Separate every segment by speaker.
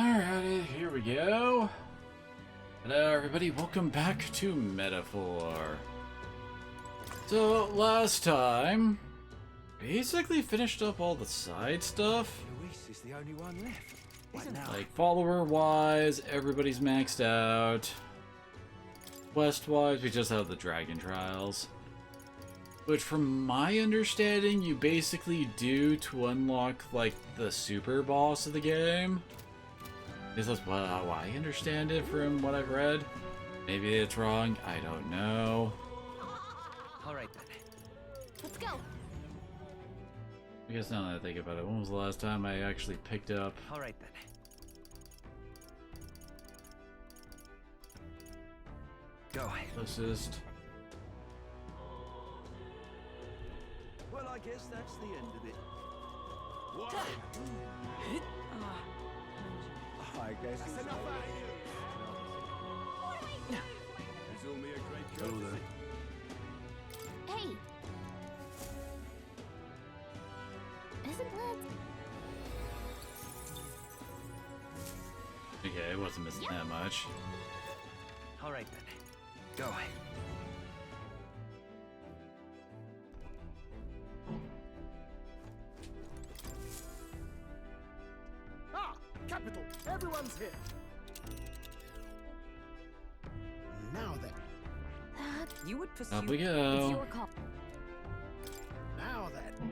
Speaker 1: Alrighty, here we go. Hello everybody, welcome back to Metaphor. So, last time, basically finished up all the side stuff.
Speaker 2: Luis is the only one left. What now?
Speaker 1: Like, follower-wise, everybody's maxed out. Quest-wise, we just have the Dragon Trials. Which, from my understanding, you basically do to unlock, like, the super boss of the game. This is how I understand it from what I've read. Maybe it's wrong, I don't know.
Speaker 2: Alright then.
Speaker 3: Let's go.
Speaker 1: I guess now that I think about it, when was the last time I actually picked up?
Speaker 2: Alright then. Go.
Speaker 1: Closest.
Speaker 2: Well, I guess that's the end of it. What? I guess that's enough out of you. It's only a great courtesy.
Speaker 3: Hey. Isn't that...
Speaker 1: Okay, it wasn't missing that much.
Speaker 2: Alright then. Go.
Speaker 4: Capital! Everyone's here! Now then.
Speaker 3: You would pursue...
Speaker 1: Up we
Speaker 3: It's
Speaker 1: go.
Speaker 3: your call.
Speaker 4: Now then.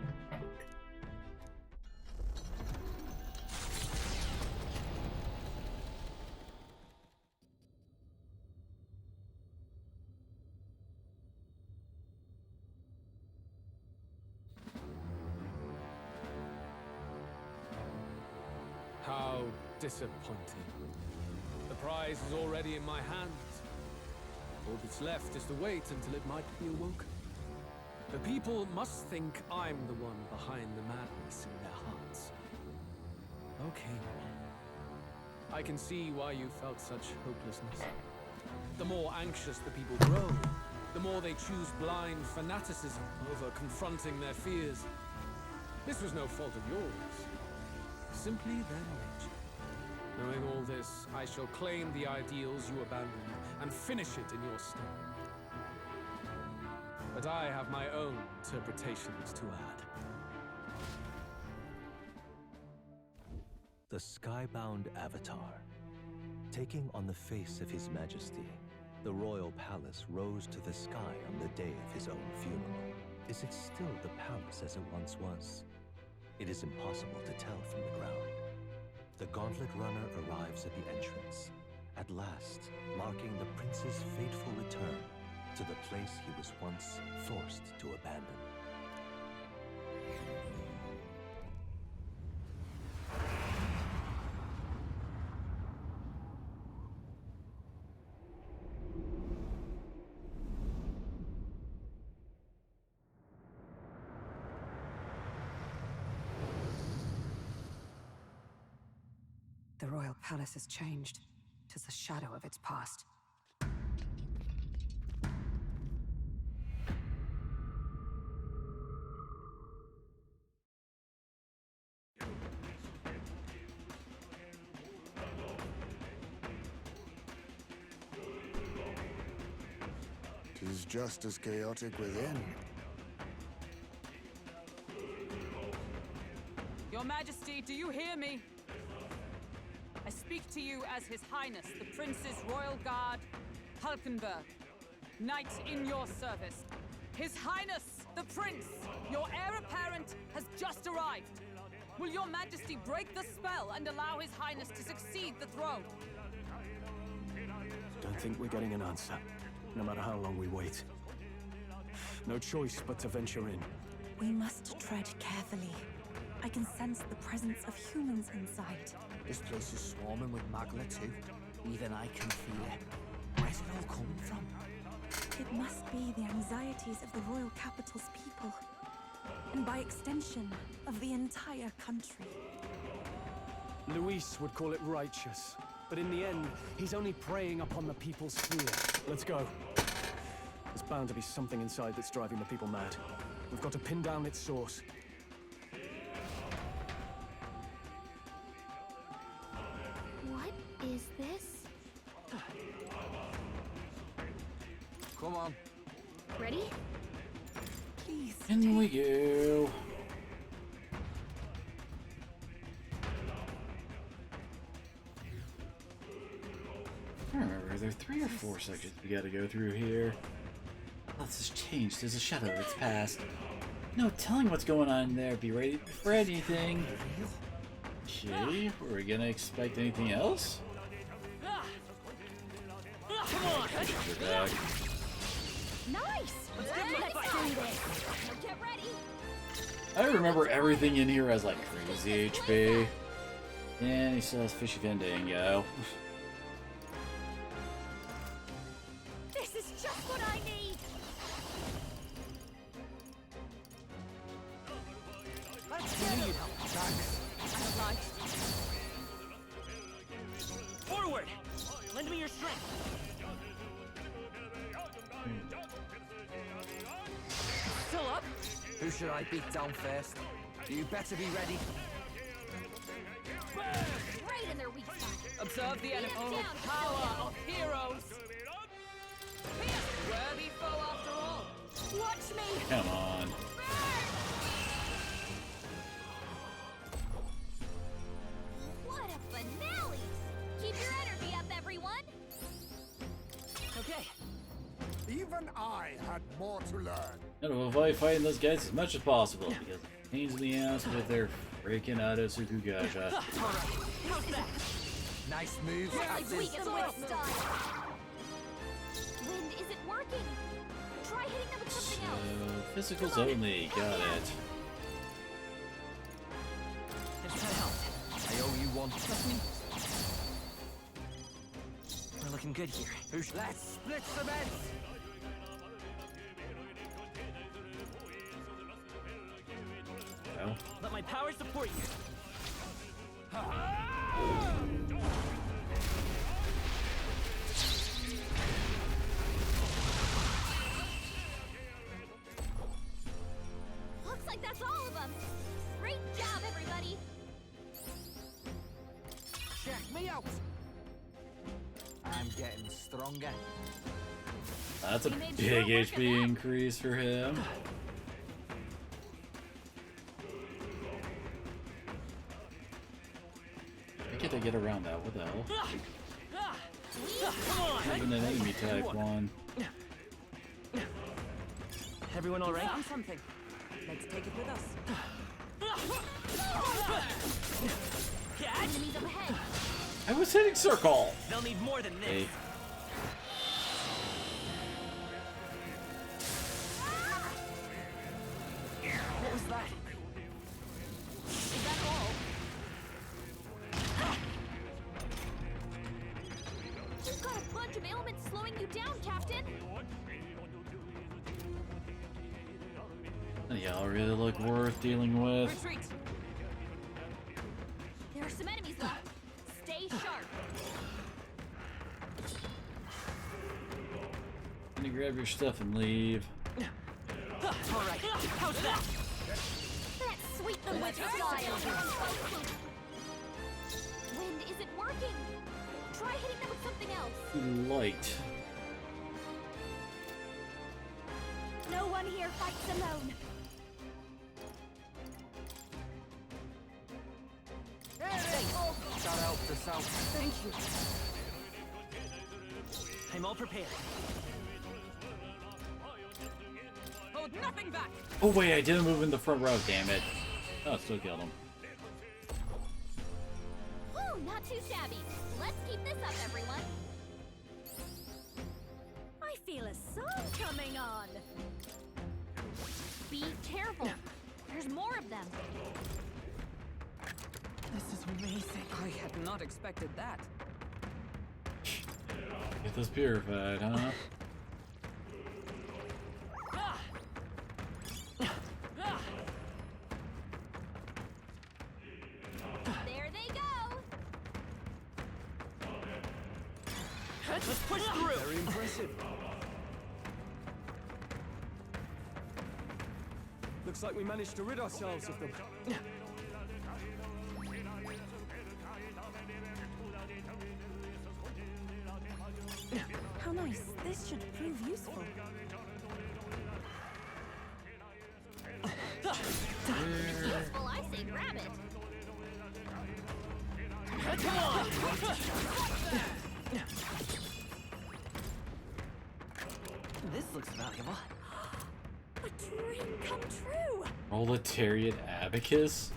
Speaker 5: How disappointing. The prize is already in my hands. All that's left is to wait until it might be awoken. The people must think I'm the one behind the madness in their hearts. Okay. I can see why you felt such hopelessness. The more anxious the people grow, the more they choose blind fanaticism over confronting their fears. This was no fault of yours. Simply their nature. Knowing all this, I shall claim the ideals you abandoned and finish it in your stead. But I have my own interpretations to add.
Speaker 6: The skybound Avatar. Taking on the face of His Majesty, the royal palace rose to the sky on the day of his own funeral. Is it still the palace as it once was? It is impossible to tell from the ground. The Gauntlet Runner arrives at the entrance, at last marking the prince's fateful return to the place he was once forced to abandon.
Speaker 7: The royal palace has changed. 'Tis a shadow of its past.
Speaker 4: Tis just as chaotic within.
Speaker 8: Your Majesty, do you hear me? I speak to you as His Highness, the Prince's Royal Guard, Hulkenberg, Knight in your service. His Highness, the Prince, your heir apparent, has just arrived. Will your Majesty break the spell and allow His Highness to succeed the throne?
Speaker 9: Don't think we're getting an answer, no matter how long we wait. No choice but to venture in.
Speaker 10: We must tread carefully. I can sense the presence of humans inside.
Speaker 2: This place is swarming with Magla too. Even I can feel it. Where's it all coming from?
Speaker 10: It must be the anxieties of the royal capital's people. And by extension, of the entire country.
Speaker 9: Luis would call it righteous, but in the end, he's only preying upon the people's fear. Let's go. There's bound to be something inside that's driving the people mad. We've got to pin down its source.
Speaker 2: Come on.
Speaker 3: Ready?
Speaker 10: Please.
Speaker 1: In we go. I don't remember, are there 3 or 4 sections we gotta go through here? Lots has changed. There's a shadow that's passed. No telling what's going on there. Be ready for anything. Okay, were we gonna expect anything else?
Speaker 8: Come on!
Speaker 1: We're back.
Speaker 3: Nice! Let's do this! Get ready!
Speaker 1: I remember everything in here as like crazy HP. And he still has Fishy Fandango.
Speaker 3: This is just what I need!
Speaker 2: Let's get it. Thanks.
Speaker 8: I'm obliged.
Speaker 11: Forward! Lend me your strength.
Speaker 8: Still up?
Speaker 2: Who should I beat down first? You better be ready.
Speaker 3: Right in their weak spot.
Speaker 8: Observe the enemy.
Speaker 3: Beat 'em down,
Speaker 8: Power of heroes. Worthy foe after all.
Speaker 3: Watch me!
Speaker 1: Come on.
Speaker 3: What a finale! Keep your energy up, everyone!
Speaker 8: Okay.
Speaker 4: Even I had more to learn.
Speaker 1: And we'll avoid fighting those guys as much as possible because it pains in the ass with their freaking out of Sukugasha.
Speaker 8: How's that?
Speaker 2: Nice moves.
Speaker 3: Really weak as with style. Wind isn't working. Try hitting them with something else.
Speaker 1: So, physicals only. Got it.
Speaker 11: This kind helped.
Speaker 2: I owe you one.
Speaker 8: Trust me.
Speaker 11: We're looking good here.
Speaker 2: Let's split some heads.
Speaker 1: Well,
Speaker 11: Let my power support you.
Speaker 3: Looks like that's all of them. Great job, everybody.
Speaker 2: Check me out. I'm getting stronger.
Speaker 1: that's a
Speaker 3: You made
Speaker 1: big
Speaker 3: short work of
Speaker 1: HP
Speaker 3: that.
Speaker 1: increase for him. Why can't I get around that? What the hell? Even an enemy type one.
Speaker 11: Everyone all right?
Speaker 8: Found something. Let's take it with us.
Speaker 11: Catch!
Speaker 3: Enemies up ahead.
Speaker 1: I was hitting circle!
Speaker 11: They'll need more than this.
Speaker 1: Hey.
Speaker 8: What was that?
Speaker 3: Is that all? You've got a bunch of ailments slowing you down, Captain.
Speaker 1: Y'all really look worth dealing with.
Speaker 8: Retreat.
Speaker 3: There are some enemies left. Stay sharp.
Speaker 1: Gonna grab your stuff and leave.
Speaker 11: All right. How's that?
Speaker 3: That's sweet the witch style. Wind isn't working. Try hitting them with something else.
Speaker 1: Light.
Speaker 3: No one here fights alone.
Speaker 2: That helped us out.
Speaker 8: Thank you.
Speaker 11: I'm all prepared.
Speaker 8: Hold nothing back.
Speaker 1: Oh wait, I didn't move in the front row, damn it. Oh, still killed him.
Speaker 3: Woo, not too shabby. Let's keep this up, everyone. I feel a song coming on. Be careful. There's more of them.
Speaker 8: This is amazing. I had not expected that.
Speaker 1: Get this purified, huh?
Speaker 3: There they go.
Speaker 11: Let's push through.
Speaker 9: Very impressive. Looks like we managed to rid ourselves of them.
Speaker 10: How nice. Nice. This should prove useful.
Speaker 3: Useful, I say grab it.
Speaker 11: Come on! This looks valuable.
Speaker 10: A dream come true.
Speaker 1: Proletariat abacus?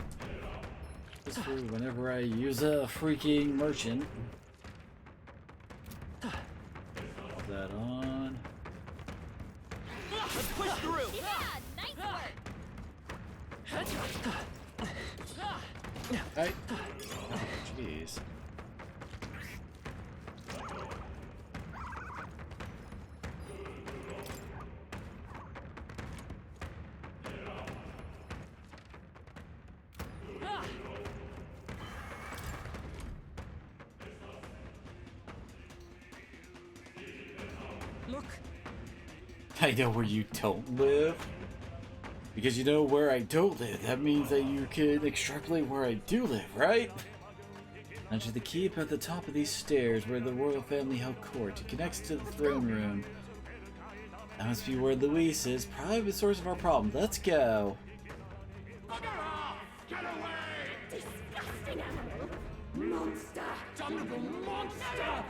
Speaker 1: Just for whenever I use a freaking merchant. Put that on.
Speaker 11: Let's push through!
Speaker 3: Yeah, nice work.
Speaker 1: Hey. Oh, jeez.
Speaker 8: Look,
Speaker 1: I know where you don't live. Because you know where I don't live, that means that you can extrapolate where I do live, right? Enter the keep at the top of these stairs where the royal family held court. It connects to the throne room. That must be where Luis is, probably the source of our problem. Let's go.
Speaker 3: Disgusting animal. Monster. Damnable monster.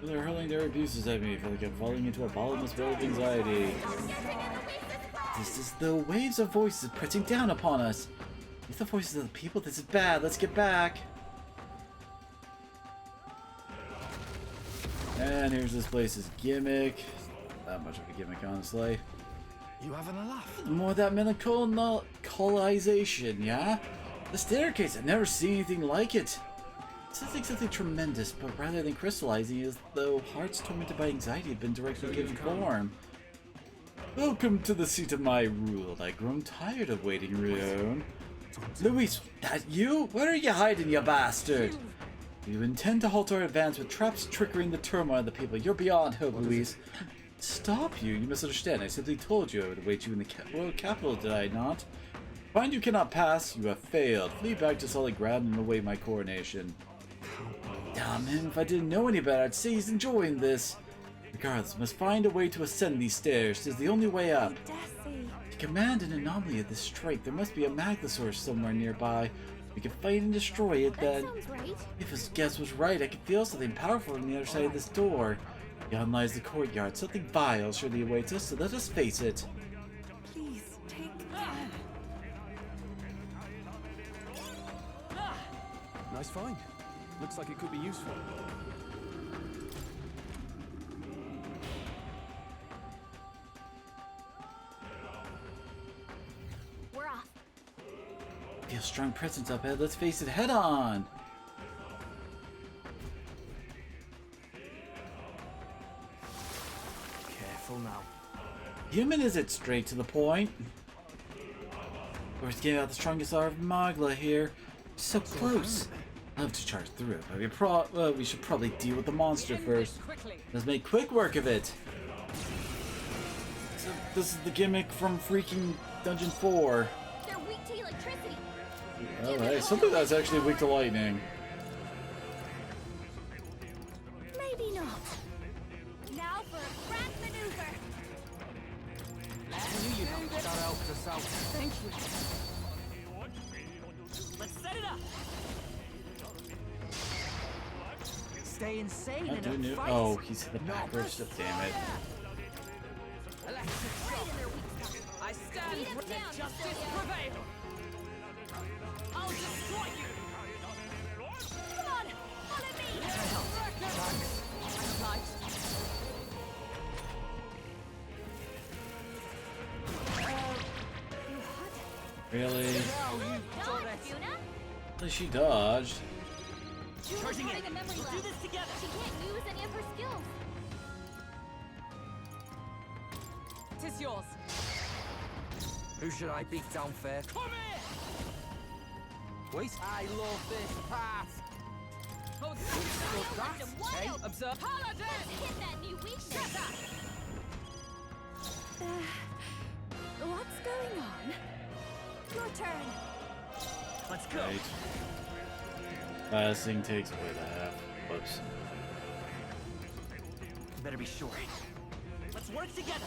Speaker 1: They're hurling their abuses at me. I feel like I'm falling into a bottomless well of anxiety. This is the waves of voices pressing down upon us. It's the voices of the people. This is bad. Let's get back. And here's this place's gimmick. Not much of a gimmick, honestly.
Speaker 2: You having a laugh?
Speaker 1: More of that melancholicization, yeah? The staircase. I've never seen anything like it. It's not something tremendous, but rather than crystallizing, as though hearts tormented by anxiety have been directly given form. Welcome to the seat of my rule. I've grown tired of waiting around. Luis, that you? Where are you hiding, you bastard? You intend to halt our advance with traps, trickery, and the turmoil of the people. You're beyond hope, Luis. Stop you. You misunderstand. I simply told you I would await you in the royal capital, did I not? Find you cannot pass. You have failed. Flee back to solid ground and await my coronation. Damn him. If I didn't know any better, I'd say he's enjoying this. Regardless, we must find a way to ascend these stairs. It is the only way up. To command an anomaly of this strength, there must be a Maglosaurus somewhere nearby. We can fight and destroy it, then.
Speaker 3: That sounds right.
Speaker 1: If his guess was right, I could feel something powerful on the other side of this door. Beyond lies the courtyard. Something vile surely awaits us, so let us face it.
Speaker 10: Please take
Speaker 9: Nice find. Looks like it could be useful.
Speaker 3: We're off.
Speaker 1: Feel strong presence up ahead. Let's face it head on.
Speaker 2: Careful now.
Speaker 1: Human is it? Straight to the point. We're getting out the strongest art of Magla here. So close. I'd love to charge through it, but we should probably deal with the monster first. Let's make quick work of it. So this is the gimmick from freaking Dungeon 4.
Speaker 3: They're weak to electricity.
Speaker 1: Alright, something that's actually weak to lightning.
Speaker 3: Maybe not. Now for a grand maneuver.
Speaker 2: That helped us out.
Speaker 8: thank you.
Speaker 11: Let's set it up!
Speaker 2: Stay insane
Speaker 1: Not
Speaker 2: in
Speaker 1: doing
Speaker 2: a
Speaker 1: it.
Speaker 2: fight.
Speaker 1: Oh, he's hit the backwards stuff, damn it.
Speaker 8: Electric shock. I stand
Speaker 3: Beat 'em
Speaker 8: with
Speaker 3: down,
Speaker 8: justice
Speaker 3: Cecilia.
Speaker 8: prevail. I'll destroy you.
Speaker 3: Come on, follow me.
Speaker 8: Light.
Speaker 1: Really?
Speaker 3: Dodge, Juna.
Speaker 1: At least she dodged.
Speaker 3: Juna's
Speaker 11: Charging
Speaker 3: having
Speaker 11: in.
Speaker 3: a memory
Speaker 11: Let's
Speaker 3: lapse.
Speaker 11: do this together.
Speaker 3: She can't use any of her skills.
Speaker 8: Tis yours.
Speaker 2: Who should I beat down first?
Speaker 11: Come here!
Speaker 2: Wait. I love this path.
Speaker 8: Hold
Speaker 3: Left 'em wide open.
Speaker 8: Observe. Paladin!
Speaker 3: Hit that new weakness.
Speaker 10: What's going on? Your turn.
Speaker 11: Let's go!
Speaker 1: Right. Last thing takes away the half. Whoops.
Speaker 11: Better be sure. Let's work together.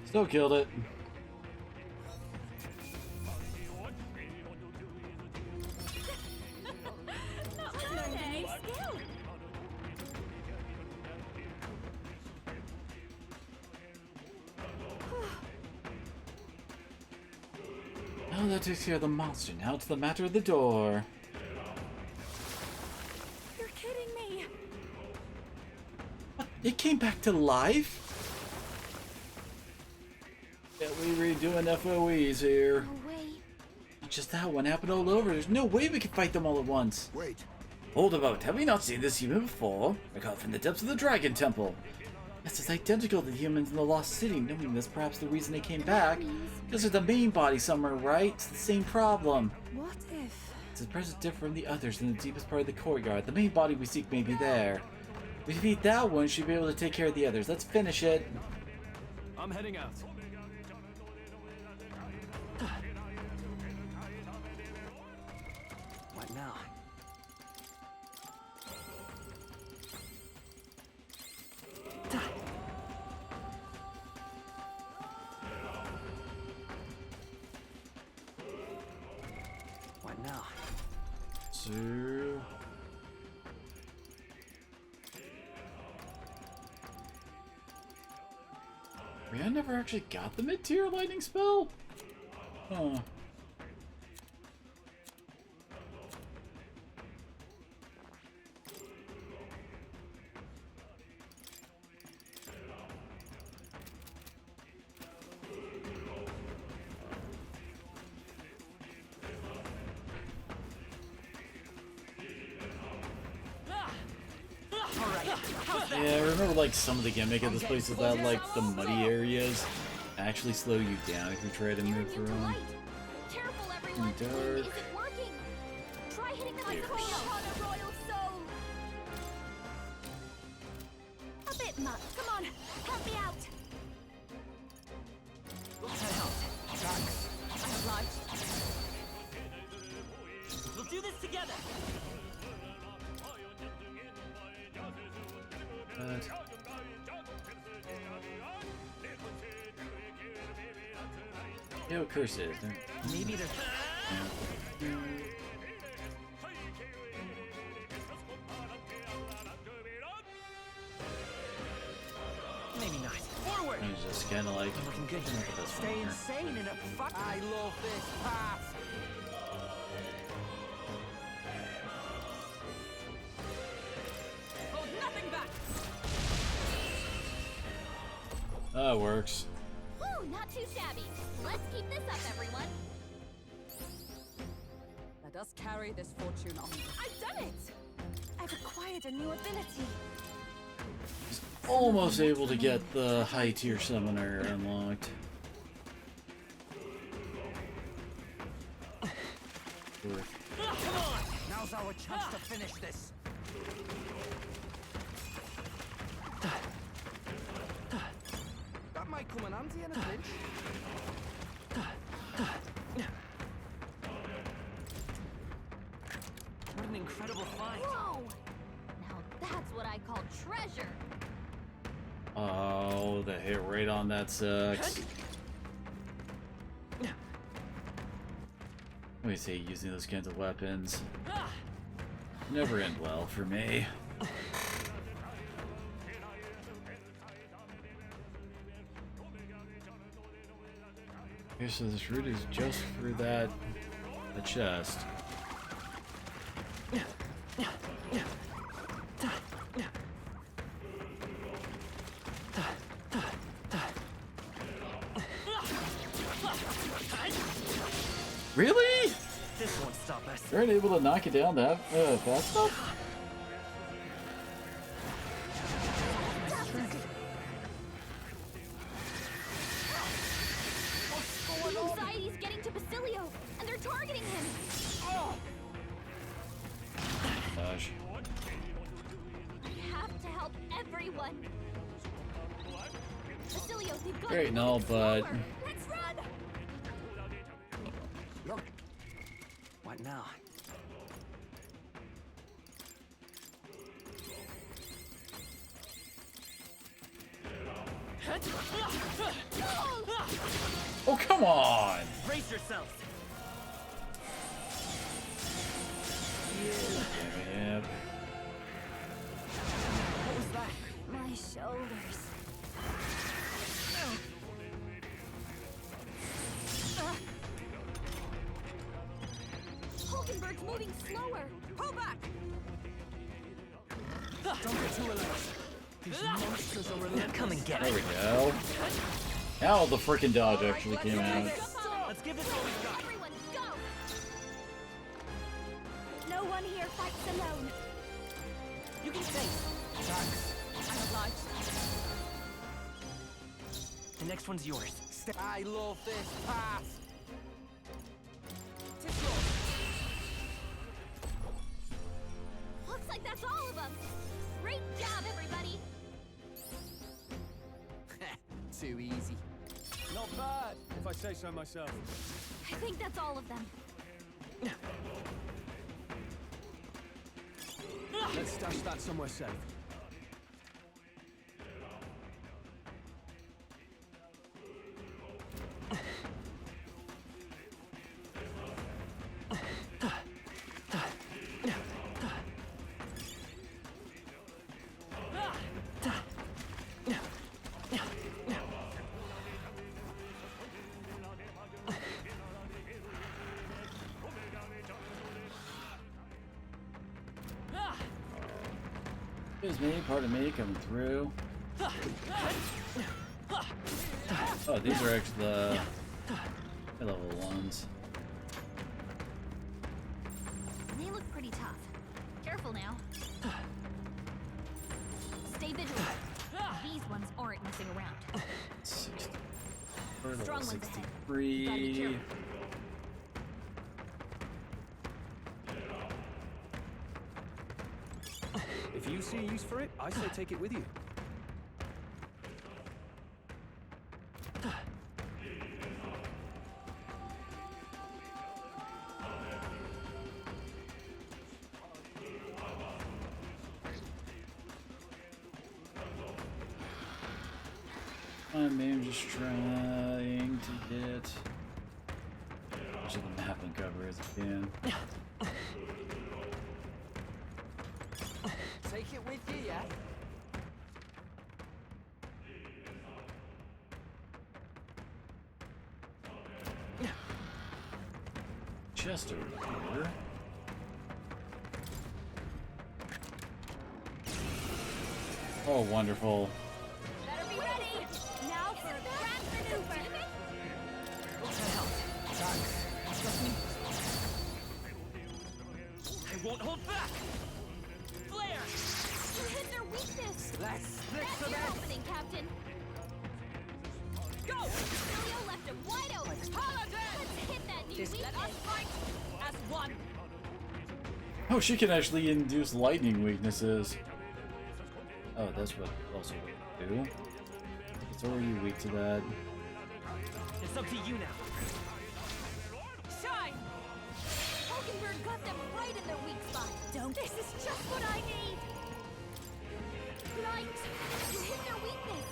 Speaker 1: Still killed it.
Speaker 3: Okay, skill.
Speaker 1: Oh, that takes care of the monster. Now to the matter of the door.
Speaker 10: You're kidding me.
Speaker 1: What? It came back to life? Yeah, we redoing FOEs here.
Speaker 3: No way.
Speaker 1: Just that one happened all over. There's no way we can fight them all at once.
Speaker 4: Wait.
Speaker 1: Hold about. Have we not seen this human before? I got from the depths of the Dragon Temple. This is identical to the humans in the Lost City. Knowing this, perhaps the reason they came back because there's the main body somewhere, right? It's the same problem.
Speaker 10: What if?
Speaker 1: It's the present different from the others in the deepest part of the courtyard. The main body we seek may be there. If we defeat that one, we should be able to take care of the others. Let's finish it.
Speaker 9: I'm heading out.
Speaker 11: What now? What now?
Speaker 1: So... I never actually got the mid-tier lightning spell? Huh. Yeah, I remember like some of the gimmick of this place is that like the muddy areas actually slow you down if you try to move through them.
Speaker 3: Careful, everyone.
Speaker 1: Dark.
Speaker 3: Wind isn't working. Try hitting them with the upon a royal soul. A bit much. Come on, help me out.
Speaker 11: We'll do this together.
Speaker 1: Yo, curse it.
Speaker 11: Maybe there's... Maybe not. Forward!
Speaker 1: I was just kind of like...
Speaker 11: Looking good here.
Speaker 1: That's
Speaker 2: Stay
Speaker 1: fine here.
Speaker 2: insane in a fuck. I love this path.
Speaker 8: Hold nothing back.
Speaker 1: That works.
Speaker 3: Woo, not too shabby. Let's keep this up, everyone.
Speaker 8: Let us carry this fortune on.
Speaker 10: I've done it. I've acquired a new ability.
Speaker 1: Almost able to get the high tier summoner unlocked.
Speaker 2: Come on! Now's our chance to finish this. That might come in handy in a pinch.
Speaker 11: What an incredible find.
Speaker 3: Whoa! Now that's what I call treasure.
Speaker 1: Oh, the hit rate on that sucks. Let me say, using those kinds of weapons never end well for me. Okay, so this route is just for the chest. Really?
Speaker 11: This won't stop us.
Speaker 1: They weren't able to knock it down that fast enough?
Speaker 3: The anxiety's getting to Basilio, and they're targeting him.
Speaker 1: Gosh.
Speaker 3: I have to help everyone. Basilio, they've got
Speaker 1: Great and all, but
Speaker 3: let's run.
Speaker 11: What now?
Speaker 1: Oh, come on!
Speaker 11: Brace yourselves.
Speaker 1: Yep.
Speaker 3: What was that? My shoulders. Hulkenberg's moving slower. Pull back.
Speaker 5: Don't get too relaxed. These monsters are relentless.
Speaker 11: Come and get
Speaker 1: There
Speaker 11: it.
Speaker 1: we go. Now the freaking dodge actually came out.
Speaker 11: Let's give this all we've got.
Speaker 3: Everyone, go! No one here fights alone.
Speaker 11: You can stay.
Speaker 8: I'm obliged.
Speaker 11: The next one's yours.
Speaker 2: I love this path.
Speaker 8: Tis yours.
Speaker 3: Looks like that's all of them. Great job, everybody.
Speaker 2: Too easy.
Speaker 9: Not bad, if I say so myself.
Speaker 3: I think that's all of them.
Speaker 9: Let's stash that somewhere safe.
Speaker 1: Excuse me, pardon me, coming through. Oh, these are actually the high level ones.
Speaker 3: They look pretty tough. Careful now. Stay vigilant. These ones aren't messing around.
Speaker 1: 60.
Speaker 3: Strong ones ahead.
Speaker 1: 63.
Speaker 3: Gotta be careful.
Speaker 9: If you see use for it, I say take it with you.
Speaker 1: I'm just trying to get much of the map and cover as I can.
Speaker 2: Take it with you, yeah?
Speaker 1: Chest over here. Oh, wonderful.
Speaker 3: Better be ready. Now for a grand maneuver.
Speaker 11: I won't hold back. Flare.
Speaker 3: You hit their weakness.
Speaker 2: Let's split
Speaker 3: That's
Speaker 2: some
Speaker 3: your
Speaker 2: eggs.
Speaker 3: opening, Captain.
Speaker 8: Go!
Speaker 3: Julio left him wide open.
Speaker 8: Paladin!
Speaker 3: Let's hit that new
Speaker 8: Let
Speaker 3: weakness.
Speaker 8: us fight as one.
Speaker 1: Oh, she can actually induce lightning weaknesses. Oh, that's what also would do. It's already weak to that.
Speaker 11: It's up to you now.
Speaker 8: Shine!
Speaker 3: Hulkenberg got them right in their weak spot. Don't. This is just what I need. Light. You hit their weakness.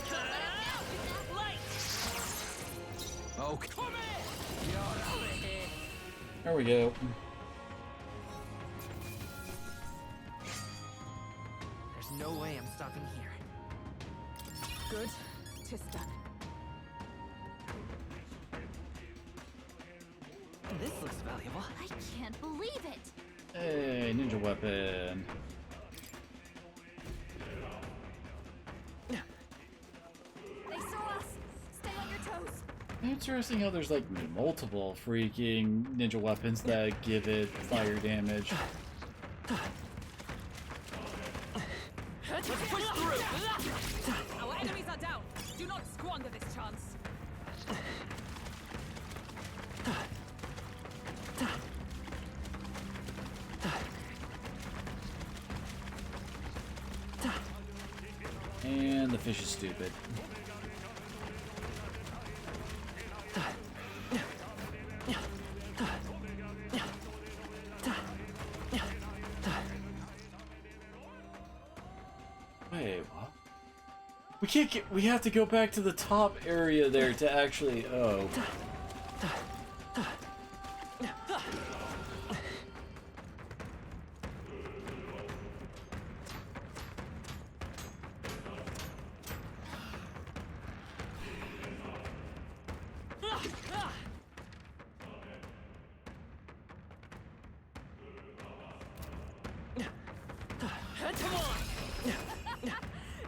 Speaker 3: Don't let them down, Yuna.
Speaker 11: Light.
Speaker 2: Okay.
Speaker 8: Come in!
Speaker 2: You're out of here.
Speaker 1: There we go.
Speaker 11: There's no way I'm stopping here.
Speaker 8: Good. Tis done.
Speaker 11: This looks valuable.
Speaker 3: I can't believe it.
Speaker 1: Hey, ninja weapon.
Speaker 3: They saw us. Stay on your toes.
Speaker 1: Interesting how there's like multiple freaking ninja weapons that give it fire damage.
Speaker 8: Let's push through! Our enemies are down. Do not squander this chance.
Speaker 1: And the fish is stupid. Wait, what? We can't get. We have to go back to the top area there to actually. Oh.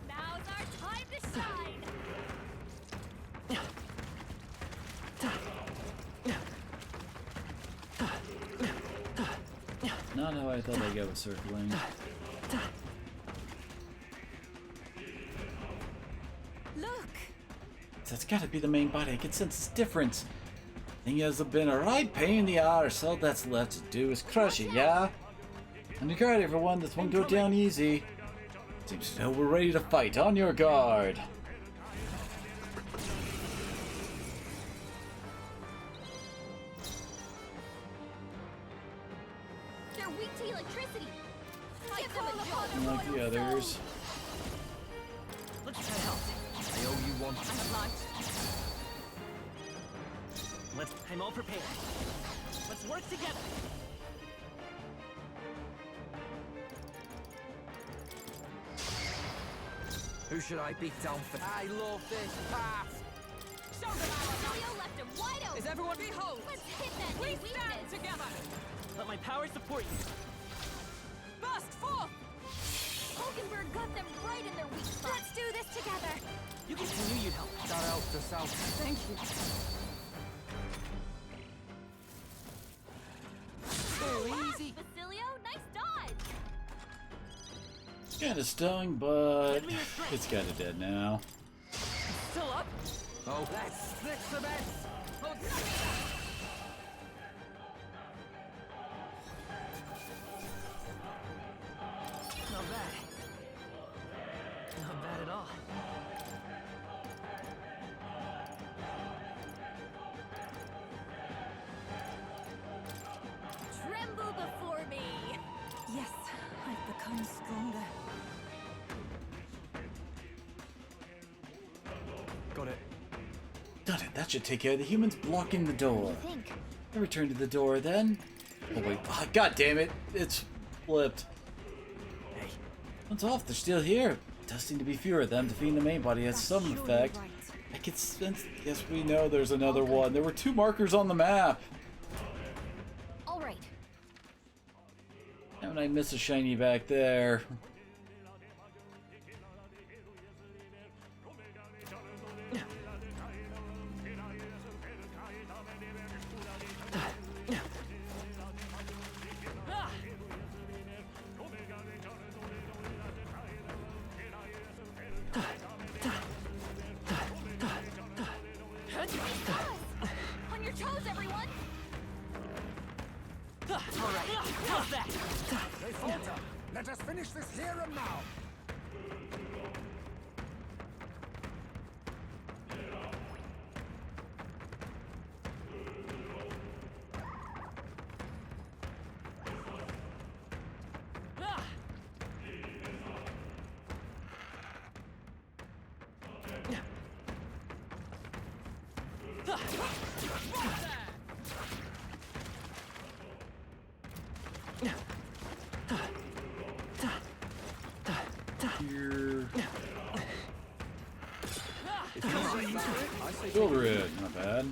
Speaker 3: Now's our time to shine.
Speaker 1: Not how I thought I'd go with circling.
Speaker 3: Look.
Speaker 1: That's gotta be the main body. I can sense its difference. Thing has been a right pain in the arse. All that's left to do is crush it, yeah? On your guard, everyone. This won't go down easy. Seems as though we're ready to fight. On your guard.
Speaker 3: They're weak to electricity. Give them a jolt.
Speaker 1: Unlike the others.
Speaker 11: Let's try help. I owe you one.
Speaker 8: I'm obliged.
Speaker 11: I'm all prepared. Let's work together.
Speaker 2: Who should I beat down for? I love this path.
Speaker 8: Show them our
Speaker 3: Leo left him wide open.
Speaker 8: Is everyone behold?
Speaker 3: Let's hit that
Speaker 8: We
Speaker 3: new
Speaker 8: stand
Speaker 3: weakness.
Speaker 8: together.
Speaker 11: Let my power support you.
Speaker 8: Burst forth.
Speaker 3: Hulkenberg got them right in their weak spot. Let's do this together.
Speaker 11: You can knew you'd help.
Speaker 2: That helped us out.
Speaker 8: Thank you.
Speaker 2: Easy.
Speaker 3: Basilio, nice dodge.
Speaker 1: Kinda stung, but it's kinda dead now.
Speaker 8: Still up?
Speaker 2: Oh, let's split the bets.
Speaker 8: Oh,
Speaker 11: Not bad. Not bad at all.
Speaker 3: Tremble before me.
Speaker 10: Yes, I've become stronger.
Speaker 9: Got it.
Speaker 1: Got it. That should take care of the humans blocking the door.
Speaker 3: You think?
Speaker 1: I return to the door then. Oh wait. Oh, God damn it. It's flipped.
Speaker 11: Hey,
Speaker 1: One's off. They're still here. Does seem to be fewer of them. Defeating the main body has
Speaker 10: That's
Speaker 1: some
Speaker 10: surely
Speaker 1: effect.
Speaker 10: right.
Speaker 1: I can sense. Yes, we know there's another one. There were 2 markers on the map.
Speaker 3: All right.
Speaker 1: How did I miss a shiny back there?
Speaker 3: On your toes, everyone.
Speaker 11: all right. How's that?
Speaker 4: They falter. Let us finish this here and now.
Speaker 11: Ah!
Speaker 1: Here. Shoulder it. Not bad.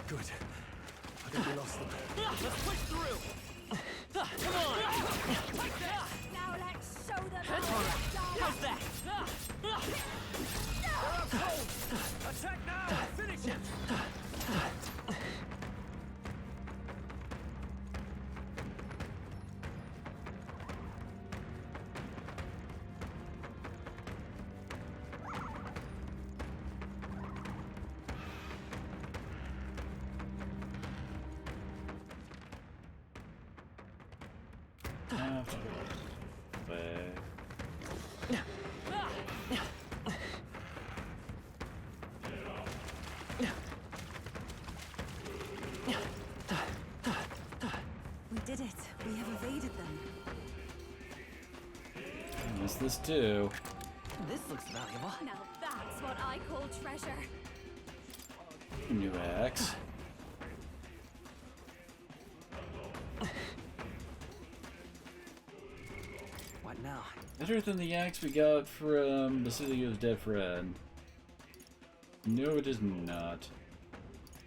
Speaker 9: Good. I think we lost them.
Speaker 11: Let's push through. Come on.
Speaker 3: Now let's show them
Speaker 11: All
Speaker 3: how
Speaker 11: right.
Speaker 3: it's done.
Speaker 11: How's that?
Speaker 2: Attack now. Finish it.
Speaker 1: After back.
Speaker 10: We did it. We We have evaded them.
Speaker 1: I missed this too.
Speaker 11: This looks valuable.
Speaker 3: Now that's what I call treasure.
Speaker 1: New axe.
Speaker 11: What now?
Speaker 1: Better than the axe we got from Basilia's dead friend. No, it is not.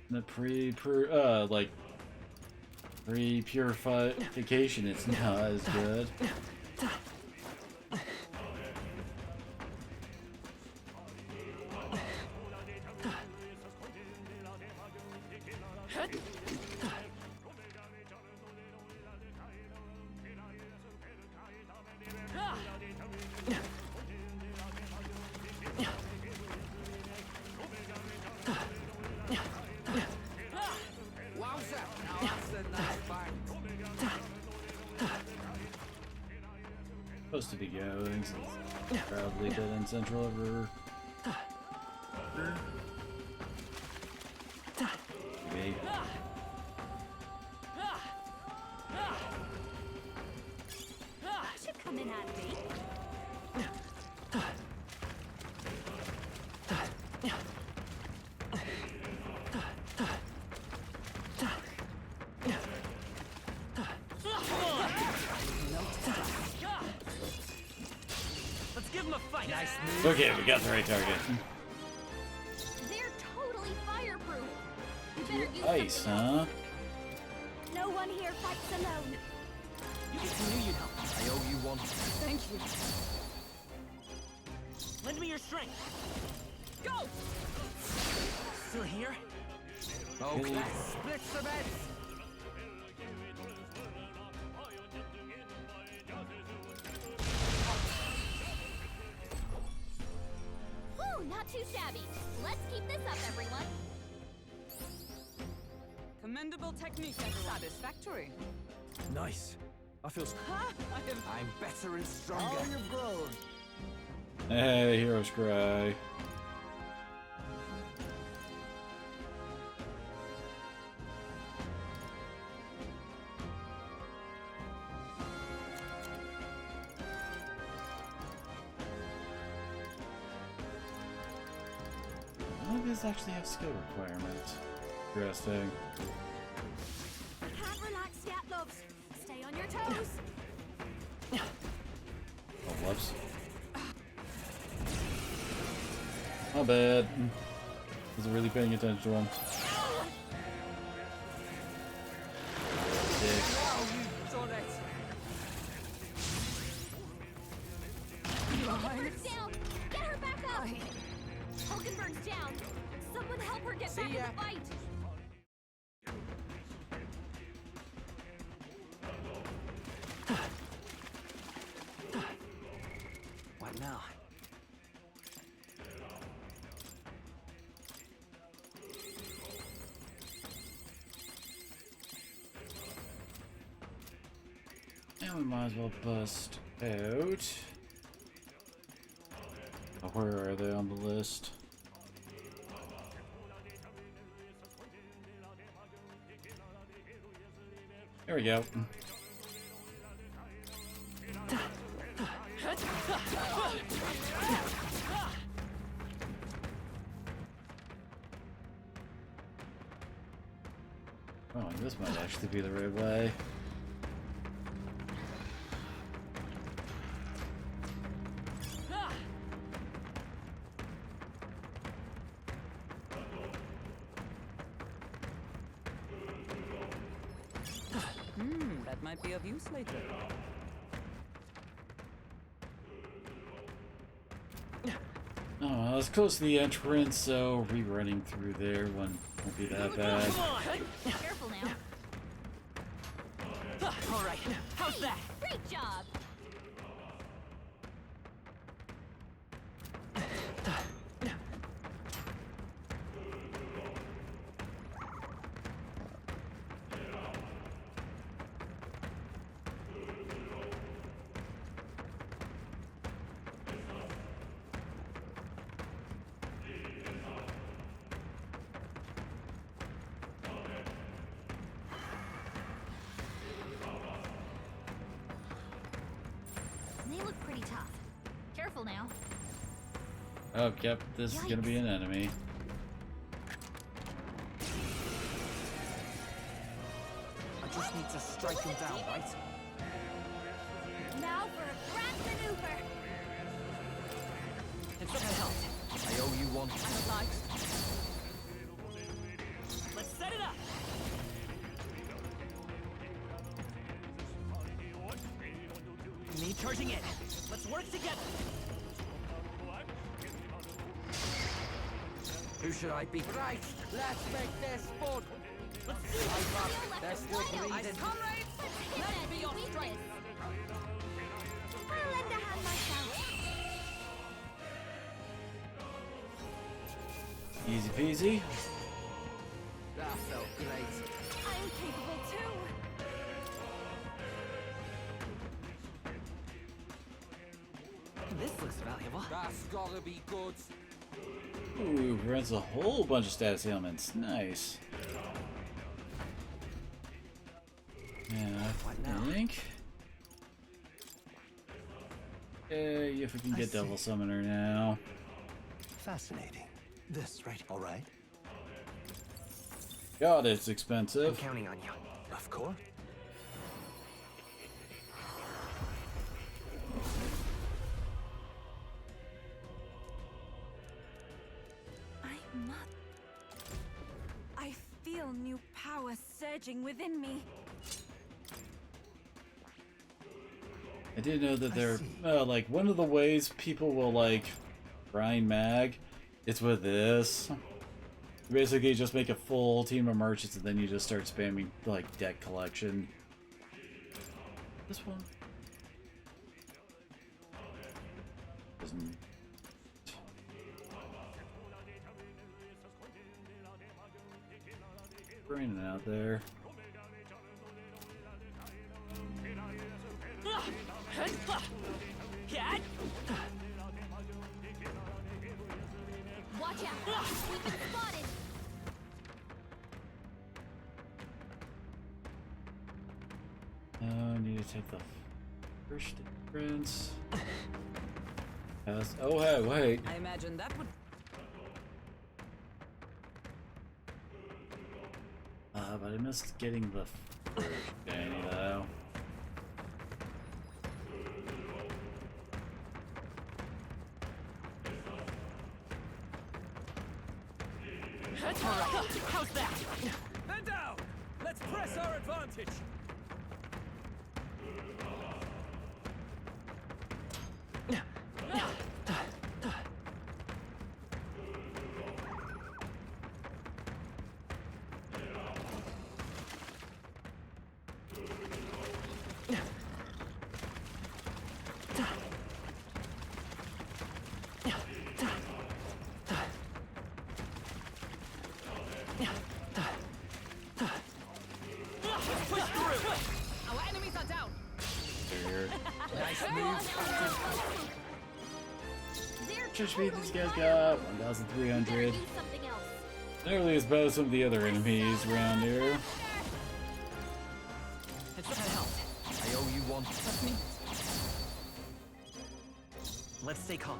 Speaker 1: The pre-purification, it's not as good.
Speaker 2: Wowza! Now that's a nice bite.
Speaker 1: Supposed to be going, so it's probably dead in Central River. Maybe.
Speaker 3: Should come in handy.
Speaker 11: Let's give him a fight. Nice
Speaker 1: Okay, we got the right target.
Speaker 3: They're totally fireproof. You better use
Speaker 1: Ice,
Speaker 3: something
Speaker 1: huh?
Speaker 3: else. No one here fights alone.
Speaker 11: You knew you'd help.
Speaker 2: I owe you one.
Speaker 8: Thank you.
Speaker 11: Lend me your strength.
Speaker 8: Go!
Speaker 11: Still here?
Speaker 2: Okay. Split the beds.
Speaker 3: Whew, not too shabby. Let's keep this up, everyone.
Speaker 8: Commendable technique, everyone. Satisfactory.
Speaker 9: Nice. I feel.
Speaker 2: I'm better and stronger. Oh, you've grown.
Speaker 1: Hey, Heroes Cry. None of these actually have skill requirements. Interesting.
Speaker 3: Can't relax yet, loves. Stay on your toes.
Speaker 1: Oh, whoops. Not bad. Wasn't really paying attention to him. Dick.
Speaker 3: Hulkenberg's down. Get her back up. Hulkenberg's down. Someone help her get back in the fight.
Speaker 2: What now?
Speaker 1: And we might as well bust out. Oh, where are they on the list? There we go. Oh, this might actually be the right way.
Speaker 8: That might be of use later.
Speaker 1: Oh, I was close to the entrance, so rerunning through there won't be that bad.
Speaker 3: Careful now.
Speaker 11: All right. How's that?
Speaker 3: Great job.
Speaker 1: Oh, yep, this is gonna be an enemy.
Speaker 2: I just need to strike him down, right?
Speaker 3: Now for a grand maneuver.
Speaker 11: It's gonna help.
Speaker 2: I owe you one.
Speaker 8: I'm obliged.
Speaker 11: Let's set it up. Me charging in. Let's work together.
Speaker 2: Who should I be? Right, let's make this fun.
Speaker 11: Let's do it.
Speaker 2: They're still breathing.
Speaker 8: Comrades, let me your strength.
Speaker 3: I'll lend a hand myself.
Speaker 1: Easy peasy.
Speaker 2: That felt great.
Speaker 3: I'm capable too.
Speaker 11: This looks valuable.
Speaker 2: That's gotta be good.
Speaker 1: Ooh, prevents a whole bunch of status ailments. Nice. Yeah, I think. Hey, if we can get Devil Summoner now.
Speaker 6: Fascinating. This, right? All right.
Speaker 1: God, it's expensive.
Speaker 2: I'm counting on you.
Speaker 6: Of course.
Speaker 10: I feel new power surging within me.
Speaker 1: I didn't know that there, like, one of the ways people will, like, grind mag, it's with this. You basically just make a full team of merchants and then you just start spamming, like, deck collection. This one. Doesn't... Raining out there.
Speaker 3: Watch out. We've been spotted.
Speaker 1: I need to take the first entrance. Oh, hey, wait.
Speaker 8: I imagine that would.
Speaker 1: But I missed getting the first Danny, though.
Speaker 11: How's that?
Speaker 5: Men down! Let's press our advantage!
Speaker 8: Our enemies are down.
Speaker 2: Nice move.
Speaker 1: Just speed these guys got 1,300. Nearly as bad as some of the other enemies around here.
Speaker 11: It's gonna help.
Speaker 2: I owe you one.
Speaker 8: Trust me.
Speaker 11: Let's stay calm.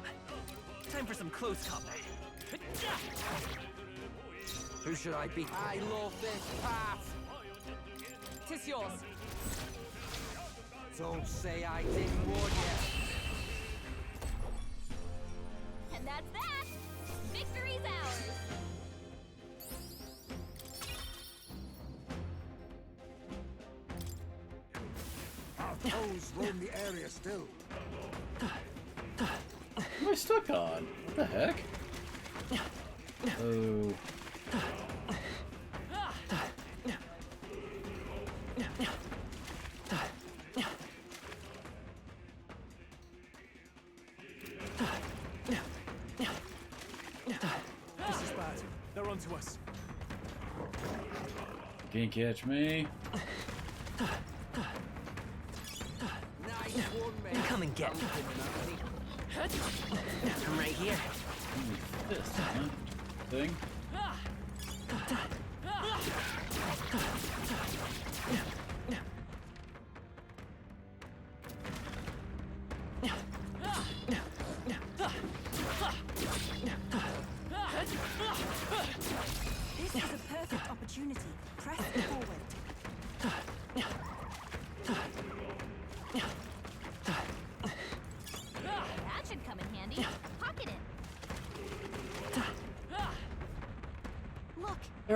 Speaker 11: Time for some close combat.
Speaker 2: Who should I be? I love this path.
Speaker 8: Tis yours.
Speaker 2: Don't say I didn't warn you.
Speaker 3: And that's that. Victory's ours.
Speaker 4: Our foes roam the area still.
Speaker 1: What am I stuck on? What the heck? Oh.
Speaker 9: This is bad. They're onto us.
Speaker 1: Can't catch me.
Speaker 2: Nice one, man.
Speaker 11: Come and get me. I'm right here.
Speaker 1: This, huh? Thing.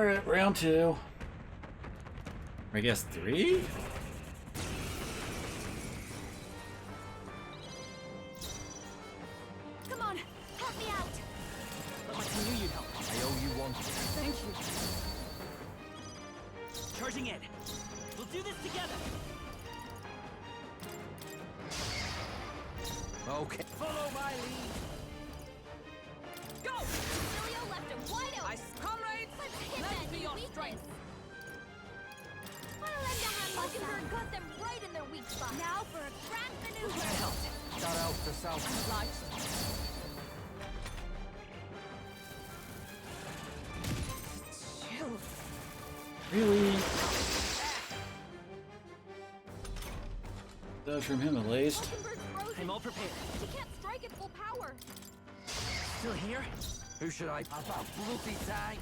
Speaker 1: Alright, round 2. I guess 3?
Speaker 3: Come on, help me out.
Speaker 11: I knew you'd help.
Speaker 2: I owe you one.
Speaker 8: Thank you.
Speaker 11: Charging in. We'll do this together.
Speaker 2: Okay. Follow my lead.
Speaker 8: Go!
Speaker 3: Emilio left him wide open.
Speaker 8: Comrades,
Speaker 3: Let's hit
Speaker 8: lend
Speaker 3: that
Speaker 8: me
Speaker 3: new
Speaker 8: your
Speaker 3: weakness.
Speaker 8: strength.
Speaker 3: Falkenberg got them right in their weak spot. Now for a grand maneuver.
Speaker 2: Shout out to South.
Speaker 8: Obliged.
Speaker 7: Chill.
Speaker 1: Really? Does from him at least.
Speaker 3: Falkenberg's frozen.
Speaker 11: I'm all prepared.
Speaker 3: She can't strike at full power.
Speaker 11: Still here?
Speaker 2: Who should I pop out? Bloopy tag.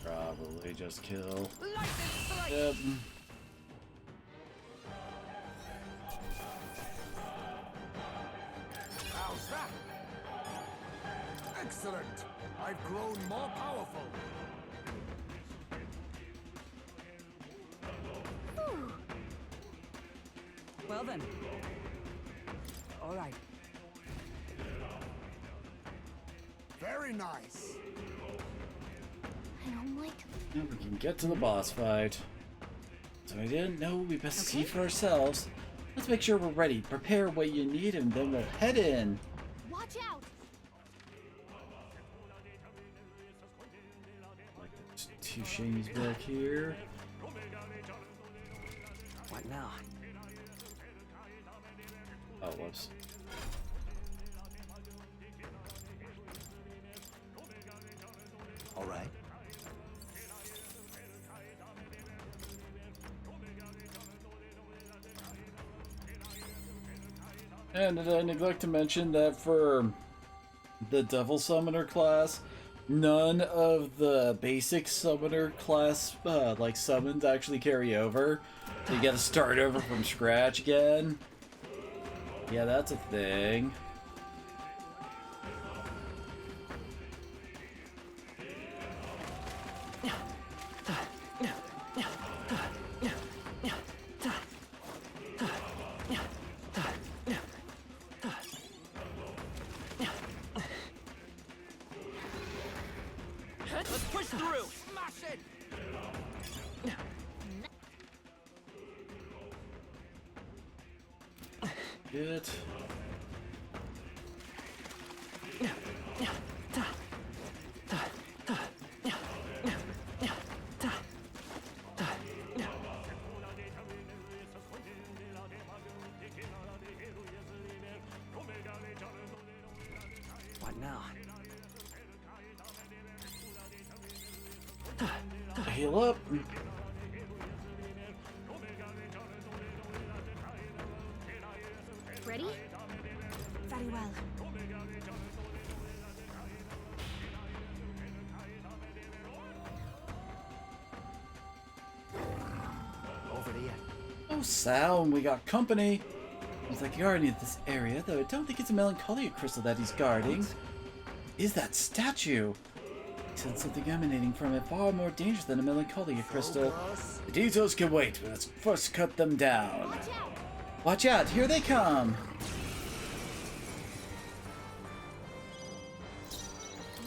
Speaker 1: Probably just kill.
Speaker 8: Lightning strike!
Speaker 1: Yep.
Speaker 4: How's that? Excellent. I've grown more powerful.
Speaker 8: Well then. All right.
Speaker 4: Very nice.
Speaker 3: I don't like
Speaker 1: Now we can get to the boss fight. So I didn't know we best see for ourselves. Let's make sure we're ready. Prepare what you need and then we'll head in.
Speaker 3: Watch out.
Speaker 1: Like there's 2 shinies back here.
Speaker 2: What now?
Speaker 1: Oh, whoops.
Speaker 2: All right.
Speaker 1: And did I neglect to mention that for the Devil Summoner class, none of the basic Summoner class like summons actually carry over. So you gotta start over from scratch again. Yeah, that's a thing.
Speaker 11: Let's push through.
Speaker 2: Smash it.
Speaker 1: Good.
Speaker 2: What now?
Speaker 1: Heal up.
Speaker 3: Ready?
Speaker 10: Very well.
Speaker 2: Over here.
Speaker 1: Oh, Sal, we got company. He's like guardian of this area, though I don't think it's a Melancholia crystal that he's guarding. Is that statue? He said something emanating from it far more dangerous than a Melancholia crystal. The details can wait, but let's first cut them down.
Speaker 3: Watch out.
Speaker 1: Watch out, here they come!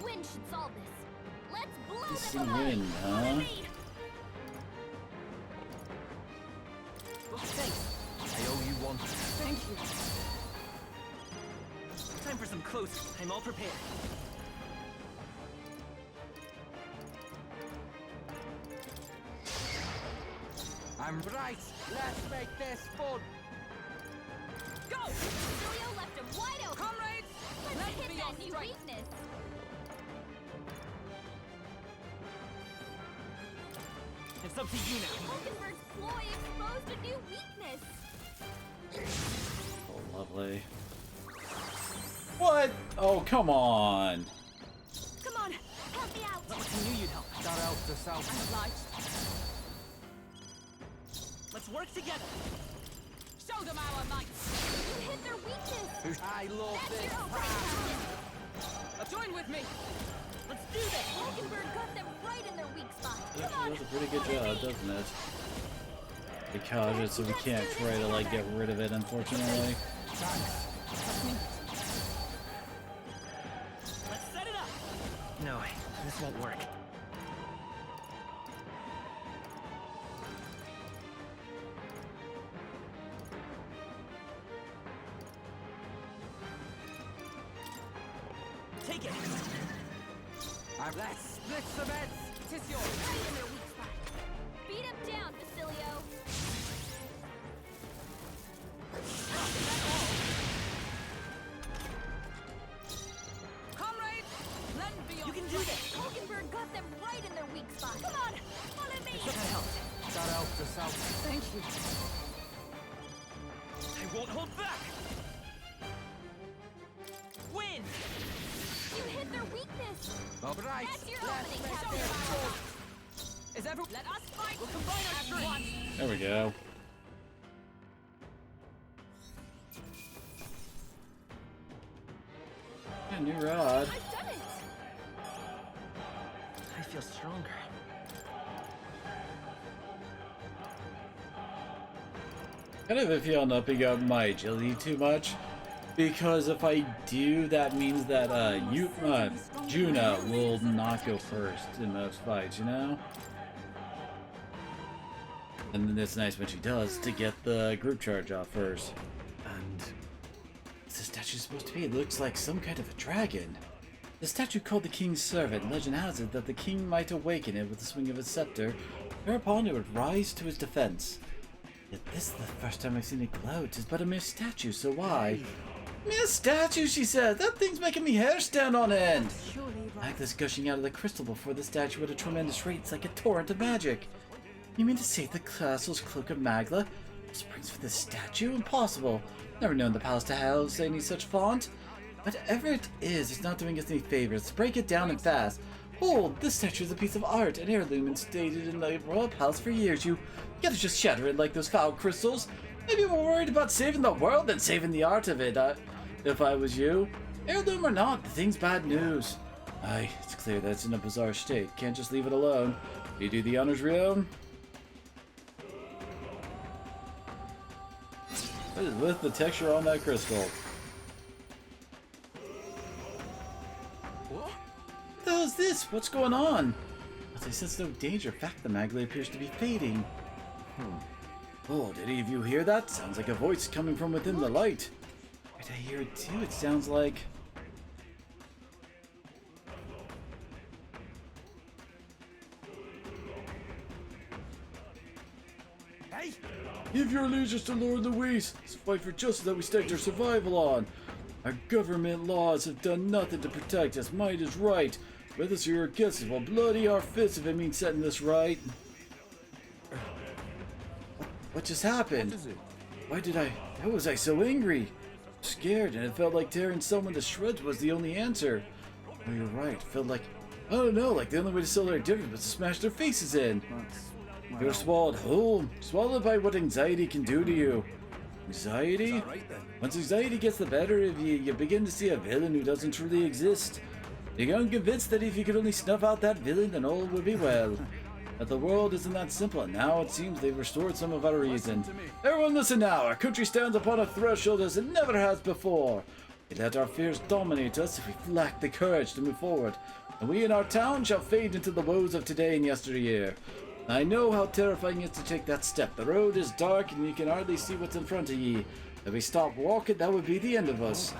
Speaker 3: Wind should solve this. Let's blow
Speaker 1: This
Speaker 3: them away.
Speaker 1: wind, huh?
Speaker 3: Follow me.
Speaker 11: Thanks.
Speaker 2: I owe you one.
Speaker 8: Thank you.
Speaker 11: Time for some close. I'm all prepared.
Speaker 2: I'm right. Let's make this fun.
Speaker 8: Go!
Speaker 3: Emilio left him wide open.
Speaker 8: Comrades,
Speaker 3: Let's
Speaker 8: lend
Speaker 3: hit
Speaker 8: me your
Speaker 3: that new
Speaker 8: strength.
Speaker 3: weakness.
Speaker 11: It's up to you now.
Speaker 3: Falkenberg's ploy exposed a new weakness.
Speaker 1: Oh, lovely. What? Oh, come on!
Speaker 3: Come on, help me out.
Speaker 11: I knew you'd help.
Speaker 2: Shout out to South.
Speaker 8: Obliged.
Speaker 11: Let's work together.
Speaker 8: Show them our might.
Speaker 3: You hit their weakness.
Speaker 2: I love
Speaker 3: That's
Speaker 2: this
Speaker 3: your
Speaker 2: power.
Speaker 3: opening.
Speaker 8: Join with me.
Speaker 11: Let's do this!
Speaker 3: Hulkenberg got them right in their weak spot. Come
Speaker 1: Actually
Speaker 3: on!
Speaker 1: does a pretty good job, doesn't it? Because it's so we can't try to like get rid of it, unfortunately.
Speaker 11: Let's set it up! No, this won't work. Take it!
Speaker 2: Let's split the bets!
Speaker 8: Tis yours.
Speaker 3: Right in their weak spot. Beat him down, Basilio.
Speaker 8: Comrades, lend me your
Speaker 11: You can do this!
Speaker 3: Hulkenberg got them right in their weak spot. Come on, follow me.
Speaker 11: That helped.
Speaker 2: That helped us out.
Speaker 8: Thank you.
Speaker 11: I won't hold back! Win!
Speaker 3: You hit their weakness.
Speaker 2: All right.
Speaker 3: That's your
Speaker 2: Let's
Speaker 3: opening,
Speaker 2: make
Speaker 3: Captain.
Speaker 2: this
Speaker 8: Is everyone? Let us fight.
Speaker 11: We'll combine our strength!
Speaker 1: There we go. Yeah, new rod.
Speaker 3: I've done it.
Speaker 11: I feel stronger.
Speaker 1: Kind of iffy on upping up my agility too much, because if I do, that means that Juna will not go first in most fights, you know? And then it's nice when she does to get the group charge off first. And what's the statue supposed to be? It looks like some kind of a dragon. The statue called the King's Servant. Legend has it that the king might awaken it with the swing of his scepter, whereupon it would rise to his defense. Yet this is the first time I've seen it glow. 'Tis but a mere statue, so why? Mere statue, she says. That thing's making me hair stand on end.
Speaker 10: Surely right.
Speaker 1: Magnus gushing out of the crystal before the statue at a tremendous rate. It's like a torrent of magic. You mean to say the castle's cloak of Magla springs from this statue? Impossible. Never known the palace to house any such font. Whatever it is, it's not doing us any favors. Break it down and fast. Hold, this statue is a piece of art, an heirloom instated in the royal palace for years. You gotta just shatter it like those foul crystals. Maybe more worried about saving the world than saving the art of it, if I was you. Heirloom or not, the thing's bad news. Aye, it's clear that it's in a bizarre state. Can't just leave it alone. You do the honors, Rio? What is with the texture on that crystal?
Speaker 2: What?
Speaker 1: What the hell is this? What's going on? As I sense no danger, in fact, the Magla appears to be fading. Oh, did any of you hear that? Sounds like a voice coming from within the light. Did I hear it too? It sounds like...
Speaker 2: Hey!
Speaker 1: Give your allegiance to Lord Luis. It's a fight for justice that we staked our survival on. Our government laws have done nothing to protect us. Might is right. With us or your guesses, we'll bloody our fists if it means setting this right. What just happened?
Speaker 2: What is it?
Speaker 1: Why was I so angry? Scared, and it felt like tearing someone to shreds was the only answer. Oh, you're right. It felt like, I don't know, like the only way to settle our difference was to smash their faces in. You're swallowed whole, swallowed by what anxiety can do to you. Anxiety?
Speaker 2: Right then.
Speaker 1: Once anxiety gets the better of you, you begin to see a villain who doesn't truly exist. You get convinced that if you could only snuff out that villain, then all would be well. But the world isn't that simple, and now it seems they've restored some of our reason. Everyone listen now, our country stands upon a threshold as it never has before. We let our fears dominate us if we lack the courage to move forward, and we in our town shall fade into the woes of today and yesteryear. I know how terrifying it is to take that step. The road is dark and you can hardly see what's in front of ye. If we stop walking, that would be the end of us.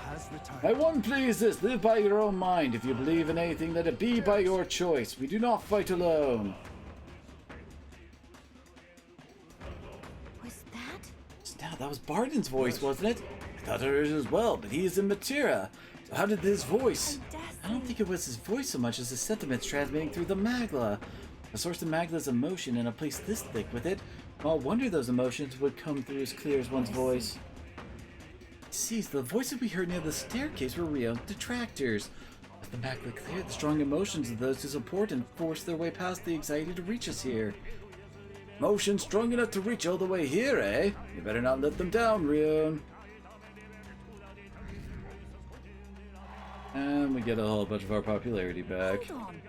Speaker 1: My one plea is this: live by your own mind. If you believe in anything, let it be by your choice. We do not fight alone.
Speaker 3: Was that?
Speaker 1: Now, that was Barden's voice, wasn't it? I thought it was as well, but he is in Matera. So how did his voice? I don't think it was his voice so much as his sentiments transmitting through the Magla. A source of Magla's emotion in a place this thick with it. No wonder those emotions would come through as clear as one's voice. See, the voices we heard near the staircase were real detractors. Let the Magla clear the strong emotions of those who support and force their way past the anxiety to reach us here. Emotions strong enough to reach all the way here, eh? You better not let them down, Rion. And we get a whole bunch of our popularity back.
Speaker 8: Hold on.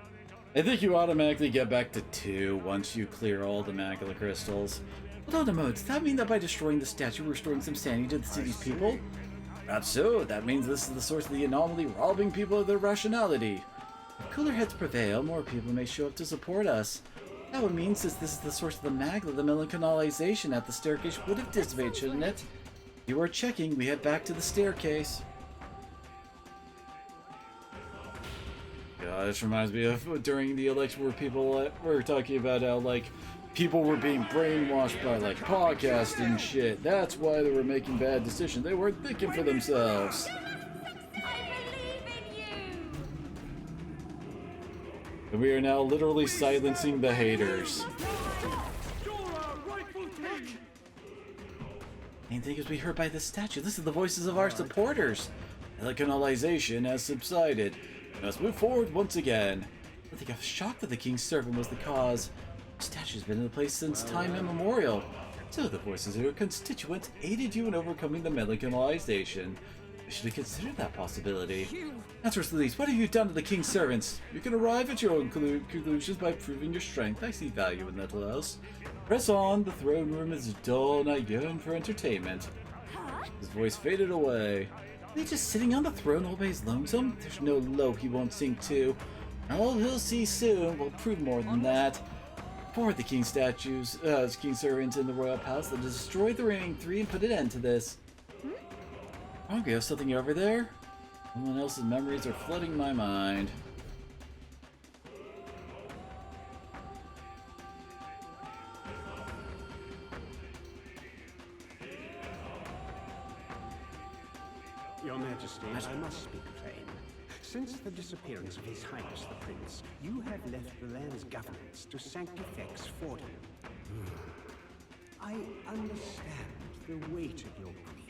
Speaker 1: I think you automatically get back to 2 once you clear all the Magla crystals. Hold on a moment, does that mean that by destroying the statue we're restoring some sanity to the city's people? Perhaps so. That means this is the source of the anomaly, robbing people of their rationality. If cooler heads prevail, more people may show up to support us. That would mean, since this is the source of the Magla, the melancholisation at the staircase would have dissipated, shouldn't it? You are checking. We head back to the staircase. God, this reminds me of during the election where people were talking about how, like, people were being brainwashed by, like, podcasts and shit. That's why they were making bad decisions. They weren't thinking for themselves. And we are now literally silencing the haters. Main thing is we heard by the statue. This is the voices of our supporters. Melicanization has subsided. We must move forward once again. I think I was shocked that the king's servant was the cause. The statue's been in the place since time immemorial. So the voices of your constituents aided you in overcoming the Melicanization. I should have considered that possibility. Answer's Least, what have you done to the king's servants? You can arrive at your own conclusions by proving your strength. I see value in that, Littlhouse. Press on. The throne room is dull and I yearn for entertainment. His voice faded away. Are they just sitting on the throne all by his lonesome? There's no Loki he won't sing to. All he'll see soon will prove more than that. Forward the king's statues, king's servants in the royal palace that destroy the remaining 3 and put an end to this. Oh, you have something over there? Someone else's memories are flooding my mind.
Speaker 12: Your Majesty, I must speak plain. Since the disappearance of His Highness the Prince, you have left the land's governance to Sanctifex Forden. I understand the weight of your grief.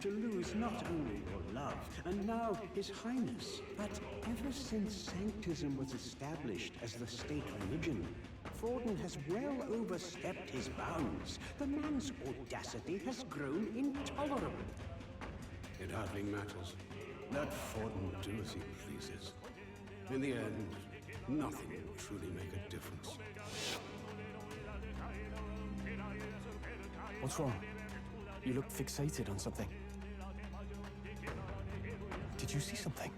Speaker 12: To lose not only your love, and now His Highness, but ever since Sanctism was established as the state religion, Forden has well overstepped his bounds. The man's audacity has grown intolerable.
Speaker 13: It hardly matters. Let Forden do as he pleases. In the end, nothing will truly make a difference.
Speaker 9: What's wrong? You look fixated on something. Did you see something?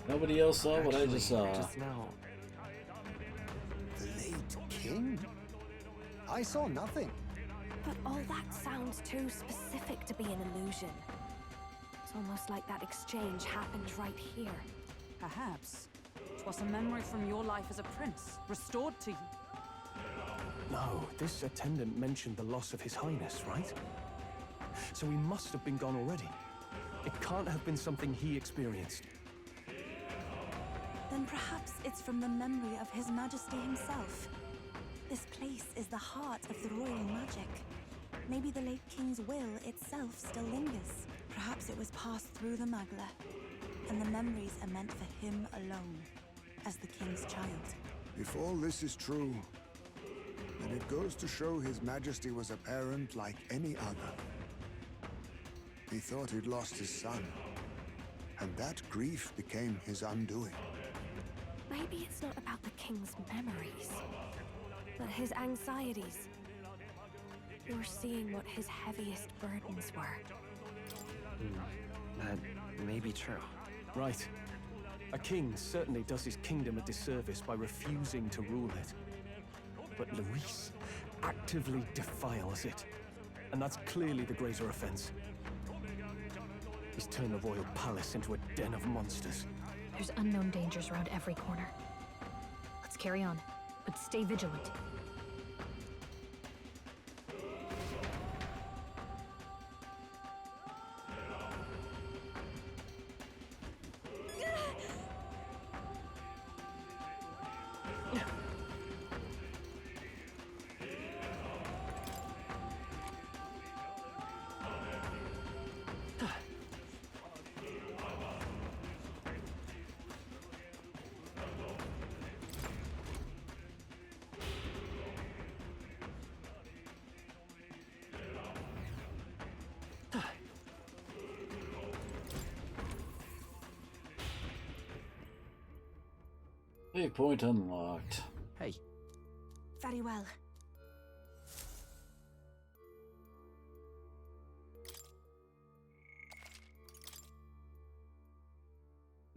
Speaker 1: Nobody else saw what I just saw.
Speaker 2: Just now.
Speaker 4: The late king? I saw nothing.
Speaker 3: But all that sounds too specific to be an illusion. It's almost like that exchange happened right here.
Speaker 8: Perhaps 'twas a memory from your life as a prince, restored to you.
Speaker 9: No, this attendant mentioned the loss of His Highness, right? So he must have been gone already. It can't have been something he experienced.
Speaker 10: Then perhaps it's from the memory of His Majesty himself. This place is the heart of the royal magic. Maybe the late king's will itself still lingers. Perhaps it was passed through the Magla, and the memories are meant for him alone, as the king's child.
Speaker 4: If all this is true, then it goes to show His Majesty was a parent like any other. He thought he'd lost his son, and that grief became his undoing.
Speaker 3: Maybe it's not about the king's memories, but his anxieties. You're seeing what his heaviest burdens were.
Speaker 2: That may be true.
Speaker 9: Right. A king certainly does his kingdom a disservice by refusing to rule it. But Luis actively defiles it. And that's clearly the greater offense. He's turned the royal palace into a den of monsters.
Speaker 14: There's unknown dangers around every corner. Let's carry on, but stay vigilant.
Speaker 1: Big point unlocked.
Speaker 2: Hey.
Speaker 10: Very well.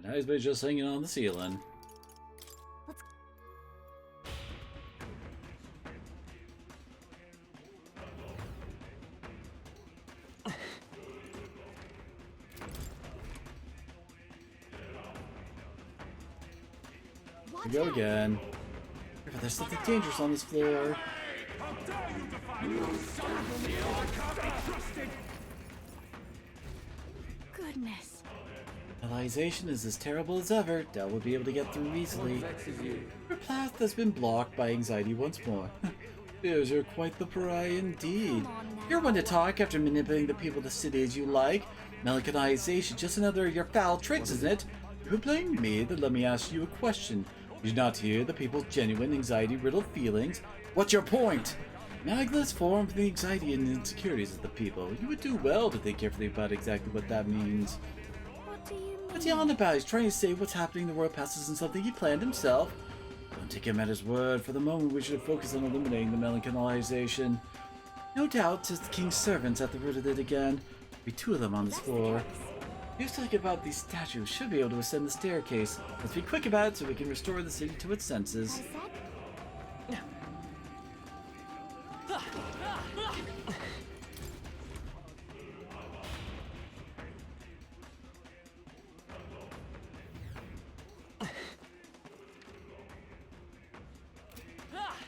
Speaker 1: Now he's been just hanging on the ceiling. Here we go again. There's something dangerous on this floor.
Speaker 10: Goodness.
Speaker 1: Civilization is as terrible as ever. Del will be able to get through easily. Your path has been blocked by anxiety once more. Yes, you're quite the pariah indeed. You're one to talk after manipulating the people of the city as you like. Melicanization, just another of your foul tricks, isn't it? You blame me, then let me ask you a question. You do not hear the people's genuine anxiety-riddled feelings? What's your point? Magla's form for the anxiety and insecurities of the people. You would do well to think carefully about exactly what that means.
Speaker 3: What do you mean?
Speaker 1: What's he on about? He's trying to say what's happening in the Royal Palace isn't something he planned himself. Don't take him at his word. For the moment, we should focus on eliminating the Melicanization. No doubt, it's the king's servants at the root of it again. There'll be two of them on this floor. You think about these statues. Should be able to ascend the staircase. Let's be quick about it so we can restore the city to its senses.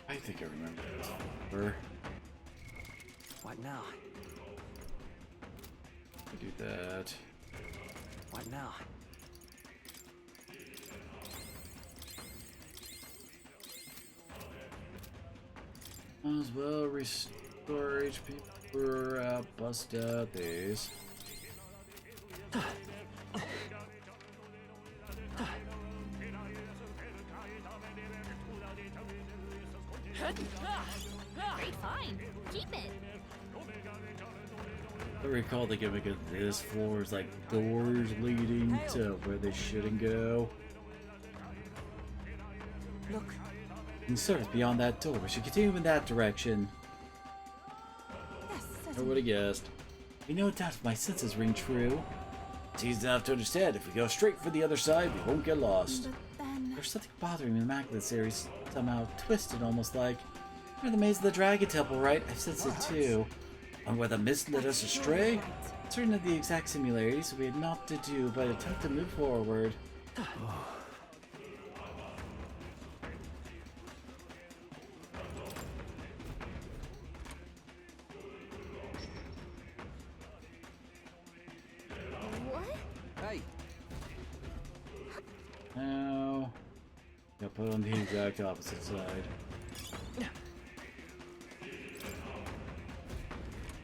Speaker 1: I think I remember this.
Speaker 2: What now?
Speaker 1: Do that.
Speaker 2: What now?
Speaker 1: Might as well restore HP for bust out these.
Speaker 14: Great find. Keep it.
Speaker 1: I recall the gimmick of this floor is like doors leading to where they shouldn't go.
Speaker 2: Look.
Speaker 1: And service beyond that door. We should continue in that direction.
Speaker 10: Yes,
Speaker 1: I would have guessed. Be no doubt if my senses ring true. It's easy enough to understand. If we go straight for the other side, we won't get lost.
Speaker 10: But then...
Speaker 1: There's something bothering me in the Immaculate series. Somehow twisted, almost like. You're the maze of the Dragon Temple, right? I've sensed it too. And where the mist led us astray? Certain of the exact similarities we had naught to do but attempt to move forward.
Speaker 3: What?
Speaker 2: Hey.
Speaker 1: Now, got put on the exact opposite side.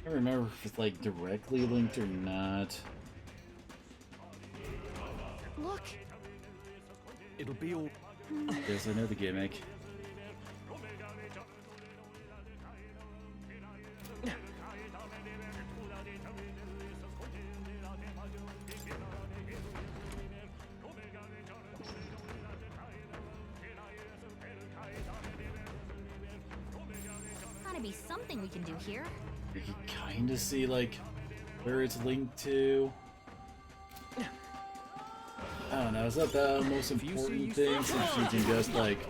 Speaker 1: I don't remember if it's like directly linked or not.
Speaker 3: Look.
Speaker 9: It'll be all.
Speaker 1: Yes, I know the gimmick.
Speaker 14: Gotta be something we can do here.
Speaker 1: You can kind of see like where it's linked to. I don't know, is that the most important thing since you can just like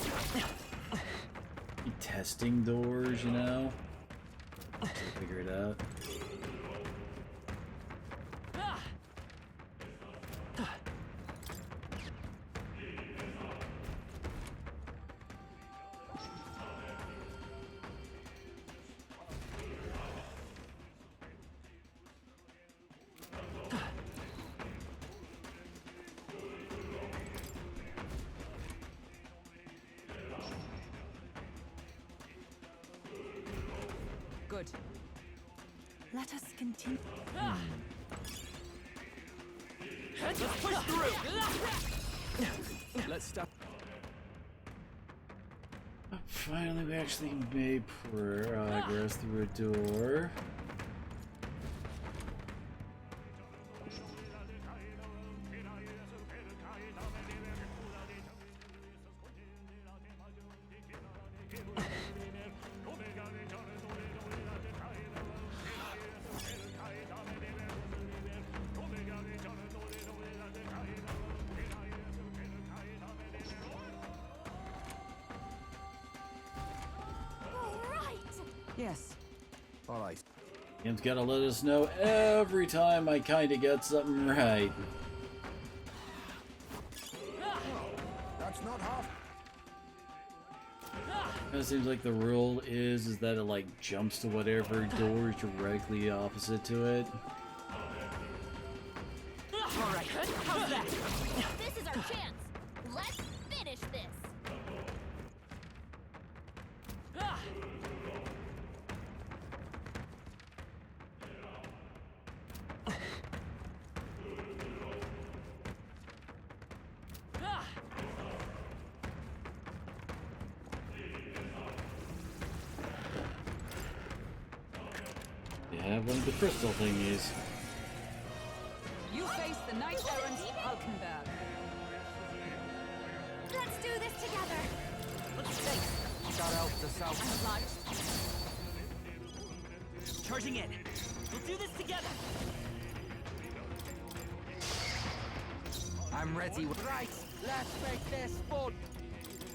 Speaker 1: be testing doors, you know? Figure it out.
Speaker 8: Good.
Speaker 10: Let us continue.
Speaker 8: Let's push through.
Speaker 9: Let's stop.
Speaker 1: Finally, we actually made progress through a door.
Speaker 2: Yes. All right.
Speaker 1: Game's gotta let us know every time I kinda get something right.
Speaker 4: That's not half.
Speaker 1: It seems like the rule is that it like jumps to whatever door is directly opposite to it.
Speaker 11: Alright, how's that?
Speaker 15: This is our chance. Let's finish this.
Speaker 1: They have one of the crystal thingies.
Speaker 8: You face the knight-errant Halkenberg.
Speaker 15: Let's do this together.
Speaker 11: Let's face.
Speaker 2: Shout out the south.
Speaker 11: Charging in. We'll do this together.
Speaker 2: I'm ready. Right, let's make this fun.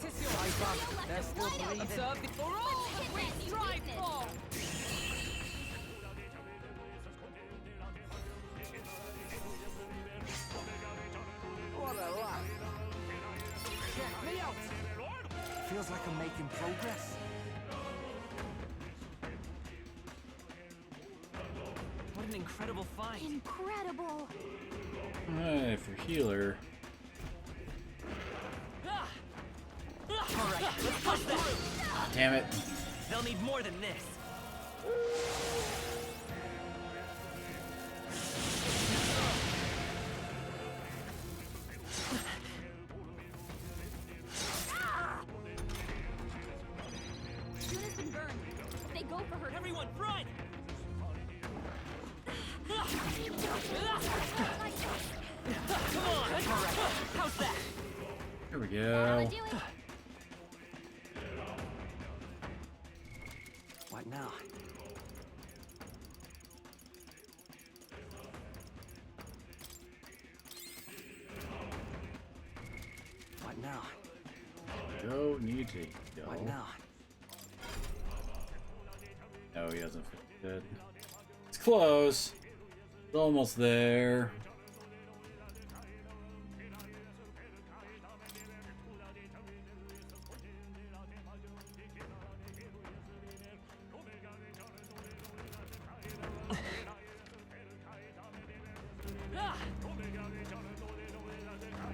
Speaker 2: Cypher, they're still bleeding.
Speaker 8: Observe the for all that we strive for.
Speaker 2: What a laugh. Check me out. Feels like I'm making progress.
Speaker 11: What an incredible find.
Speaker 15: Incredible.
Speaker 1: Alright, for healer.
Speaker 11: Alright, let's push through.
Speaker 1: Damn it.
Speaker 11: They'll need more than this.
Speaker 15: Juna's been burned. They go for her.
Speaker 11: Everyone, run! Come on! Alright, how's that?
Speaker 1: Here we go.
Speaker 2: What now? What now?
Speaker 1: Go, need to go.
Speaker 2: What now?
Speaker 1: No, he hasn't finished it. It's close. It's almost there.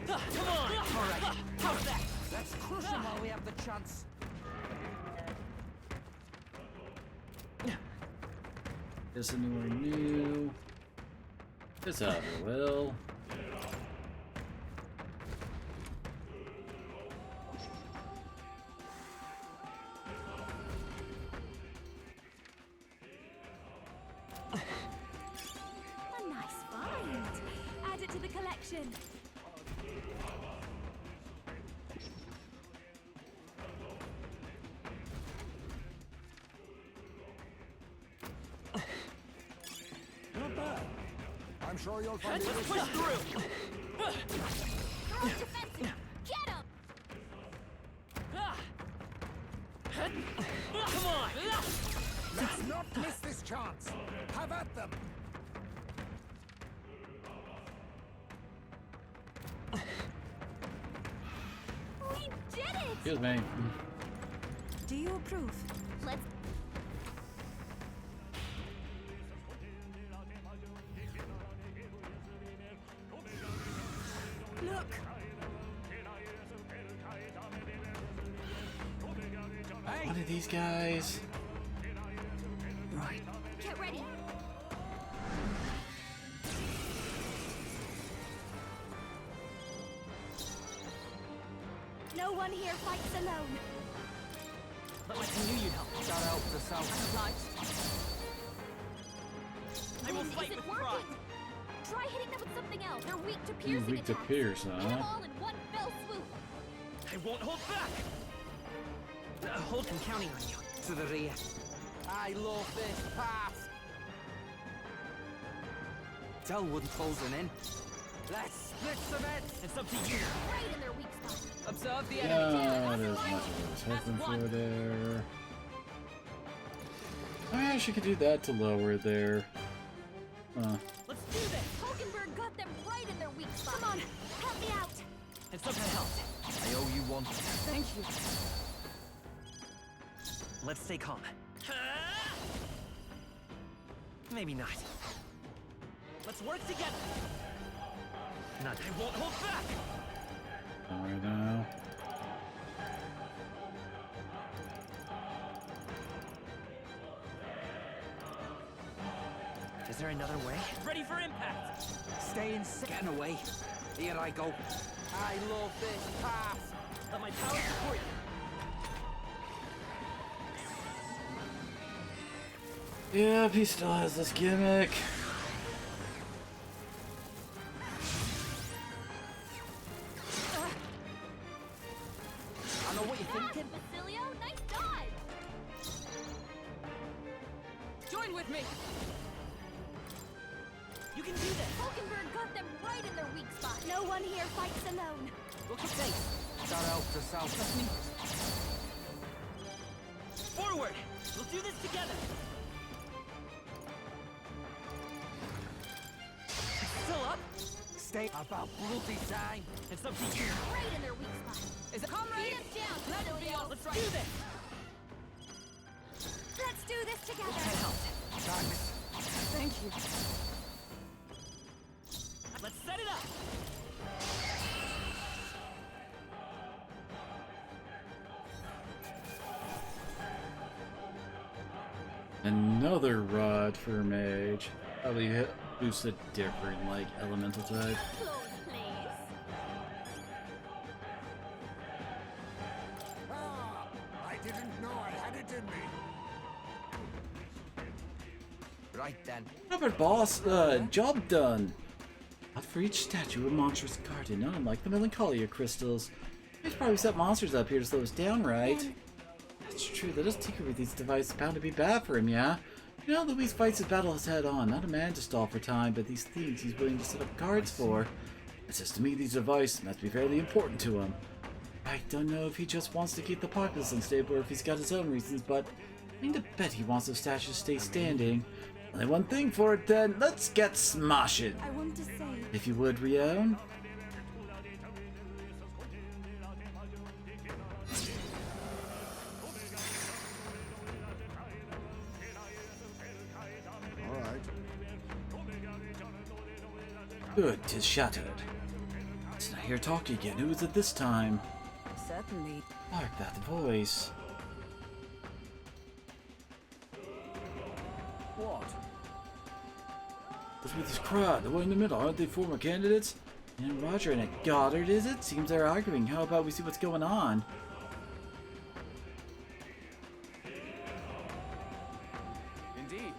Speaker 11: Come on! Alright, how's that?
Speaker 2: Let's crush him while we have the chance.
Speaker 1: Is anywhere new? It's out of will.
Speaker 15: A nice find. Add it to the collection.
Speaker 4: Not bad. I'm sure you'll find
Speaker 11: Let's
Speaker 4: it.
Speaker 11: push through!
Speaker 15: Girls defensive. Get him.
Speaker 11: Come on!
Speaker 4: Let's not miss this chance. Have at them.
Speaker 15: We did it.
Speaker 1: Excuse me.
Speaker 10: Do you approve?
Speaker 15: Let's.
Speaker 10: Look!
Speaker 1: One of these guys.
Speaker 2: Right.
Speaker 15: Get ready. No one here fights alone.
Speaker 11: But I knew you'd help.
Speaker 2: Shout out the south.
Speaker 11: I will
Speaker 15: Is
Speaker 11: fight
Speaker 15: it
Speaker 11: with
Speaker 15: working?
Speaker 11: pride.
Speaker 15: Try hitting them with something else. They're weak to
Speaker 1: You're
Speaker 15: piercing
Speaker 1: weak to
Speaker 15: attacks.
Speaker 1: pierce,
Speaker 15: Hit
Speaker 1: huh?
Speaker 15: them all in one fell swoop.
Speaker 11: I won't hold back! Hold can counting on you.
Speaker 2: To the rear. I love this part. Delwood closing in. Let's split some heads.
Speaker 11: It's up to you.
Speaker 15: Right in their weak spot.
Speaker 8: Observe the enemy.
Speaker 1: Not as much as I was hoping for there. I actually could do that to lower their...
Speaker 15: Let's do this! Hulkenberg got them right in their weak spot. Come on, help me out!
Speaker 11: And some kind of help. I owe you one.
Speaker 8: Thank you.
Speaker 11: Let's stay calm. Maybe not. Let's work together. Not I won't hold back.
Speaker 1: Alright now.
Speaker 11: Is there another way? Ready for impact.
Speaker 2: Stay in Getting away. Here I go. I love this path.
Speaker 11: Let my power support you.
Speaker 1: Yep, he still has this gimmick.
Speaker 2: I know what you're thinking.
Speaker 15: Basilio, nice dive!
Speaker 8: Join with me!
Speaker 11: You can do this.
Speaker 15: Hulkenberg got them right in their weak spot. No one here fights alone.
Speaker 11: We'll keep safe.
Speaker 2: That helps us out.
Speaker 8: Trust me.
Speaker 11: Forward! We'll do this together. Still up?
Speaker 2: Stay about bloody time.
Speaker 11: And some teachers.
Speaker 15: Right in their weak spot.
Speaker 8: Is it comrade?
Speaker 15: Beat us down,
Speaker 8: Let it be
Speaker 15: Basilio.
Speaker 8: all.
Speaker 11: Let's do this.
Speaker 15: Let's do this together.
Speaker 11: That helped.
Speaker 2: Thanks.
Speaker 8: Thank you.
Speaker 11: Let's set it up.
Speaker 1: Another rod for mage. Probably boosts a different, like, elemental type.
Speaker 15: Close, please.
Speaker 4: Ah, I didn't know I had it in me.
Speaker 2: Right then.
Speaker 1: Robert boss, job done. Not for each statue, a monstrous garden, unlike the melancholia crystals. There's probably set monsters up here to slow us down, right? That's true, let us tinker with these devices, bound to be bad for him, yeah? You know, Luis fights his battles head on, not a man to stall for time, but these things he's willing to set up guards for. It says to me these devices must be fairly important to him. I don't know if he just wants to keep the populace unstable or if he's got his own reasons, but I mean to bet he wants those statues to stay standing. Only one thing for it then, let's get smashing!
Speaker 10: I want to say...
Speaker 1: If you would, Rion.
Speaker 4: Alright.
Speaker 1: Good, 'tis shattered. Let's not hear talk again. Who is it this time?
Speaker 7: Certainly.
Speaker 1: Hark that voice.
Speaker 9: What?
Speaker 1: What's with this crowd? The one in the middle, aren't they former candidates? And Roger and Goddard, is it? Seems they're arguing. How about we see what's going on?
Speaker 9: Indeed.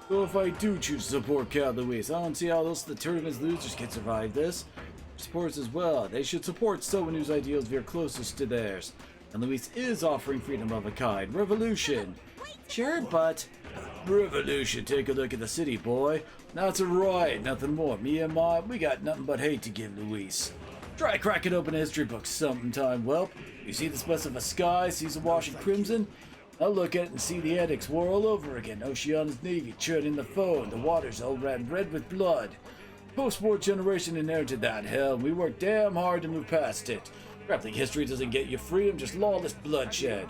Speaker 1: Well, if I do choose to support Cal Luis, I don't see how else the tournament's losers can survive this. Sports as well. They should support someone whose ideals veer closest to theirs. And Luis is offering freedom of a kind. Revolution. Sure, but... Revolution. Take a look at the city, boy. Now it's a riot, nothing more. Me and Ma, we got nothing but hate to give Luis. Try cracking open a history book sometime, whelp. You see the specks of a sky, seas of washing crimson? I'll look at it and see the Edicts war all over again. Oceana's navy churning the foe, and the waters all ran red with blood. Post-war generation inherited that hell, and we worked damn hard to move past it. Grappling history doesn't get you freedom, just lawless bloodshed.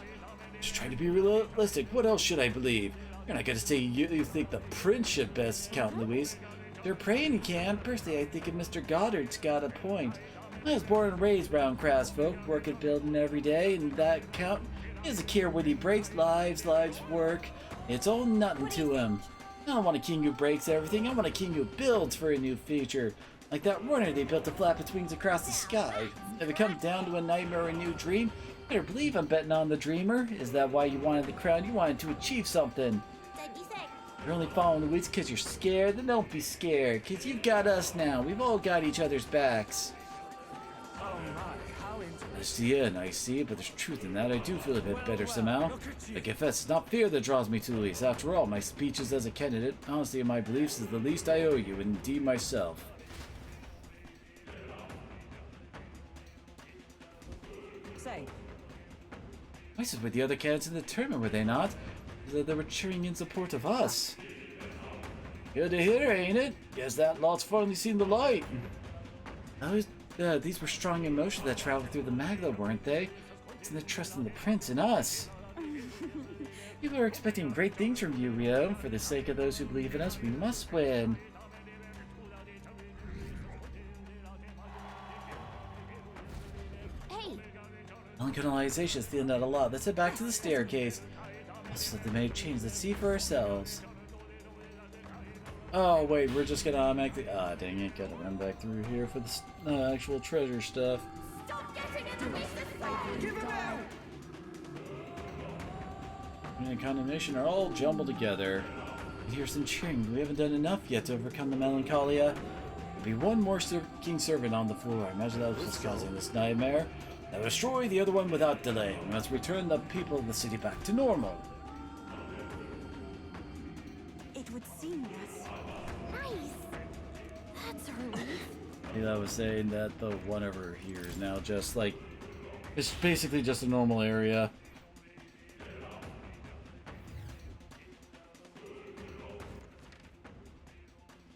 Speaker 1: Just trying to be realistic. What else should I believe? You're not gonna say you think the prince should best count, Luis. They're praying he can. Personally, I think Mr. Goddard's got a point. I was born and raised around craftsfolk, working building every day, and that count he doesn't care what he breaks. Lives, work. It's all nothing to him. I don't want a king who breaks everything. I want a king who builds for a new future. Like that runner they built to flap its wings across the sky. If it comes down to a nightmare or a new dream, better believe I'm betting on the dreamer. Is that why you wanted the crown? You wanted to achieve something. You're only following Luis because you're scared? Then don't be scared, because you've got us now. We've all got each other's backs.
Speaker 2: Oh my, how
Speaker 1: I see it, I see it, but there's truth in that. I do feel a bit better somehow. I confess, it's not fear that draws me to Luis. After all, my speeches as a candidate, honesty in my beliefs is the least I owe you, and indeed myself.
Speaker 7: Say,
Speaker 1: Voices were the other candidates in the tournament, were they not? that they were cheering in support of us. Good to hear, ain't it? Guess that lot's finally seen the light. These were strong emotions that traveled through the Magla, weren't they? It's the trust in the prince and us. People are expecting great things from you, Rio. For the sake of those who believe in us, we must win.
Speaker 15: Hey!
Speaker 1: Uncanalization is feeling that a lot. Let's head back to the staircase. Also, let the maid change. Let's see for ourselves. Oh, wait, we're just gonna automatically... Ah, dang it. Gotta run back through here for the actual treasure stuff.
Speaker 15: Stop getting in the way this way! Give him out!
Speaker 1: And condemnation are all jumbled together. I hear some cheering. We haven't done enough yet to overcome the melancholia. There'll be one more king servant on the floor. I imagine that was what's causing this nightmare. Now destroy the other one without delay. We must return the people of the city back to normal.
Speaker 10: It would seem that.
Speaker 15: Nice! That's a relief.
Speaker 1: Yeah, I was saying that the one over here is now just like... It's basically just a normal area.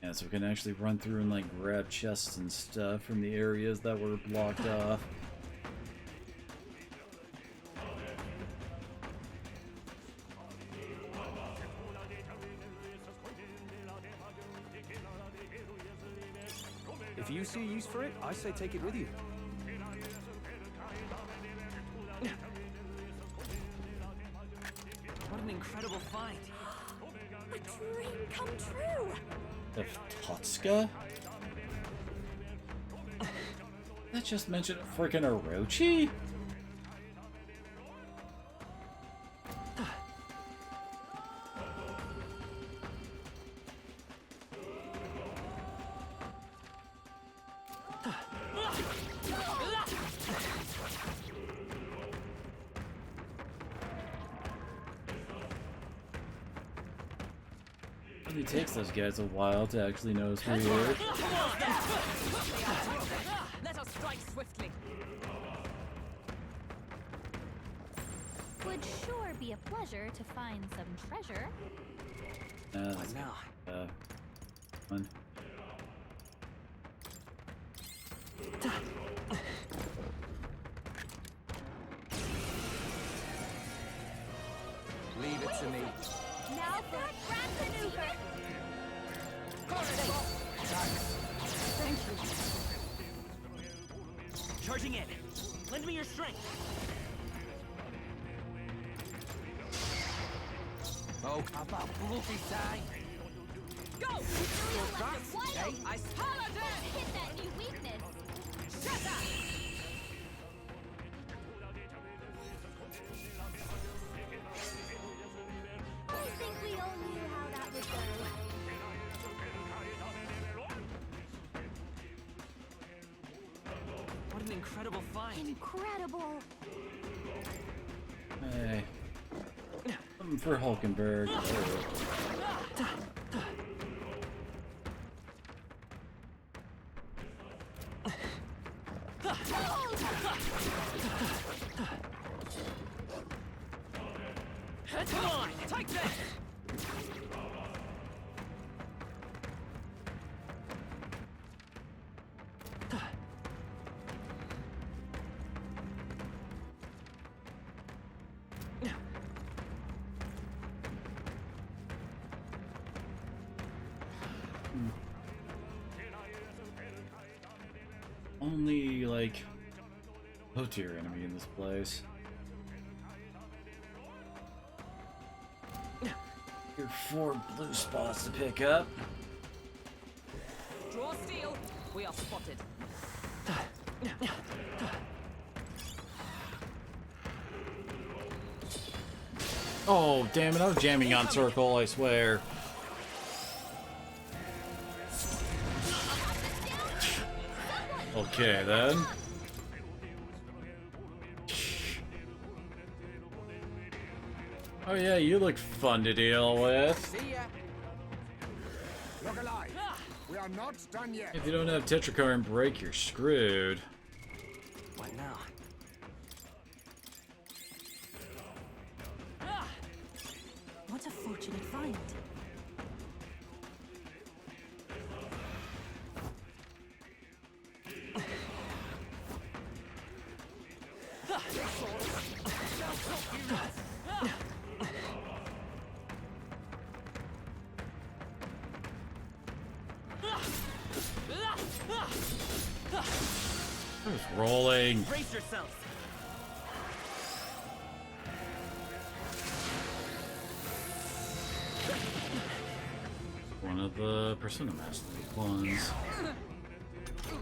Speaker 1: Yeah, so we can actually run through and like grab chests and stuff from the areas that were blocked off.
Speaker 9: If you see use for it, I say take it with you.
Speaker 11: What an incredible find.
Speaker 10: A dream come true!
Speaker 1: The Totska? That just mentioned freaking Orochi? It takes those guys a while to actually notice who you are.
Speaker 8: Let us strike swiftly.
Speaker 15: Would sure be a pleasure to find some treasure.
Speaker 1: That's fun.
Speaker 11: Leave it to me.
Speaker 15: Now for a grand maneuver!
Speaker 11: Thank you. Charging in. Lend me your strength. Oh, how about Bluffy side?
Speaker 8: Go!
Speaker 11: Fast, eh?
Speaker 8: I Paladin!
Speaker 15: Hit that new weakness!
Speaker 8: Shut up!
Speaker 15: I think we all knew how that would go.
Speaker 11: What an incredible find.
Speaker 15: Incredible!
Speaker 1: Hey. Something for Hulkenberg.
Speaker 11: Come on, take this!
Speaker 1: Only, like, low-tier enemy in this place. Here are 4 blue spots to pick up.
Speaker 8: Draw steel. We are spotted.
Speaker 1: Oh, damn it, I was jamming on circle, I swear. Okay, then. Oh yeah, you look fun to deal with.
Speaker 4: See ya. Look alive. We are not done yet.
Speaker 1: If you don't have Tetracar and break, you're screwed.
Speaker 11: What now?
Speaker 10: fortunate find.
Speaker 1: It's rolling.
Speaker 11: Brace yourselves.
Speaker 1: One of the Persona Master ones.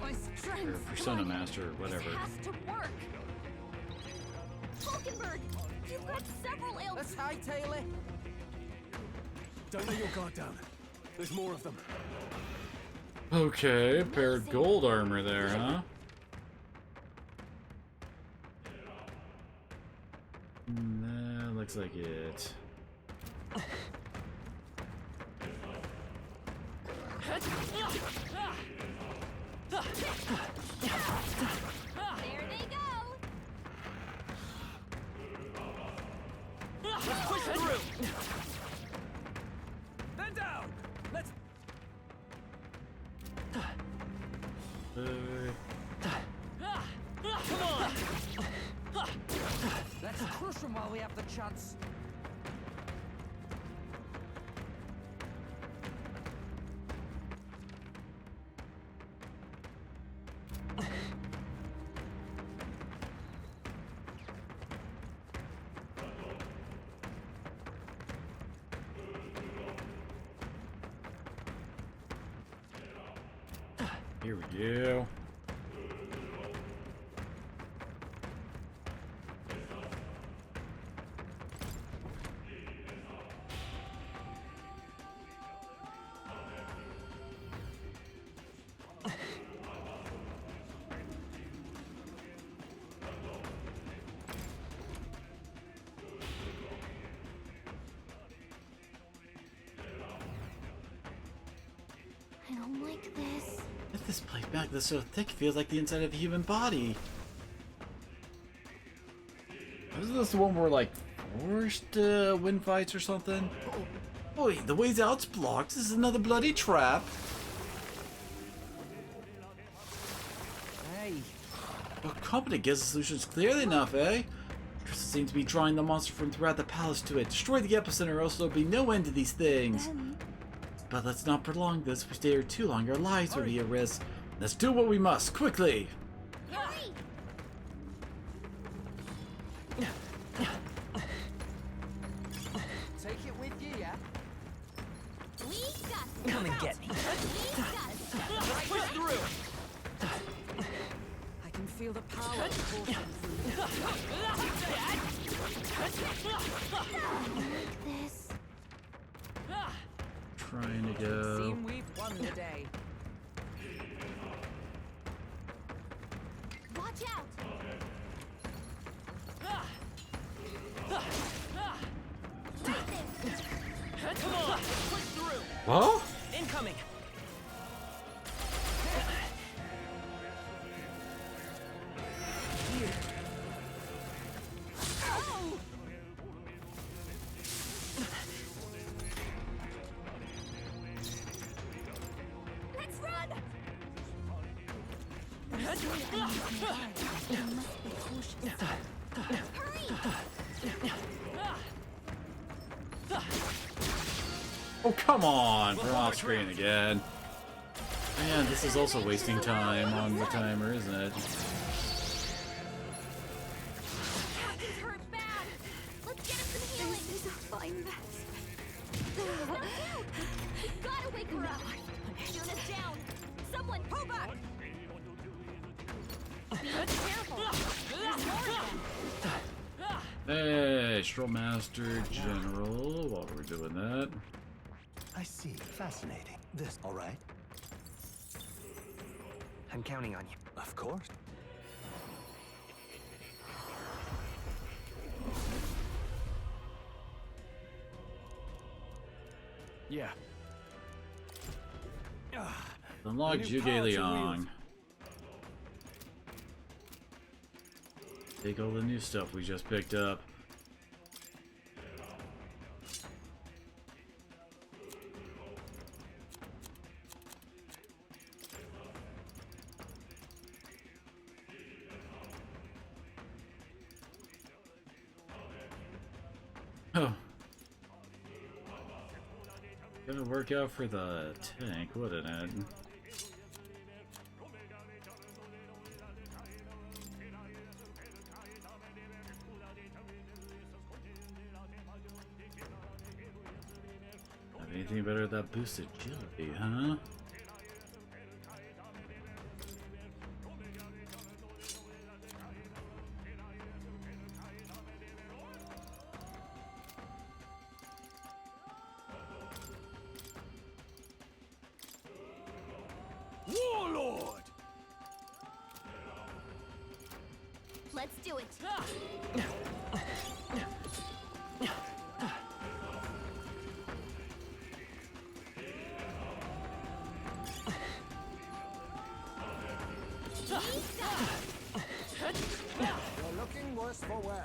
Speaker 8: My
Speaker 1: Or
Speaker 8: strength.
Speaker 1: Persona Master, whatever.
Speaker 15: This has to work. Falkenberg, you've got several ailments.
Speaker 2: Let's hightail it.
Speaker 9: Don't let your guard down. There's more of them.
Speaker 1: Okay, paired gold armor there, huh? That looks like it.
Speaker 15: There they go.
Speaker 11: Let's push through.
Speaker 9: Then down. Let's.
Speaker 11: Come on.
Speaker 2: Let's crush them while we have the chance.
Speaker 1: Here we go.
Speaker 3: I don't like this.
Speaker 1: Get this plate back that's so thick it feels like the inside of a human body. Isn't this the one where like forced wind fights or something? Oh, wait, the way's out's blocked. This is another bloody trap.
Speaker 2: Hey.
Speaker 1: Well, competent guess the solution's clearly enough, eh? Trista seems to be drawing the monster from throughout the palace to it. Destroy the epicenter or else there'll be no end to these things. But let's not prolong this. If we stay here too long, our lives will be at risk. Let's do what we must, quickly!
Speaker 15: Hurry!
Speaker 2: Take it with you, yeah?
Speaker 15: We got
Speaker 11: Come and get me.
Speaker 15: We got
Speaker 11: Let's push through.
Speaker 8: I can feel the power coursing through.
Speaker 3: This.
Speaker 1: Trying to go.
Speaker 8: Seem we've won the day.
Speaker 15: Watch out!
Speaker 11: Come on. Push through.
Speaker 1: What?
Speaker 11: Incoming.
Speaker 15: Let's run!
Speaker 1: Oh, come on! We're off screen again. Man, this is also wasting time on the timer, isn't it?
Speaker 15: Captain's hurt bad. Let's get him some healing.
Speaker 3: This is a fine mess.
Speaker 15: We've gotta wake her up. Yuna's down. Someone, pull back. Be careful. There's more of them.
Speaker 1: Hey, Master General, while we're doing that.
Speaker 6: I see. Fascinating. This, all right?
Speaker 11: I'm counting on you.
Speaker 6: Of course.
Speaker 9: Yeah.
Speaker 1: Unlock
Speaker 9: New
Speaker 1: Zhuge
Speaker 9: power to
Speaker 1: Liang. Take all the new stuff we just picked up. Gonna work out for the tank, wouldn't it? Have anything better than that boosted agility, huh?
Speaker 2: Warlord!
Speaker 15: Let's do it.
Speaker 4: You're looking worse for wear.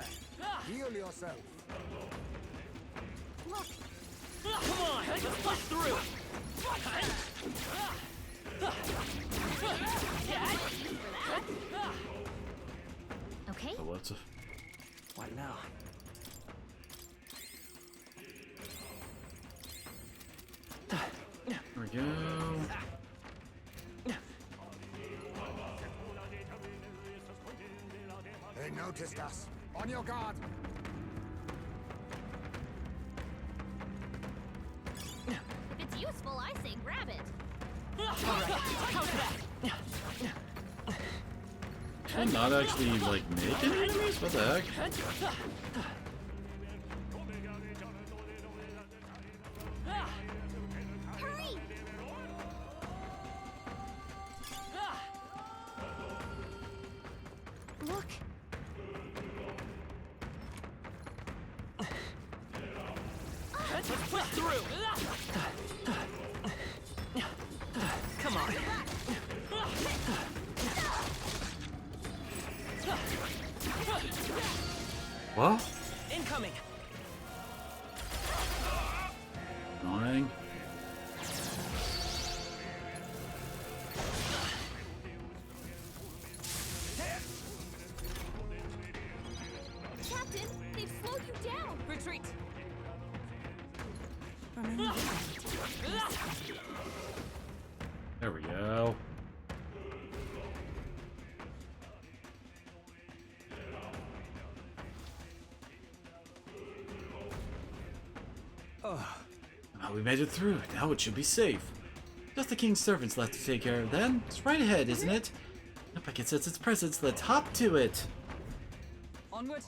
Speaker 4: Heal yourself.
Speaker 15: Look.
Speaker 11: Come on, let's push through.
Speaker 15: Okay.
Speaker 1: Oh, what's
Speaker 11: What now?
Speaker 1: There we go.
Speaker 4: They noticed us. On your guard.
Speaker 15: If it's useful, I say grab it.
Speaker 1: Can I not actually, like, make any enemies? What the heck?
Speaker 15: Hurry! Look.
Speaker 11: Let's push through. Come on.
Speaker 1: What?
Speaker 11: Incoming.
Speaker 1: Annoying.
Speaker 15: Captain, they've slowed you down.
Speaker 8: Retreat.
Speaker 1: There we go. Well, we made it through. Now it should be safe. Just the king's servants left to take care of then. It's right ahead, isn't it? If I can sense its presence, let's hop to it.
Speaker 8: Onward.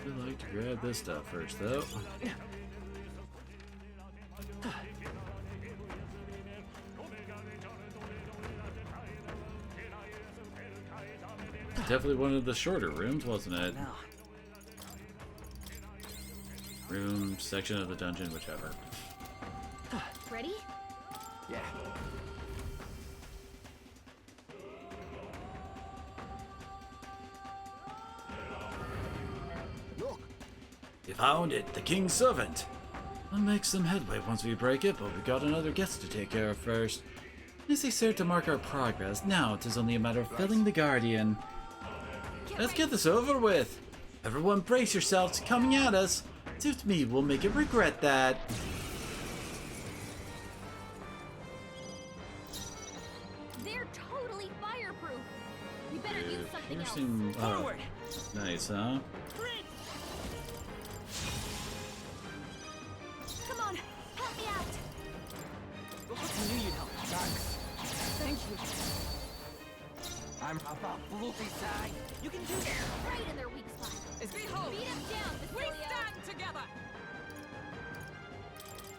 Speaker 1: I'd like to grab this stuff first, though. Definitely one of the shorter rooms, wasn't it? Room, section of the dungeon, whichever.
Speaker 15: Ready?
Speaker 2: Yeah.
Speaker 4: Look.
Speaker 1: You found it, the king's servant. We'll make some headway once we break it, but we've got another guest to take care of first. As they start to mark our progress, now it is only a matter of filling the Guardian. Let's get this over with. Everyone brace yourselves, coming at us. Suits me, we'll make it regret that.
Speaker 15: They're totally fireproof. We better use something else.
Speaker 1: Piercing,
Speaker 15: Forward.
Speaker 1: Nice, huh?
Speaker 15: Come on, help me out.
Speaker 11: I knew you'd help.
Speaker 2: Thanks.
Speaker 8: Thank you.
Speaker 2: I'm about bloody side.
Speaker 11: You can do this.
Speaker 15: Right in their weak spot.
Speaker 8: Behold,
Speaker 15: Beat them down,
Speaker 8: we
Speaker 15: Basilia.
Speaker 8: stand together.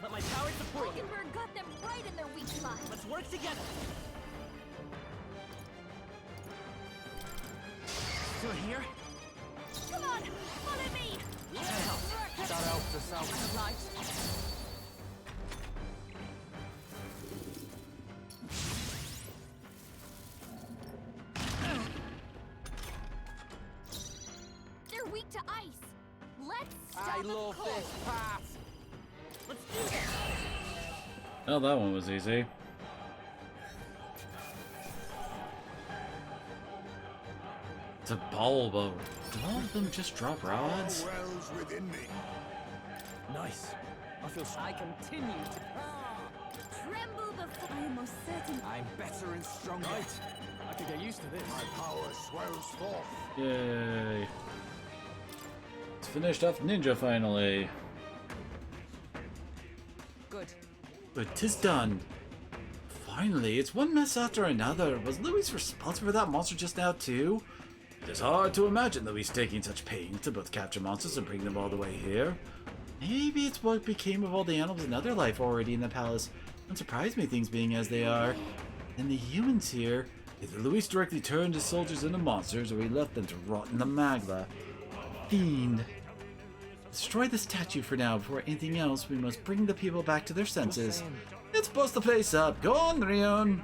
Speaker 11: Let my power support you.
Speaker 15: Falkenberg got them right in their weak spot.
Speaker 11: Let's work together. Still here?
Speaker 15: Come on, follow me.
Speaker 2: That helps us out.
Speaker 8: And of light.
Speaker 15: They're weak to ice. Let's
Speaker 2: I
Speaker 15: stop them
Speaker 2: love
Speaker 15: cold.
Speaker 2: this part.
Speaker 11: Let's do this.
Speaker 1: Well, that one was easy. It's a bulb. Do all of them just drop rods?
Speaker 4: Wells within me.
Speaker 9: Nice.
Speaker 8: I continue to
Speaker 15: Tremble before.
Speaker 10: I am most certain.
Speaker 12: I'm better and stronger.
Speaker 9: Right. I could get used to this.
Speaker 4: My power swells forth.
Speaker 1: Yay. It's finished off Ninja finally.
Speaker 8: Good.
Speaker 1: But 'tis done. Finally, it's one mess after another. Was Louis responsible for that monster just now too? It is hard to imagine Louis taking such pains to both capture monsters and bring them all the way here. Maybe it's what became of all the animals in other life already in the palace. Don't surprise me, things being as they are. And the humans here, either Louis directly turned his soldiers into monsters or he left them to rot in the Magla. Fiend. Destroy the statue for now. Before anything else, we must bring the people back to their senses. Let's bust the place up. Go on, Rion.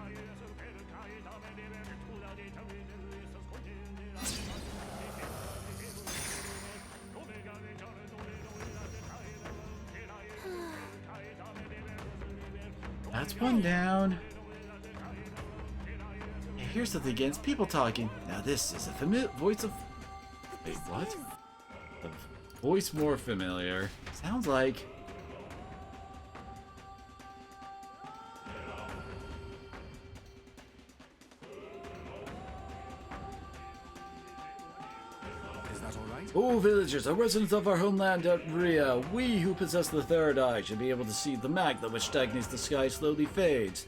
Speaker 1: That's one down. Hey, here's something against people talking. Now this is a familiar voice of... Wait, what? A voice more familiar. Sounds like...
Speaker 12: Is that all right?
Speaker 1: Oh, villagers, are residents of our homeland at Ria. We who possess the third eye should be able to see the magma which stagnates the sky slowly fades.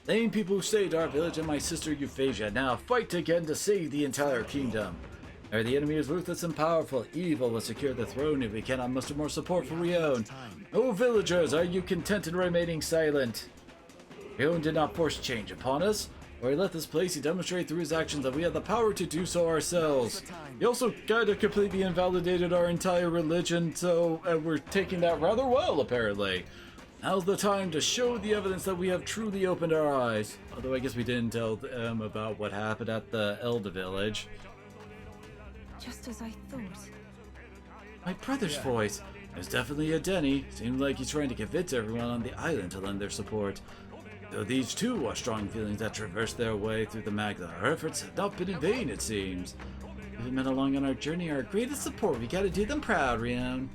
Speaker 1: Same people who saved our village and my sister Euphrasia now fight again to save the entire kingdom. Or the enemy is ruthless and powerful. Evil will secure the throne if we cannot muster more support for Rion. Oh, villagers, are you content in remaining silent? Rion did not force change upon us. Or he left this place, he demonstrated through his actions that we have the power to do so ourselves. He also kind of completely invalidated our entire religion, so we're taking that rather well, apparently. Now's the time to show the evidence that we have truly opened our eyes. Although I guess we didn't tell them about what happened at the Elder village.
Speaker 10: Just as I thought.
Speaker 1: My brother's voice. It was definitely a Denny. Seemed like he's trying to convince everyone on the island to lend their support. Though these too are strong feelings that traverse their way through the Magla, our efforts have not been in vain, it seems. We've met along on our journey, our greatest support. We gotta do them proud, Rion.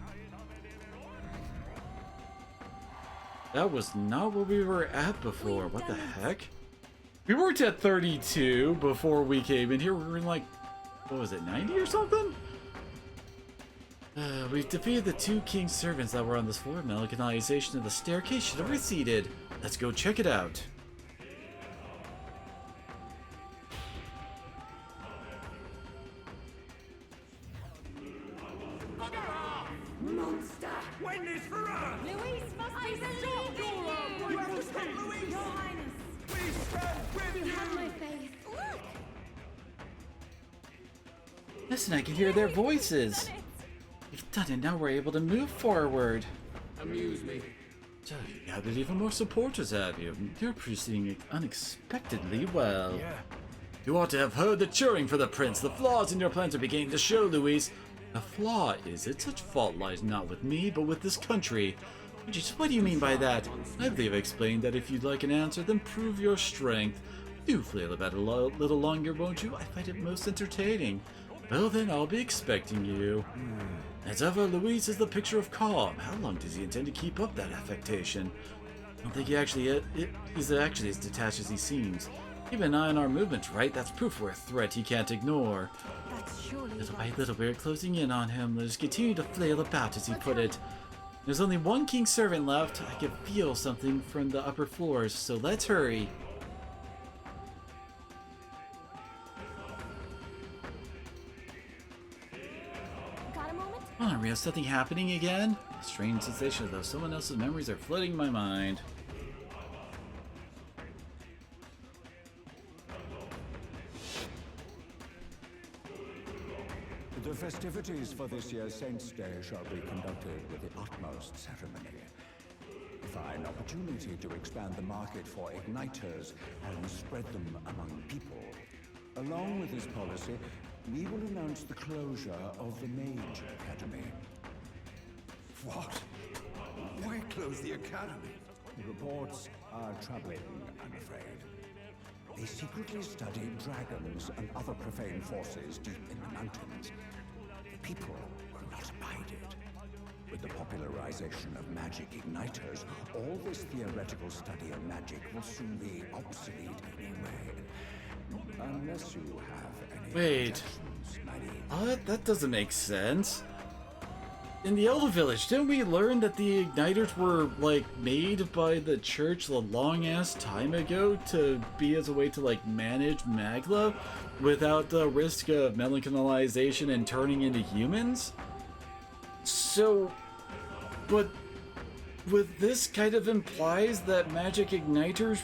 Speaker 1: That was not where we were at before. What the heck? We weren't at 32 before we came in here. We were in like, what was it, 90 or something? We've defeated the two king's servants that were on this floor. Mechanization of the staircase should have receded. Let's go check it out.
Speaker 2: Monster! When is for us?
Speaker 15: Louise must be stopped!
Speaker 2: You have to stop Louise!
Speaker 15: Your Highness!
Speaker 2: We stand with
Speaker 15: You
Speaker 2: you!
Speaker 15: have my faith. Look!
Speaker 1: Listen, I can hear their voices. We've done it, now we're able to move forward.
Speaker 13: Amuse me.
Speaker 1: So you gathered even more supporters, have you? You're proceeding unexpectedly well.
Speaker 9: Yeah.
Speaker 1: You ought to have heard the cheering for the prince. The flaws in your plans are beginning to show, Louise. The flaw is it? Such fault lies not with me, but with this country. Just what do you mean by that? I believe I explained that if you'd like an answer, then prove your strength. Do flail about it a little longer, won't you? I find it most entertaining. Well then, I'll be expecting you. As ever, Louise is the picture of calm. How long does he intend to keep up that affectation? I don't think he's actually as detached as he seems. Keep an eye on our movements, right? That's proof we're a threat he can't ignore.
Speaker 10: That's surely
Speaker 1: Little by little, we're closing in on him. Let us continue to flail about, as he put it. There's only one king's servant left. I can feel something from the upper floors, so let's hurry.
Speaker 15: Got a moment?
Speaker 1: Come on, Rio, something happening again? A strange sensation as though someone else's memories are flooding my mind.
Speaker 12: The festivities for this year's Saints' Day shall be conducted with the utmost ceremony. A fine opportunity to expand the market for igniters and spread them among people. Along with this policy, we will announce the closure of the Mage Academy.
Speaker 13: What? Why close the academy?
Speaker 12: The reports are troubling, I'm afraid. They secretly studied dragons and other profane forces deep in the mountains. The people will not abide it. With the popularization of magic igniters, all this theoretical study of magic will soon be obsolete anyway. Unless you have any
Speaker 1: Wait. That doesn't make sense. In the Elder Village, didn't we learn that the igniters were, like, made by the church a long-ass time ago to be as a way to, like, manage Magla without the risk of melancholyzation and turning into humans? So, but with this kind of implies that magic igniters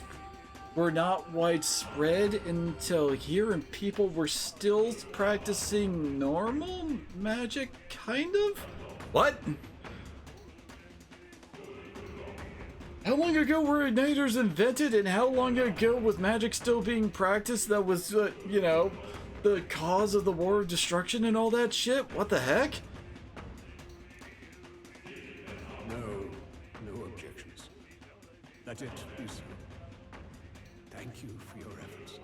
Speaker 1: were not widespread until here and people were still practicing normal magic, kind of? What? How long ago were igniters invented, and how long ago was magic still being practiced that was, you know, the cause of the War of Destruction and all that shit? What the heck?
Speaker 13: No objections. Let it be so. Thank you for your efforts.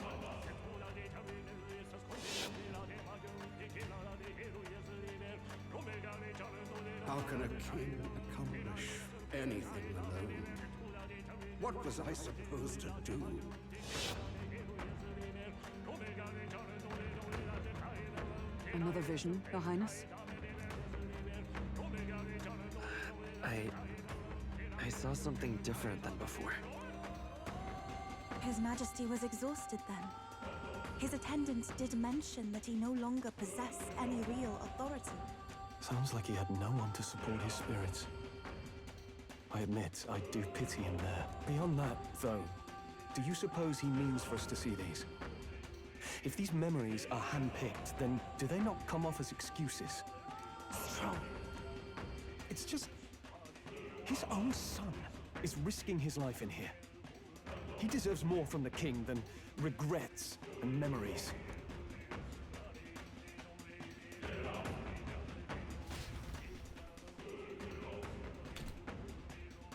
Speaker 13: How can a king accomplish anything alone? What was I supposed to do?
Speaker 7: Another vision, Your Highness?
Speaker 11: I saw something different than before.
Speaker 10: His Majesty was exhausted then. His attendants did mention that he no longer possessed any real authority.
Speaker 9: Sounds like he had no one to support his spirits. I admit, I do pity him there. Beyond that, though, do you suppose he means for us to see these? If these memories are handpicked, then do they not come off as excuses?
Speaker 10: Strong.
Speaker 9: It's just... his own son is risking his life in here. He deserves more from the king than regrets and memories.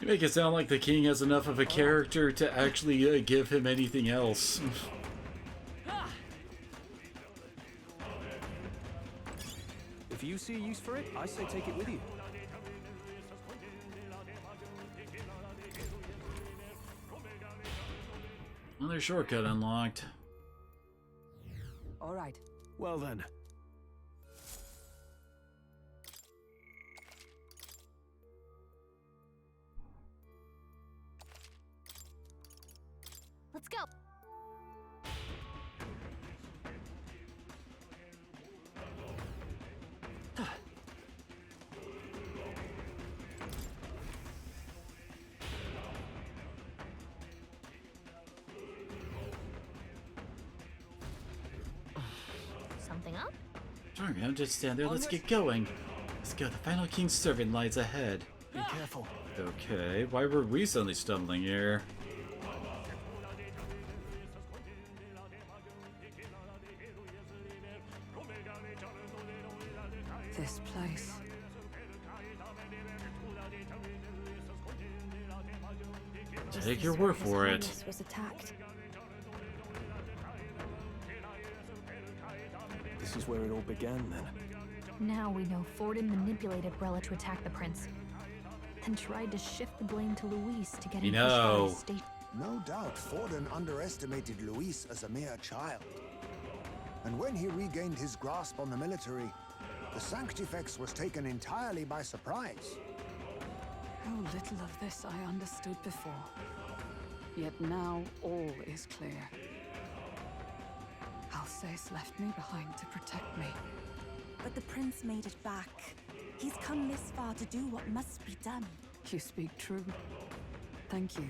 Speaker 1: You make it sound like the king has enough of a character to actually give him anything else.
Speaker 9: If you see a use for it, I say take it with you.
Speaker 1: Another shortcut unlocked.
Speaker 7: All right.
Speaker 9: Well then.
Speaker 15: Let's go. Something up?
Speaker 1: Sorry, man, just stand there. Let's get going. Let's go. The final king's servant lies ahead.
Speaker 9: Be careful.
Speaker 1: Okay, why were we suddenly stumbling here?
Speaker 7: This place.
Speaker 1: Take your word for it.
Speaker 3: Highness was attacked.
Speaker 9: This is where it all began, then.
Speaker 14: Now we know Forden manipulated Brella to attack the prince, then tried to shift the blame to Luis to get him pushed out of his state.
Speaker 4: No doubt Forden underestimated Luis as a mere child. And when he regained his grasp on the military, the Sanctifex was taken entirely by surprise.
Speaker 7: How little of this I understood before. Yet now all is clear. Alsace left me behind to protect me.
Speaker 10: But the prince made it back. He's come this far to do what must be done.
Speaker 7: You speak true. Thank you.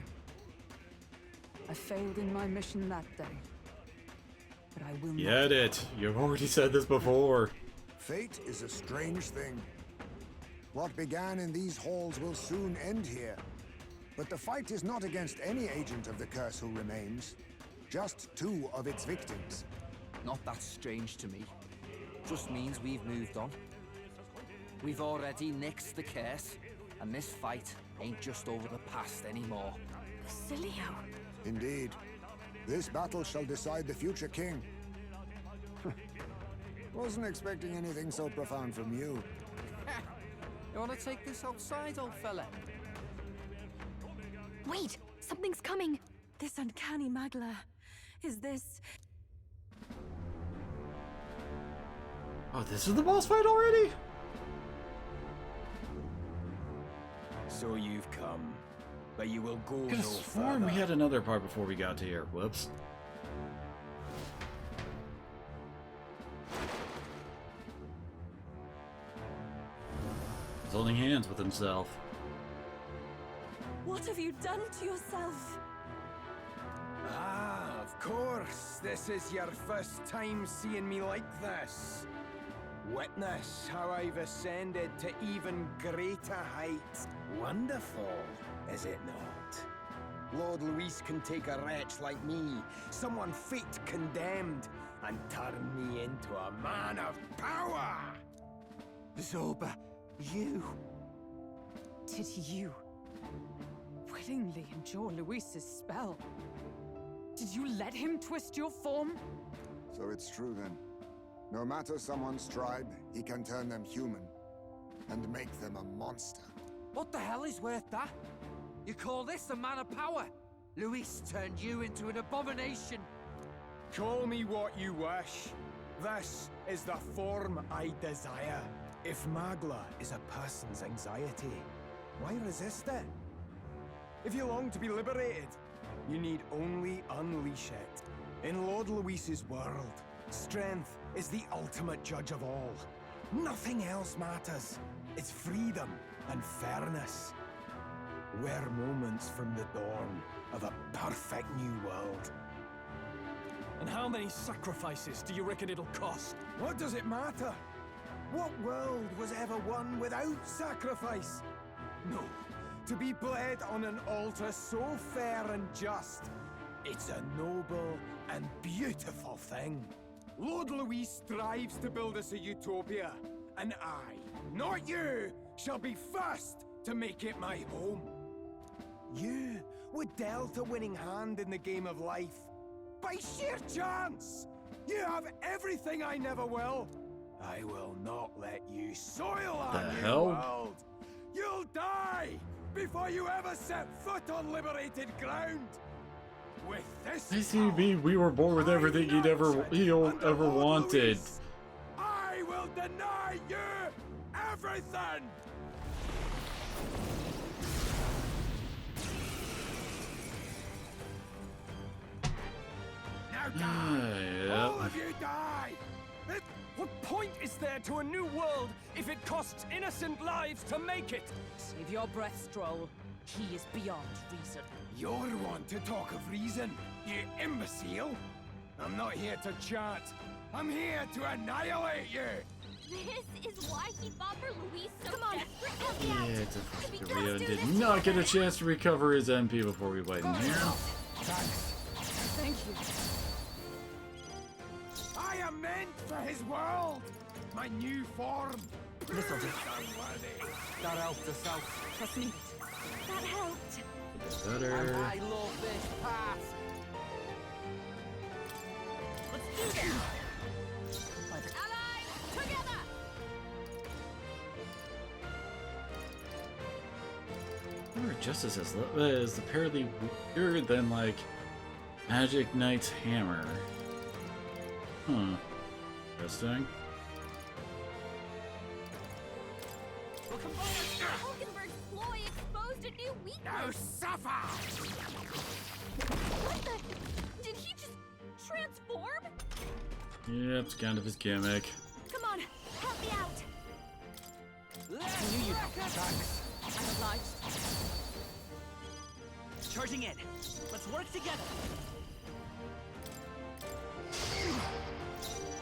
Speaker 7: I failed in my mission that day. But I will not.
Speaker 1: Get it. You've already said this before.
Speaker 4: Fate is a strange thing. What began in these halls will soon end here. But the fight is not against any agent of the curse who remains. Just two of its victims.
Speaker 11: Not that strange to me. Just means we've moved on. We've already nixed the curse, and this fight ain't just over the past anymore.
Speaker 3: Basilio.
Speaker 4: Indeed. This battle shall decide the future king. Wasn't expecting anything so profound from you.
Speaker 11: You want to take this outside, old fella?
Speaker 3: Wait! Something's coming!
Speaker 10: This uncanny Magla. Is this...
Speaker 1: Oh, this is the boss fight already?
Speaker 9: So you've come, but you will go
Speaker 1: I could
Speaker 9: no
Speaker 1: have sworn
Speaker 9: further.
Speaker 1: we had another part before we got to here. Whoops. He's holding hands with himself.
Speaker 10: What have you done to yourself?
Speaker 9: Ah, of course. This is your first time seeing me like this. Witness how I've ascended to even greater heights. Wonderful, is it not? Lord Luis can take a wretch like me, someone fate condemned, and turn me into a man of power!
Speaker 11: Zorba, you...
Speaker 8: Did you willingly endure Luis's spell? Did you let him twist your form?
Speaker 4: So it's true then. No matter someone's tribe, he can turn them human and make them a monster.
Speaker 11: What the hell is worth that? You call this a man of power? Luis turned you into an abomination.
Speaker 9: Call me what you wish. This is the form I desire. If Magla is a person's anxiety, why resist it? If you long to be liberated, you need only unleash it. In Lord Luis's world, strength is the ultimate judge of all. Nothing else matters. It's freedom and fairness. We're moments from the dawn of a perfect new world.
Speaker 5: And how many sacrifices do you reckon it'll cost?
Speaker 9: What does it matter? What world was ever won without sacrifice? No. To be bled on an altar so fair and just, it's a noble and beautiful thing. Lord Luis strives to build us a utopia, and I, not you, shall be first to make it my home. You were dealt a winning hand in the game of life. By sheer chance! You have everything I never will. I will not let you soil our new world. You'll die before you ever set foot on liberated ground. With this
Speaker 1: ICB, we were born with everything he ever wanted.
Speaker 9: I will deny you everything! Now die! All of you die!
Speaker 5: What point is there to a new world if it costs innocent lives to make it?
Speaker 8: Save your breath, Stroll. He is beyond reason.
Speaker 9: You're one to talk of reason, you imbecile! I'm not here to chat. I'm here to annihilate you!
Speaker 15: This is why he fought for Luis so desperate. Help me out.
Speaker 1: Yeah, it's a Rio did not get a chance to recover his MP before we went in here.
Speaker 8: Thank you.
Speaker 9: I am meant for his world! My new form!
Speaker 11: This'll do.
Speaker 9: Unworthy.
Speaker 11: That helped us out.
Speaker 8: Trust me.
Speaker 3: That helped.
Speaker 1: Better.
Speaker 11: And I love this path.
Speaker 15: Let's do this. Allies, together.
Speaker 1: Or Justice is apparently weirder than like Magic Knight's hammer. Huh. Interesting.
Speaker 15: Hulkenberg's ploy exposed a new weakness.
Speaker 9: Now suffer!
Speaker 15: What the? Did he just transform?
Speaker 1: Yeah, it's kind of his gimmick.
Speaker 3: Come on, help me out.
Speaker 11: Let's knew you'd thanks.
Speaker 8: I'm obliged.
Speaker 11: Charging in. Let's work together.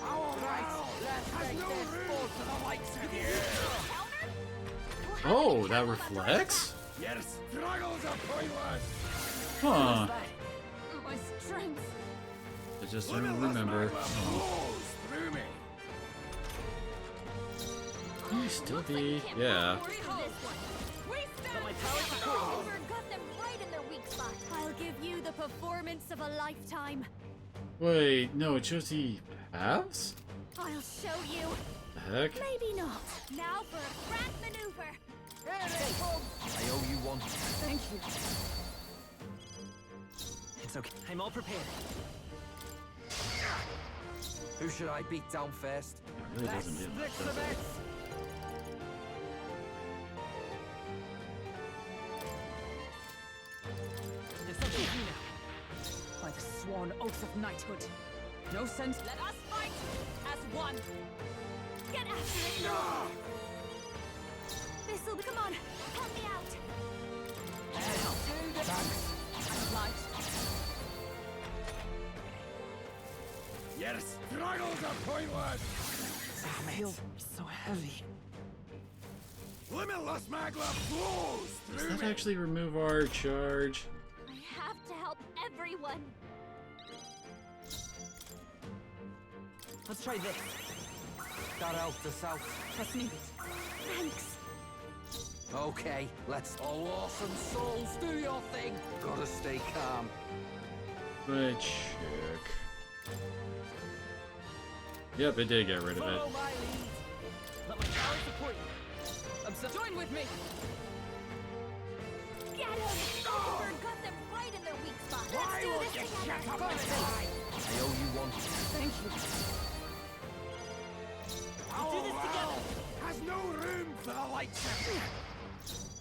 Speaker 11: All right. Let's make this full to the likes of you.
Speaker 1: Oh, that reflects?
Speaker 9: Your struggles are pointless!
Speaker 1: Huh.
Speaker 8: My strength.
Speaker 1: I just don't remember.
Speaker 9: Through me.
Speaker 1: Can you still be? Yeah.
Speaker 15: Hulkenberg got them right in their weak weak spot. I'll give you the performance of a lifetime.
Speaker 1: Wait, no, it shows the paths?
Speaker 15: I'll show you.
Speaker 1: The heck?
Speaker 15: Maybe not. Now for a grand maneuver.
Speaker 11: I owe you one.
Speaker 8: Thank you.
Speaker 11: It's okay. I'm all prepared. Who should I beat down first?
Speaker 1: It really doesn't do much, does it?
Speaker 8: It's up to you now. By the sworn oath of knighthood. No sense. Let us fight as one.
Speaker 15: Get after it. No! This'll be. Come on. Help me out.
Speaker 8: I'm obliged.
Speaker 2: Your struggles are pointless!
Speaker 11: Damn it. So heavy.
Speaker 2: Limitless magma flows
Speaker 1: Does
Speaker 2: through
Speaker 1: that
Speaker 2: me!
Speaker 1: actually remove our charge?
Speaker 15: I have to help everyone.
Speaker 11: Let's try this. That helped us out.
Speaker 8: Trust me.
Speaker 15: Thanks.
Speaker 11: Okay, let's all awesome souls do your thing. Gotta stay calm.
Speaker 1: Right, check. Yep, it did get rid of it.
Speaker 11: Follow my lead. Let my power support you.
Speaker 8: Join with me.
Speaker 15: Get him! Hulkenberg got them right in their weak spot. Let's do this together.
Speaker 11: I owe you one.
Speaker 8: Thank you.
Speaker 2: Our world has no room for the likes of you.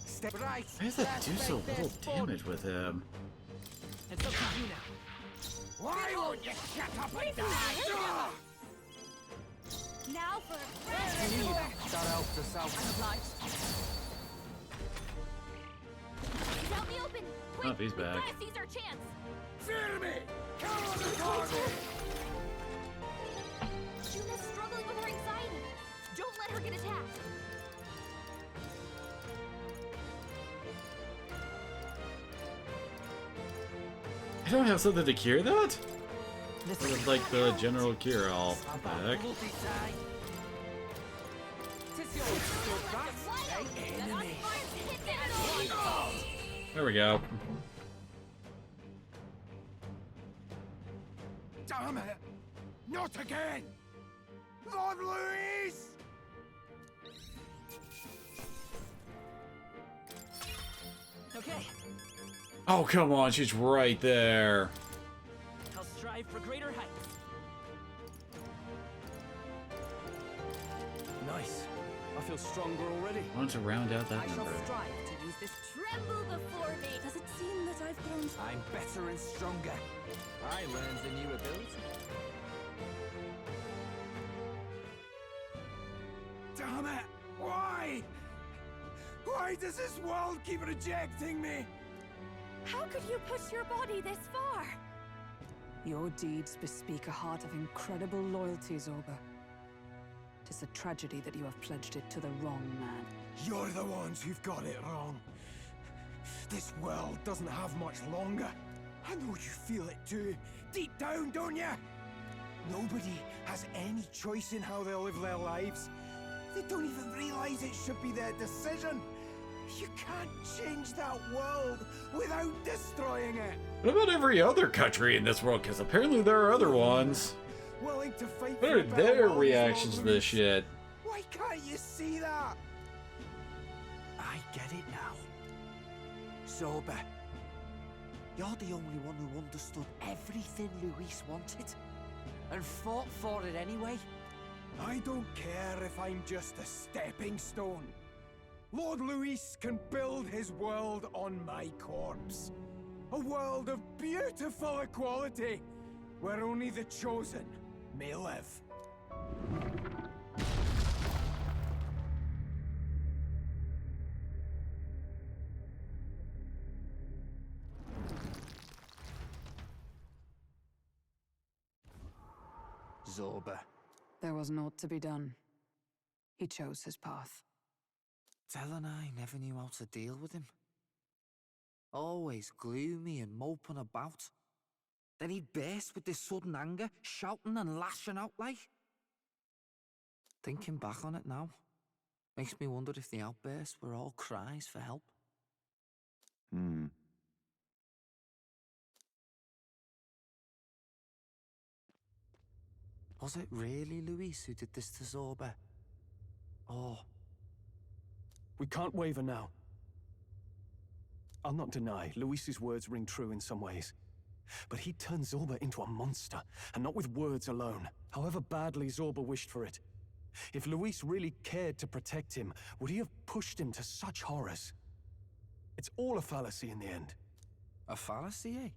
Speaker 11: Step right.
Speaker 1: Why does that do so little damage with him?
Speaker 11: It's up to you now.
Speaker 2: Why won't you shut up and die?
Speaker 15: Now for a grand maneuver.
Speaker 11: That helped us out.
Speaker 8: I'm obliged.
Speaker 15: He's out in the open. Quick,
Speaker 1: Oh, he's
Speaker 15: we
Speaker 1: back.
Speaker 15: gotta seize our chance.
Speaker 2: Fear me! Come on the target!
Speaker 15: Juna's struggling with her anxiety. Don't let her get attacked.
Speaker 1: I don't have something to cure that? Sort of like the general cure-all. What the heck? There we go.
Speaker 2: Damn it! Not again! Lord Louise!
Speaker 11: Okay,
Speaker 1: Oh, come on, she's right there.
Speaker 11: I'll strive for greater heights.
Speaker 9: Nice. I feel stronger already.
Speaker 1: I want to round out that
Speaker 8: I shall
Speaker 1: number.
Speaker 8: strive to use this.
Speaker 15: Tremble before me.
Speaker 10: Does it seem that I've grown?
Speaker 11: I'm better and stronger. I learned a new ability.
Speaker 2: Damn it! Why? Why does this world keep rejecting me?
Speaker 15: How could you push your body this far?
Speaker 7: Your deeds bespeak a heart of incredible loyalty, Zorba. Tis a tragedy that you have pledged it to the wrong man.
Speaker 2: You're the ones who've got it wrong. This world doesn't have much longer. I know you feel it too. Deep down, don't you? Nobody has any choice in how they'll live their lives. They don't even realize it should be their decision. You can't change that world without destroying it.
Speaker 1: What about every other country in this world? Because apparently there are other ones.
Speaker 2: Willing to fight
Speaker 1: What
Speaker 2: for
Speaker 1: are
Speaker 2: a better
Speaker 1: their
Speaker 2: world,
Speaker 1: reactions to
Speaker 2: Lord
Speaker 1: this shit?
Speaker 2: Why can't you see that?
Speaker 11: I get it now. Zorba, you're the only one who understood everything Luis wanted and fought for it anyway.
Speaker 2: I don't care if I'm just a stepping stone. Lord Luis can build his world on my corpse. A world of beautiful equality, where only the chosen may live.
Speaker 11: Zorba.
Speaker 7: There was naught to be done. He chose his path.
Speaker 11: Tell and I never knew how to deal with him. Always gloomy and moping about. Then he'd burst with this sudden anger, shouting and lashing out like. Thinking back on it now, makes me wonder if the outbursts were all cries for help. Was it really Luis who did this to Zorba? Or...
Speaker 9: We can't waver now. I'll not deny, Luis's words ring true in some ways. But he turned Zorba into a monster, and not with words alone, however badly Zorba wished for it. If Luis really cared to protect him, would he have pushed him to such horrors? It's all a fallacy in the end.
Speaker 11: A fallacy, eh?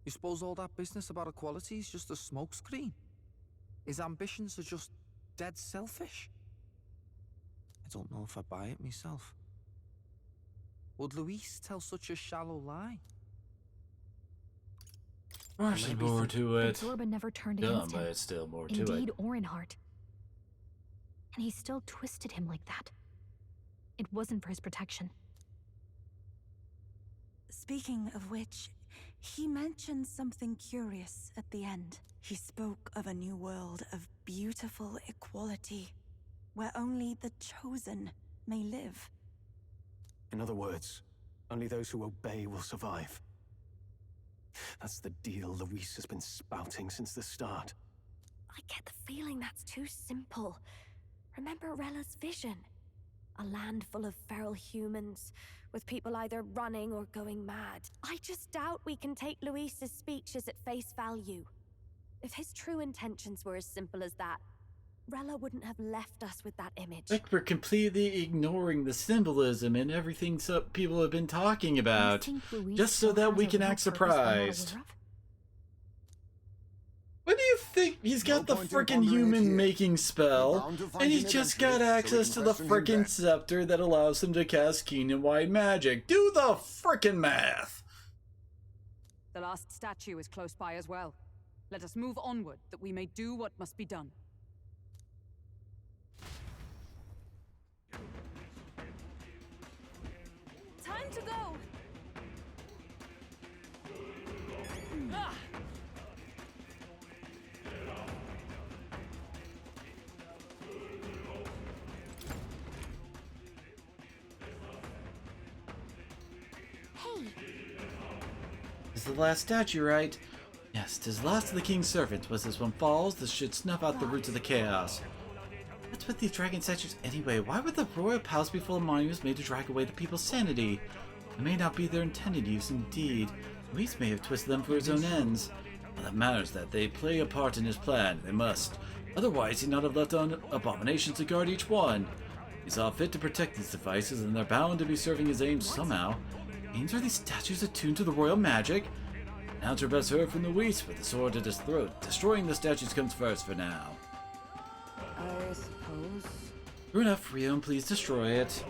Speaker 11: You suppose all that business about equality is just a smokescreen? His ambitions are just dead selfish? I don't know if I buy it myself. Would Luis tell such a shallow lie?
Speaker 1: There's more to it.
Speaker 14: Zorba never turned
Speaker 1: Dumb,
Speaker 14: against him.
Speaker 1: but it's still more to
Speaker 14: Indeed,
Speaker 1: it.
Speaker 14: or in heart. And he still twisted him like that. It wasn't for his protection.
Speaker 10: Speaking of which, he mentioned something curious at the end. He spoke of a new world of beautiful equality, where only the chosen may live.
Speaker 9: In other words, only those who obey will survive. That's the deal Luis has been spouting since the start.
Speaker 3: I get the feeling that's too simple. Remember Rella's vision? A land full of feral humans, with people either running or going mad. I just doubt we can take Luis's speeches at face value. If his true intentions were as simple as that, Rella wouldn't have left us with that image.
Speaker 1: Like we're completely ignoring the symbolism and everything some people have been talking about, just so that we can act surprised. What do you think? He's got the frickin' human making spell, and he's just got access to the frickin' scepter that allows him to cast kingdom-wide magic. Do the frickin' math!
Speaker 8: The last statue is close by as well. Let us move onward, that we may do what must be done.
Speaker 15: Time to go!
Speaker 8: Ah!
Speaker 3: Hey!
Speaker 1: Is the last statue right? Yes, 'tis the last of the king's servants. Was this one falls, this should snuff out the roots of the chaos. What's with these dragon statues anyway? Why would the royal palace be full of monuments made to drag away the people's sanity? It may not be their intended use indeed. Luis may have twisted them for his own ends. All that matters is that they play a part in his plan. They must. Otherwise, he'd not have left on abominations to guard each one. He saw fit to protect these devices, and they're bound to be serving his aims somehow. Means are these statues attuned to the royal magic? Now to best heard from Luis with the sword at his throat. Destroying the statues comes first for now.
Speaker 7: I suppose.
Speaker 1: True enough, Rion, please destroy it.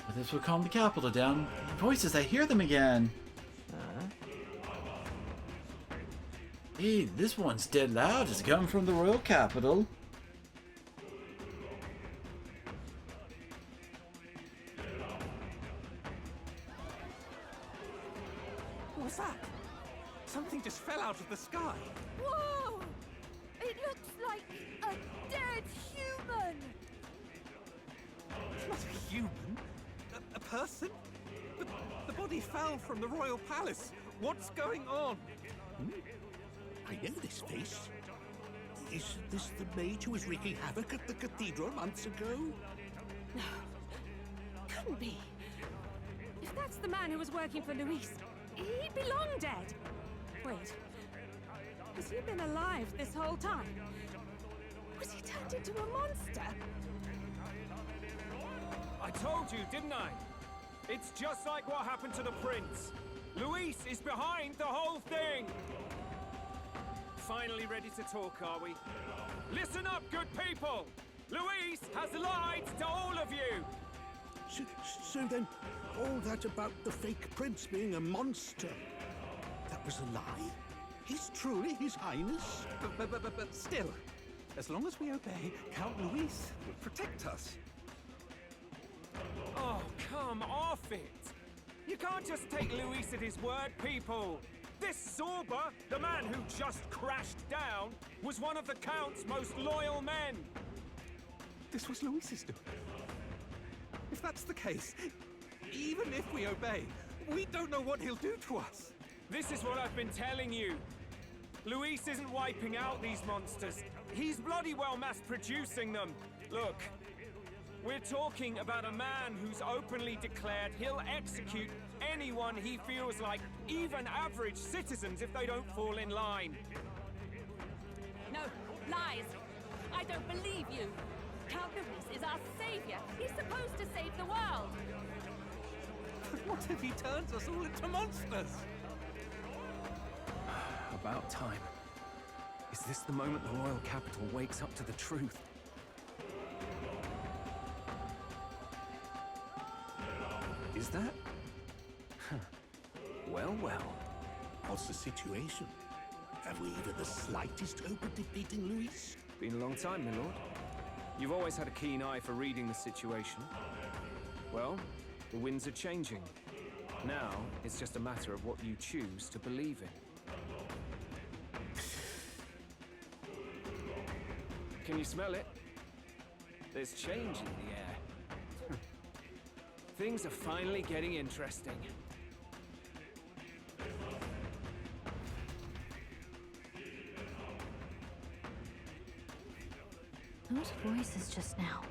Speaker 1: But this will calm the capital down. Voices, I hear them again. Hey, this one's dead loud. It's coming from the royal capital.
Speaker 12: What was that? Something just fell out of the sky.
Speaker 15: Whoa! It looks like a dead human!
Speaker 12: It's not a human. A person? But the body fell from the royal palace. What's going on?
Speaker 13: I know this face. Is this the mage who was wreaking havoc at the cathedral months ago?
Speaker 3: No. Couldn't be. If that's the man who was working for Luis, he'd be long dead. Wait. Has he been alive this whole time? Was he turned into a monster?
Speaker 5: I told you, didn't I? It's just like what happened to the prince. Luis is behind the whole thing! Finally ready to talk, are we? Listen up, good people! Luis has lied to all of you!
Speaker 13: So then, all that about the fake prince being a monster, that was a lie? He's truly His Highness?
Speaker 12: But still, as long as we obey, Count Luis will protect us.
Speaker 5: Oh, come off it! You can't just take Luis at his word, people!
Speaker 16: This Zorba, the man who just crashed down, was one of the Count's most loyal men.
Speaker 5: This was Luis's doing. If that's the case, even if we obey, we don't know what he'll do to us.
Speaker 16: This is what I've been telling you. Luis isn't wiping out these monsters. He's bloody well mass-producing them. Look, we're talking about a man who's openly declared he'll execute anyone he feels like, even average citizens, if they don't fall in line.
Speaker 15: No, lies. I don't believe you. Count Luis is our savior. He's supposed to save the world.
Speaker 5: But what if he turns us all into monsters? About time. Is this the moment the royal capital wakes up to the truth? Is that? Well, well.
Speaker 13: What's the situation? Have we even the slightest hope of defeating Luis?
Speaker 5: Been a long time, my lord. You've always had a keen eye for reading the situation. Well, the winds are changing. Now, it's just a matter of what you choose to believe in. Can you smell it? There's change in the air. Things are finally getting interesting.
Speaker 14: Whose voices just now?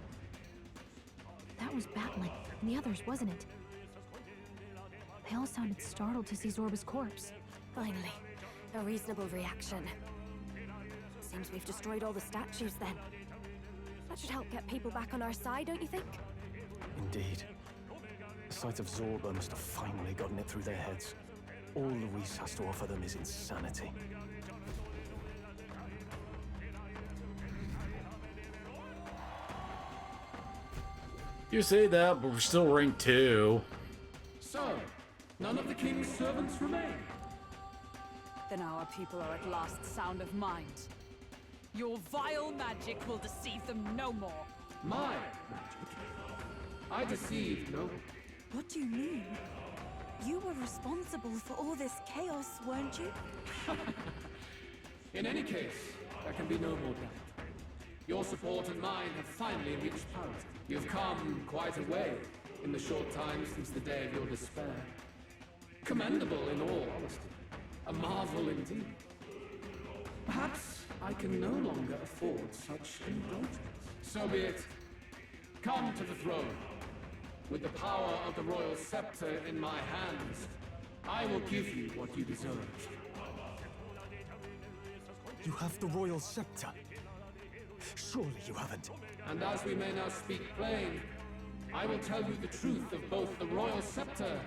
Speaker 14: That was Batlin and the others, wasn't it? They all sounded startled to see Zorba's corpse.
Speaker 3: Finally, a reasonable reaction. Seems we've destroyed all the statues then. That should help get people back on our side, don't you think?
Speaker 9: Indeed. The sight of Zorba must have finally gotten it through their heads. All Luis has to offer them is insanity.
Speaker 1: You say that, but we're still ranked 2.
Speaker 5: So, none of the king's servants remain.
Speaker 8: Then our people are at last sound of mind. Your vile magic will deceive them no more.
Speaker 5: My magic? I deceived no.
Speaker 10: What do you mean? You were responsible for all this chaos, weren't you?
Speaker 5: In any case, there can be no more doubt. Your support and mine have finally reached parity. You've come quite a way in the short time since the day of your despair. Commendable in all honesty. A marvel indeed. Perhaps I can no longer afford such indulgence. So be it. Come to the throne. With the power of the royal scepter in my hands, I will give you what you deserve.
Speaker 9: You have the royal scepter. Surely you haven't.
Speaker 5: And as we may now speak plain, I will tell you the truth of both the royal scepter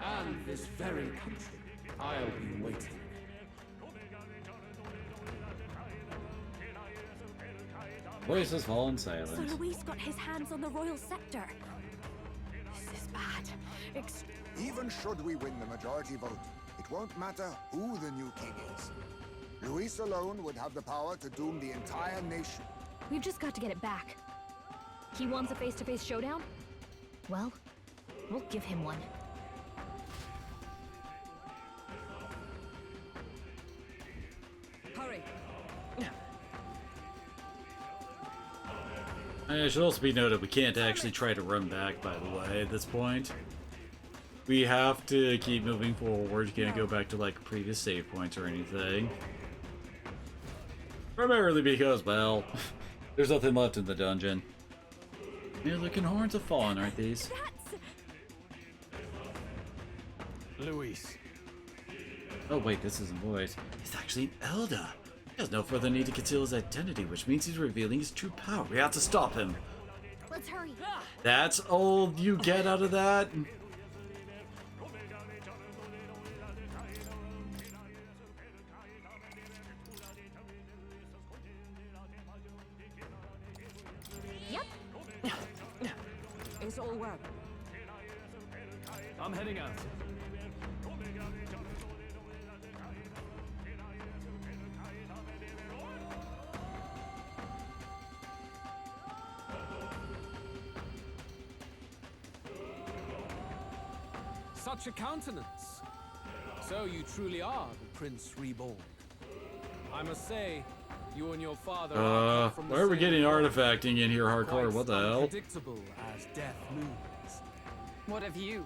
Speaker 5: and this very country. I'll be waiting.
Speaker 1: Voices fall in
Speaker 3: So
Speaker 1: silence.
Speaker 3: Luis got his hands on the royal scepter. This is bad.
Speaker 4: Even should we win the majority vote, it won't matter who the new king is. Luis alone would have the power to doom the entire nation.
Speaker 14: We've just got to get it back. He wants a face-to-face showdown? Well, we'll give him one.
Speaker 8: Hurry.
Speaker 1: It should also be noted we can't actually try to run back, by the way, at this point. We have to keep moving forward. You can't go back to, like, previous save points or anything. Primarily because, well, there's nothing left in the dungeon. Yeah, looking horns have fallen, aren't these?
Speaker 9: Luis.
Speaker 1: Oh wait, this isn't voice. It's actually an Elder. He has no further need to conceal his identity, which means he's revealing his true power. We have to stop him.
Speaker 14: Let's hurry.
Speaker 1: That's all you get out of that?
Speaker 8: Yep. It's all well.
Speaker 5: I'm heading out. Such a countenance. So you truly are the Prince Reborn. I must say, you and your father are from the
Speaker 1: why are we
Speaker 5: same
Speaker 1: getting
Speaker 5: world.
Speaker 1: artifacting in here hardcore?
Speaker 5: Quite
Speaker 1: What the hell?
Speaker 5: unpredictable as death looms.
Speaker 8: What of you?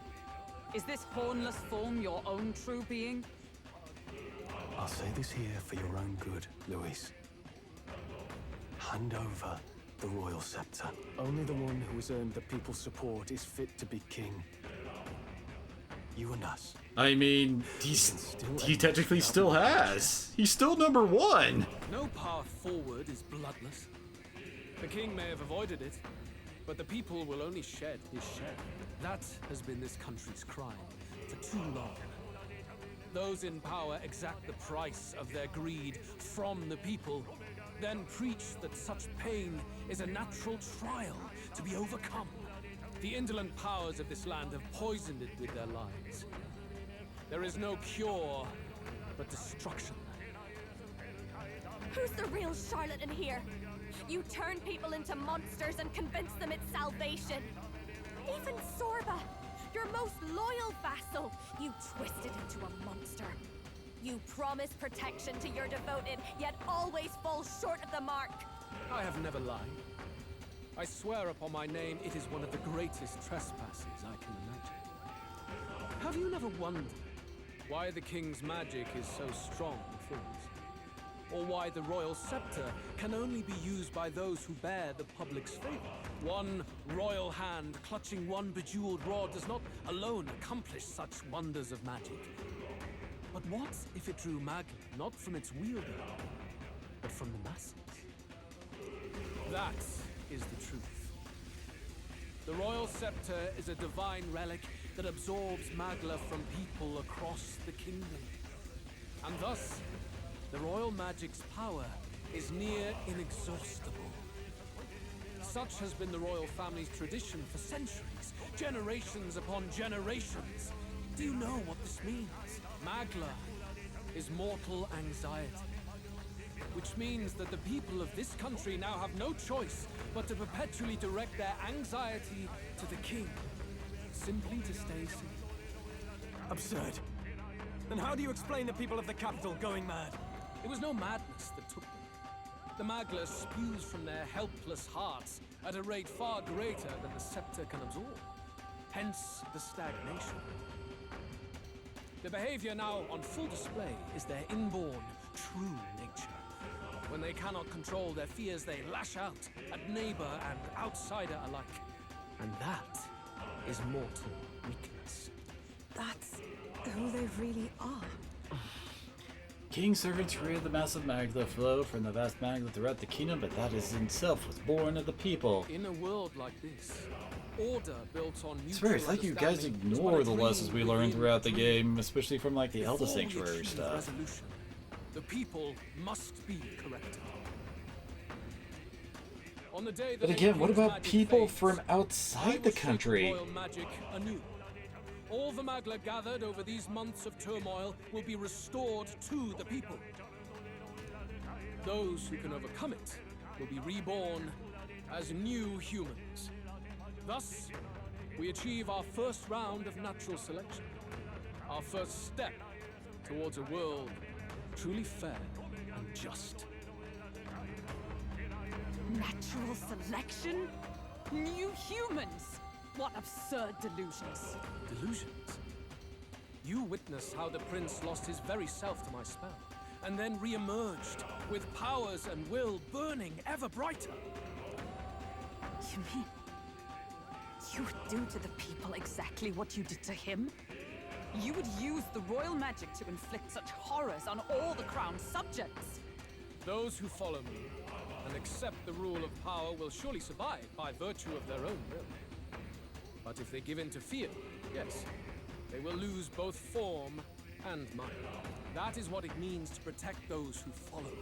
Speaker 8: Is this hornless form your own true being?
Speaker 9: I'll say this here for your own good, Luis. Hand over the royal scepter. Only the one who has earned the people's support is fit to be king. You and us.
Speaker 1: I mean, he technically still has. He's still number 1.
Speaker 5: No path forward is bloodless. The king may have avoided it, but the people will only shed his share. That has been this country's crime for too long. Those in power exact the price of their greed from the people, then preach that such pain is a natural trial to be overcome. The indolent powers of this land have poisoned it with their lies. There is no cure but destruction.
Speaker 3: Who's the real Charlotte in here? You turn people into monsters and convince them it's salvation. Even Sorba, your most loyal vassal, you twisted into a monster. You promise protection to your devoted, yet always fall short of the mark.
Speaker 5: I have never lied. I swear upon my name, it is one of the greatest trespasses I can imagine. Have you never wondered why the king's magic is so strong for us? Or why the royal scepter can only be used by those who bear the public's favor? One royal hand clutching one bejeweled rod does not alone accomplish such wonders of magic. But what if it drew Magla not from its wielder, but from the masses? That is the truth. The royal scepter is a divine relic that absorbs Magla from people across the kingdom. And thus, the royal magic's power is near inexhaustible. Such has been the royal family's tradition for centuries, generations upon generations. Do you know what this means? Magla is mortal anxiety, which means that the people of this country now have no choice but to perpetually direct their anxiety to the king, simply to stay safe.
Speaker 9: Absurd. Then how do you explain the people of the capital going mad?
Speaker 5: It was no madness that took them. The Magla spews from their helpless hearts at a rate far greater than the scepter can absorb. Hence the stagnation. The behavior now on full display is their inborn, true nature. When they cannot control their fears, they lash out at neighbor and outsider alike. And that is mortal weakness.
Speaker 7: That's who they really are.
Speaker 1: King's servants created the massive Magla flow from the vast Magla throughout the kingdom, but that is himself was born of the people.
Speaker 5: In a world like this, order built on mutual
Speaker 1: It's weird, it's like you guys ignore the lessons we learned throughout the game, especially from like the Elder Sanctuary stuff.
Speaker 5: The people must be corrected. On the day that
Speaker 1: But again, what about
Speaker 5: magic
Speaker 1: people
Speaker 5: fades,
Speaker 1: from
Speaker 5: I
Speaker 1: outside
Speaker 5: will
Speaker 1: the
Speaker 5: shape
Speaker 1: country?
Speaker 5: royal magic anew. All the Magla gathered over these months of turmoil will be restored to the people. Those who can overcome it will be reborn as new humans. Thus, we achieve our first round of natural selection. Our first step towards a world truly fair and just.
Speaker 8: Natural selection? New humans? What absurd delusions.
Speaker 5: Delusions? You witnessed how the prince lost his very self to my spell, and then re-emerged with powers and will burning ever brighter.
Speaker 8: You mean you would do to the people exactly what you did to him? You would use the royal magic to inflict such horrors on all the crown's subjects?
Speaker 5: Those who follow me and accept the rule of power will surely survive by virtue of their own will. But if they give in to fear, yes, they will lose both form and mind. That is what it means to protect those who follow.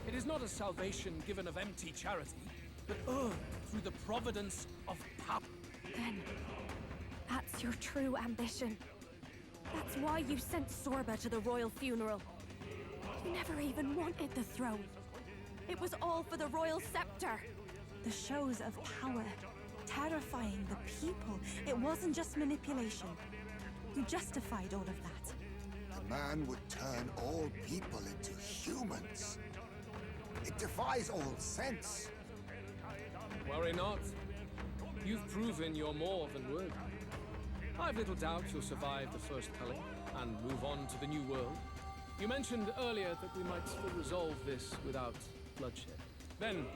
Speaker 5: It is not a salvation given of empty charity, but earned through the providence of power.
Speaker 3: Then, that's your true ambition. That's why you sent Sorba to the royal funeral. You never even wanted the throne. It was all for the royal scepter.
Speaker 10: The shows of power, terrifying the people. It wasn't just manipulation. You justified all of that.
Speaker 1: The
Speaker 4: man would turn all people into humans. It defies all sense.
Speaker 5: Worry not. You've proven you're more than worthy. I've little doubt you'll survive the first culling and move on to the new world. You mentioned earlier that we might still resolve this without bloodshed. Then,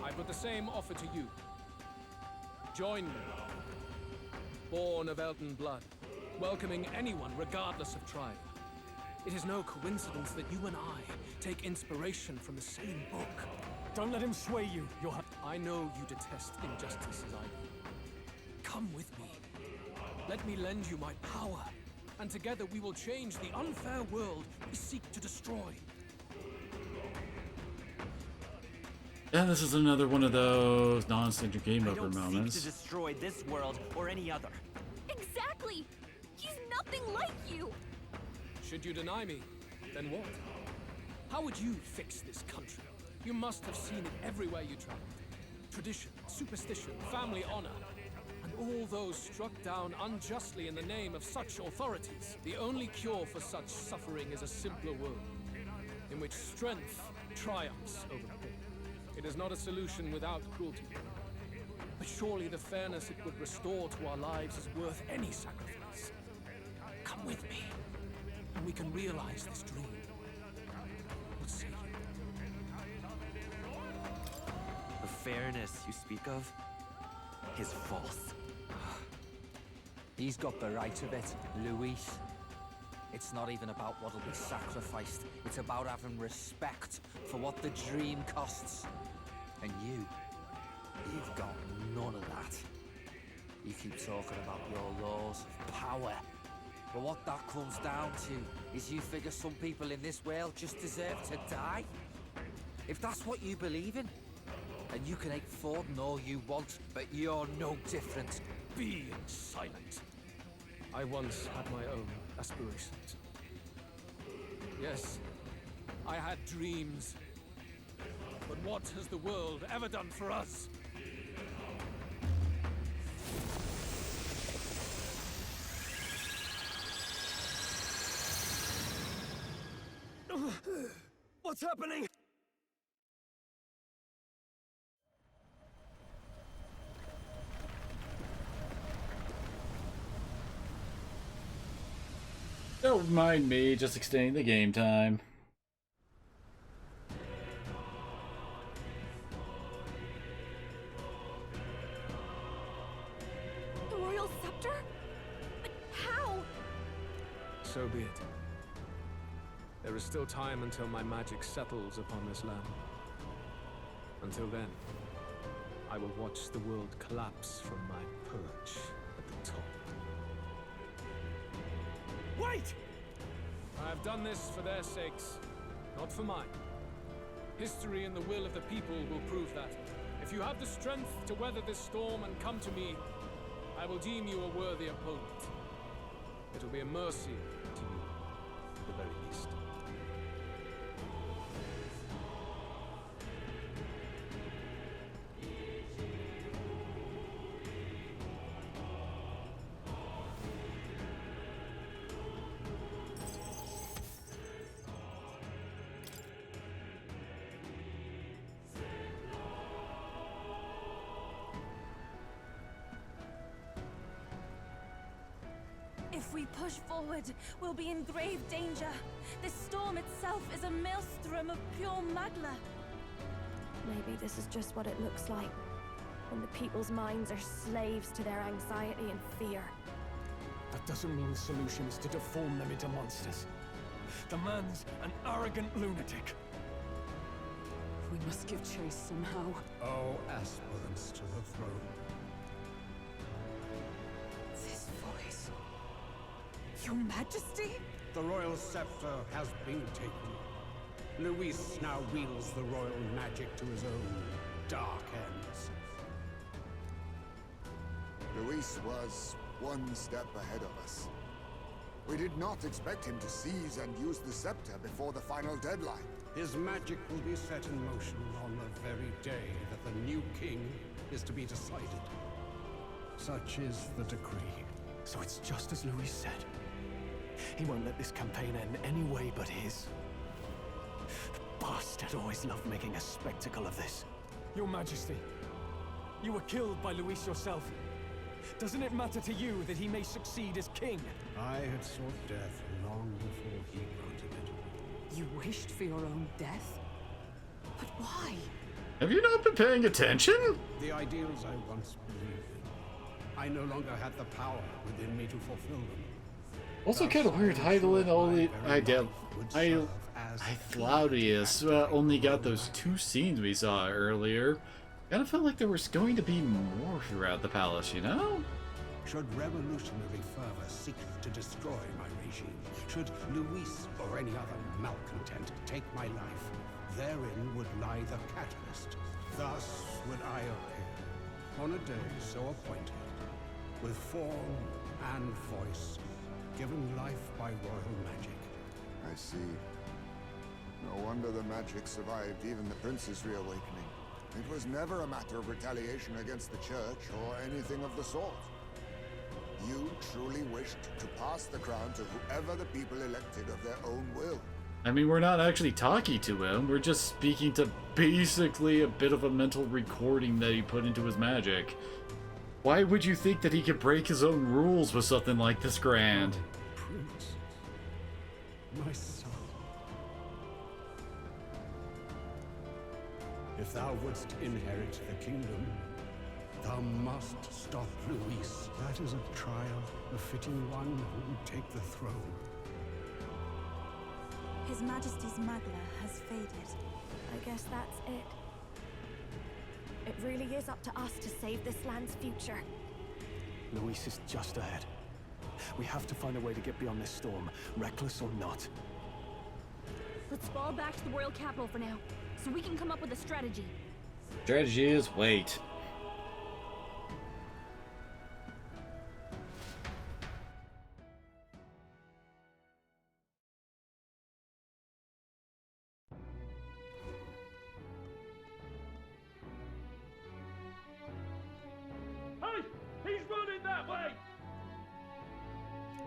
Speaker 5: I put the same offer to you. Join me. Born of Elden blood, welcoming anyone regardless of tribe. It is no coincidence that you and I take inspiration from the same book.
Speaker 9: Don't let him sway you, Johann.
Speaker 5: I know you detest injustice as I do. Come with me. Let me lend you my power, and together we will change the unfair world we seek to destroy.
Speaker 1: And this is another one of those non-standard game over moments.
Speaker 17: Seek to destroy this world or any other.
Speaker 3: Exactly! He's nothing like you!
Speaker 5: Should you deny me, then what? How would you fix this country? You must have seen it everywhere you traveled. Tradition, superstition, family honor, and all those struck down unjustly in the name of such authorities. The only cure for such suffering is a simpler world, in which strength triumphs over pain. It is not a solution without cruelty. But surely the fairness it would restore to our lives is worth any sacrifice. Come with me, and we can realize this dream. What say you?
Speaker 17: The fairness you speak of is false.
Speaker 11: He's got the right of it, Luis. It's not even about what'll be sacrificed. It's about having respect for what the dream costs. And you've got none of that. You keep talking about your laws of power. But what that comes down to is you figure some people in this world just deserve to die. If that's what you believe in, then you can hate Forden all you want, but you're no different.
Speaker 5: Be silent. I once had my own aspirations. Yes, I had dreams. But what has the world ever done for us?
Speaker 9: What's happening?
Speaker 1: Don't mind me, just extending the game time.
Speaker 3: The royal scepter? But how?
Speaker 5: So be it. There is still time until my magic settles upon this land. Until then, I will watch the world collapse from my perch at the top.
Speaker 9: Wait!
Speaker 5: I have done this for their sakes, not for mine. History and the will of the people will prove that. If you have the strength to weather this storm and come to me, I will deem you a worthy opponent. It will be a mercy to you, at the very least.
Speaker 10: If we push forward, we'll be in grave danger. This storm itself is a maelstrom of pure magma.
Speaker 3: Maybe this is just what it looks like when the people's minds are slaves to their anxiety and fear.
Speaker 9: That doesn't mean the solution is to deform them into monsters. The man's an arrogant lunatic.
Speaker 7: We must give chase somehow.
Speaker 13: Oh, aspirants to the throne.
Speaker 7: This voice. Your Majesty?
Speaker 13: The royal scepter has been taken. Luis now wields the royal magic to his own dark ends.
Speaker 4: Luis was one step ahead of us. We did not expect him to seize and use the scepter before the final deadline.
Speaker 13: His magic will be set in motion on the very day that the new king is to be decided. Such is the decree.
Speaker 9: So it's just as Luis said. He won't let this campaign end any way but his. The bastard always loved making a spectacle of this. Your Majesty, you were killed by Luis yourself. Doesn't it matter to you that he may succeed as king?
Speaker 12: I had sought death long before he granted it.
Speaker 7: You wished for your own death? But why?
Speaker 1: Have you not been paying attention?
Speaker 12: The ideals I once believed in, I no longer had the power within me to fulfill them.
Speaker 1: Also kind of weird, Hydaelyn only... Claudius only got those 2 scenes we saw earlier. Kind of felt like there was going to be more throughout the palace, you know?
Speaker 12: Should revolutionary fervor seek to destroy my regime, should Luis or any other malcontent take my life, therein would lie the catalyst. Thus would I appear, on a day so appointed, with form and voice, given life by royal magic.
Speaker 4: I see. No wonder the magic survived even the prince's reawakening. It was never a matter of retaliation against the church or anything of the sort. You truly wished to pass the crown to whoever the people elected of their own will.
Speaker 1: I mean, we're not actually talking to him. We're just speaking to basically a bit of a mental recording that he put into his magic. Why would you think that he could break his own rules with something like this grand?
Speaker 12: Prince, my son. If thou wouldst inherit the kingdom, thou must stop Luis. That is a trial befitting one who would take the throne.
Speaker 10: His Majesty's Magla has faded.
Speaker 3: I guess that's it. It really is up to us to save this land's future.
Speaker 9: Luis is just ahead. We have to find a way to get beyond this storm, reckless or not.
Speaker 14: Let's fall back to the royal capital for now, so we can come up with a strategy.
Speaker 1: Strategy is wait.
Speaker 16: Hey! He's running that way!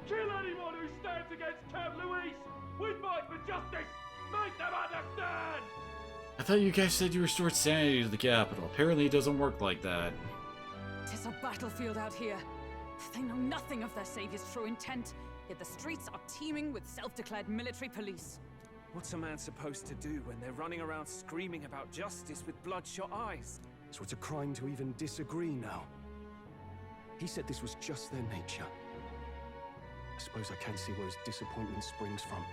Speaker 16: Kill anyone who stands against Count Luis! We fight for justice! Make them understand!
Speaker 1: I thought you guys said you restored sanity to the capital. Apparently it doesn't work like that.
Speaker 8: Tis a battlefield out here. They know nothing of their savior's true intent, yet the streets are teeming with self-declared military police.
Speaker 16: What's a man supposed to do when they're running around screaming about justice with bloodshot eyes?
Speaker 9: So it's a crime to even disagree now. He said this was just their nature. I suppose I can see where his disappointment springs from.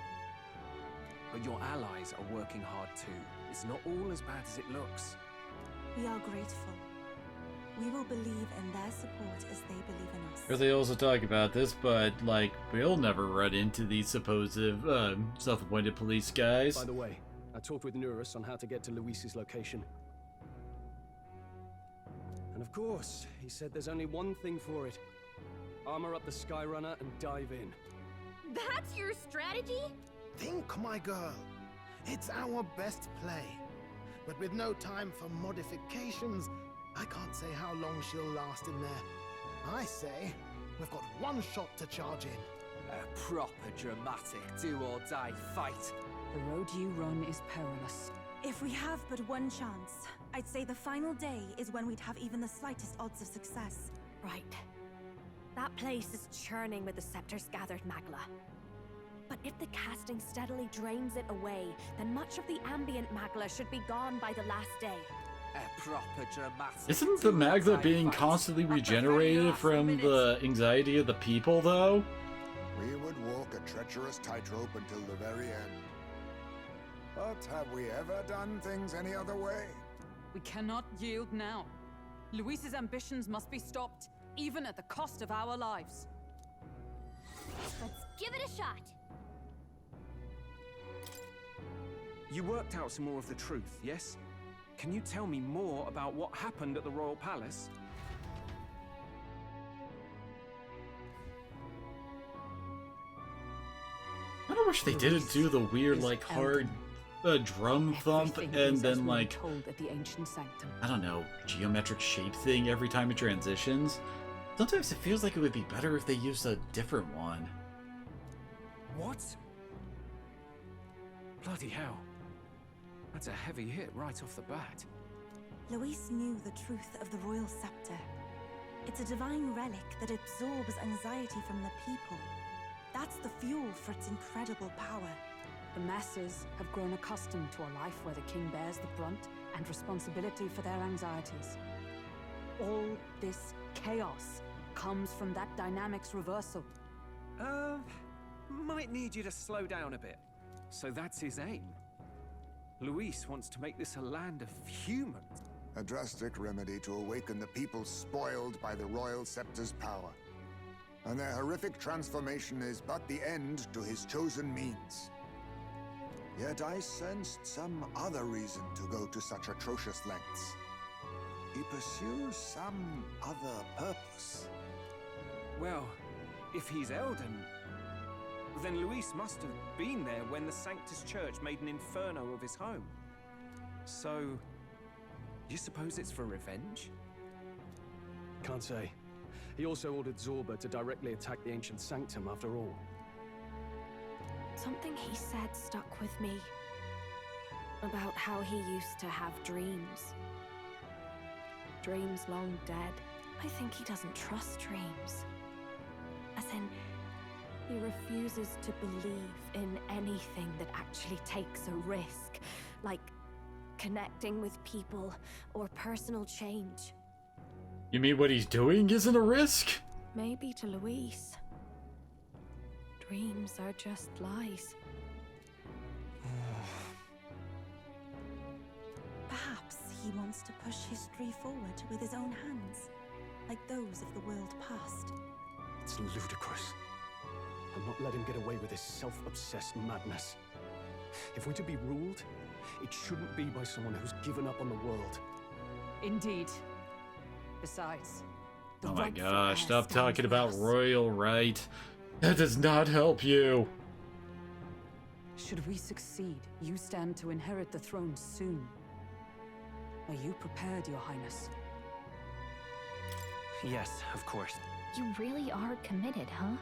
Speaker 16: But your allies are working hard too. It's not all as bad as it looks.
Speaker 10: We are grateful. We will believe in their support as they believe in us.
Speaker 1: Or they also talk about this, but, like, we'll never run into these supposed, self-appointed police guys.
Speaker 9: By the way, I talked with Nurus on how to get to Luis's location. And of course, he said there's only one thing for it. Armor up the Skyrunner and dive in.
Speaker 14: That's your strategy?
Speaker 18: Think, my girl. It's our best play. But with no time for modifications, I can't say how long she'll last in there. I say, we've got one shot to charge in.
Speaker 11: A proper dramatic do-or-die fight.
Speaker 7: The road you run is perilous.
Speaker 10: If we have but one chance, I'd say the final day is when we'd have even the slightest odds of success.
Speaker 3: Right. That place is churning with the Scepter's gathered Magla. But if the casting steadily drains it away, then much of the ambient Magla should be gone by the last day.
Speaker 11: A proper dramatic.
Speaker 1: Isn't the Magla being constantly regenerated from the anxiety of the people, though?
Speaker 4: We would walk a treacherous tightrope until the very end. But have we ever done things any other way?
Speaker 8: We cannot yield now. Luis's ambitions must be stopped, even at the cost of our lives.
Speaker 14: Let's give it a shot.
Speaker 16: You worked out some more of the truth, yes? Can you tell me more about what happened at the Royal Palace?
Speaker 1: I don't wish they didn't do the weird, like, hard drum thump and then, like,
Speaker 7: told at the ancient sanctum.
Speaker 1: I don't know, geometric shape thing every time it transitions. Sometimes it feels like it would be better if they used a different one.
Speaker 5: What? Bloody hell. That's a heavy hit right off the bat.
Speaker 10: Luis knew the truth of the royal scepter. It's a divine relic that absorbs anxiety from the people. That's the fuel for its incredible power.
Speaker 7: The masses have grown accustomed to a life where the king bears the brunt and responsibility for their anxieties. All this chaos comes from that dynamics reversal.
Speaker 5: Might need you to slow down a bit. So that's his aim. Luis wants to make this a land of humans.
Speaker 4: A drastic remedy to awaken the people spoiled by the royal scepter's power. And their horrific transformation is but the end to his chosen means. Yet I sensed some other reason to go to such atrocious lengths. He pursues some other purpose.
Speaker 5: Well, if he's Elden, then Luis must have been there when the Sanctus Church made an inferno of his home. So, you suppose it's for revenge?
Speaker 9: Can't say. He also ordered Zorba to directly attack the ancient sanctum after all.
Speaker 3: Something he said stuck with me. About how he used to have dreams. Dreams long dead. I think he doesn't trust dreams. As in, he refuses to believe in anything that actually takes a risk. Like connecting with people or personal change.
Speaker 1: You mean what he's doing isn't a risk?
Speaker 3: Maybe to Luis. Dreams are just lies.
Speaker 10: Perhaps he wants to push history forward with his own hands, like those of the world past.
Speaker 9: It's ludicrous. I'll not let him get away with his self-obsessed madness. If we're to be ruled, it shouldn't be by someone who's given up on the world.
Speaker 7: Indeed. Besides,
Speaker 1: Oh my gosh, stop talking about royal right. That does not help you.
Speaker 7: should we succeed, you stand to inherit the throne soon. Are you prepared, Your Highness?
Speaker 17: Yes, of course.
Speaker 14: You really are committed, huh?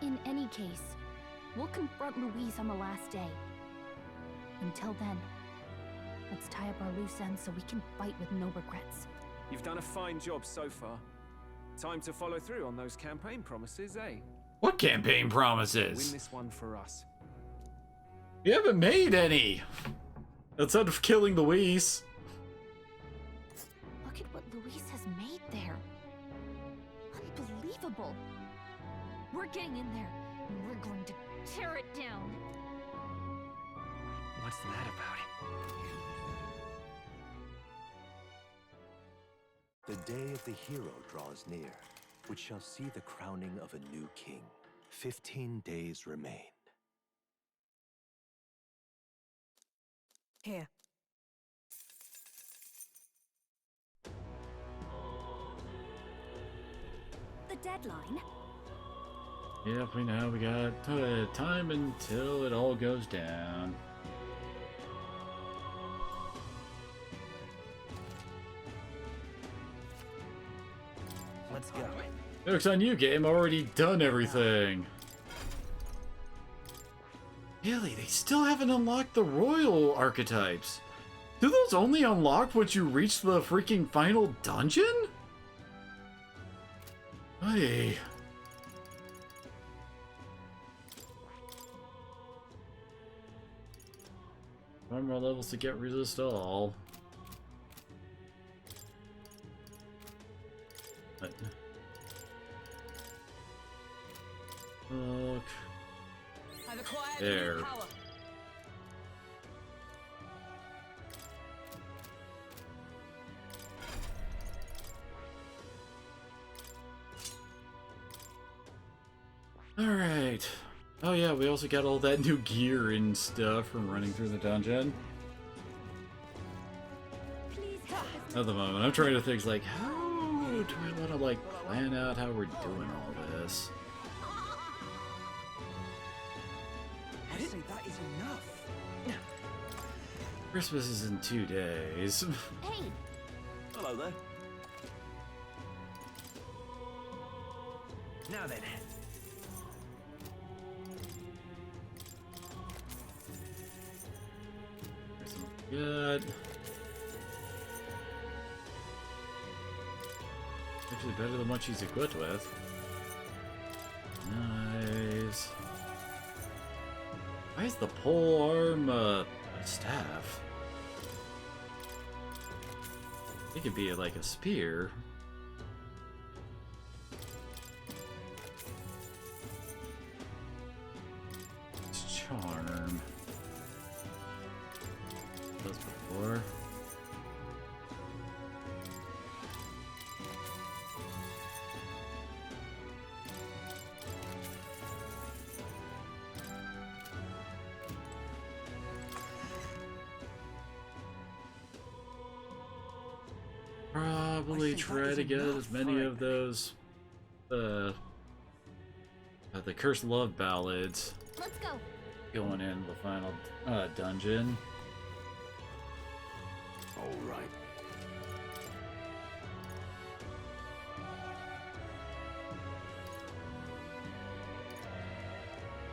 Speaker 14: In any case, we'll confront Luis on the last day. Until then, let's tie up our loose ends so we can fight with no regrets.
Speaker 5: You've done a fine job so far. Time to follow through on those campaign promises, eh?
Speaker 1: What campaign promises?
Speaker 5: Win this one for us.
Speaker 1: You haven't made any. Outside of killing Luis.
Speaker 14: Look at what Luis has made there. Unbelievable. We're getting in there, and we're going to tear it down.
Speaker 17: What's that about it?
Speaker 6: The day of the hero draws near, which shall see the crowning of a new king. 15 days remain.
Speaker 7: Here.
Speaker 10: The deadline?
Speaker 1: Yep, we know. We got time until it all goes down.
Speaker 6: Let's go.
Speaker 1: Joke's on you, game. Already done everything. Really? They still haven't unlocked the royal archetypes. Do those only unlock once you reach the freaking final dungeon? Hey. Find more levels to get resist all. Look.
Speaker 8: I've acquired
Speaker 1: There.
Speaker 8: new power.
Speaker 1: Alright. Oh yeah, we also got all that new gear and stuff from running through the dungeon. At the moment, I'm trying to think like, how do I want to like plan out how we're doing all this?
Speaker 11: I say that is enough.
Speaker 1: Christmas is in 2 days.
Speaker 14: Hey!
Speaker 6: Hello there.
Speaker 17: Now then.
Speaker 1: good. Actually better than what she's equipped with. Nice. Why is the pole arm a staff? It could be like a spear. It's charm. Those before. Probably try to get as many of those, the Cursed Love Ballads.
Speaker 14: Let's go.
Speaker 1: Going in the final dungeon.
Speaker 9: All right.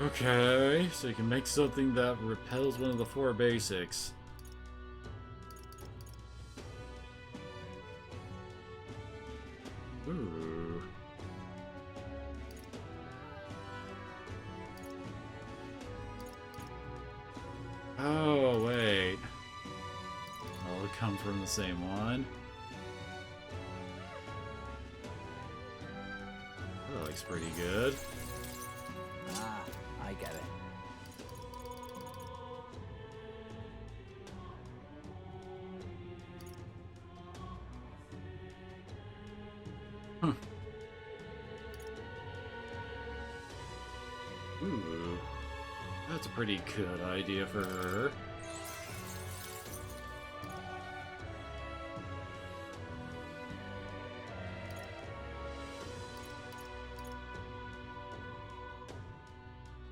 Speaker 1: Okay, so you can make something that repels one of the 4 basics. Ooh. Oh, wait. All come from the same one? That looks pretty good.
Speaker 11: Ah, I get it.
Speaker 1: Ooh, that's a pretty good idea for her.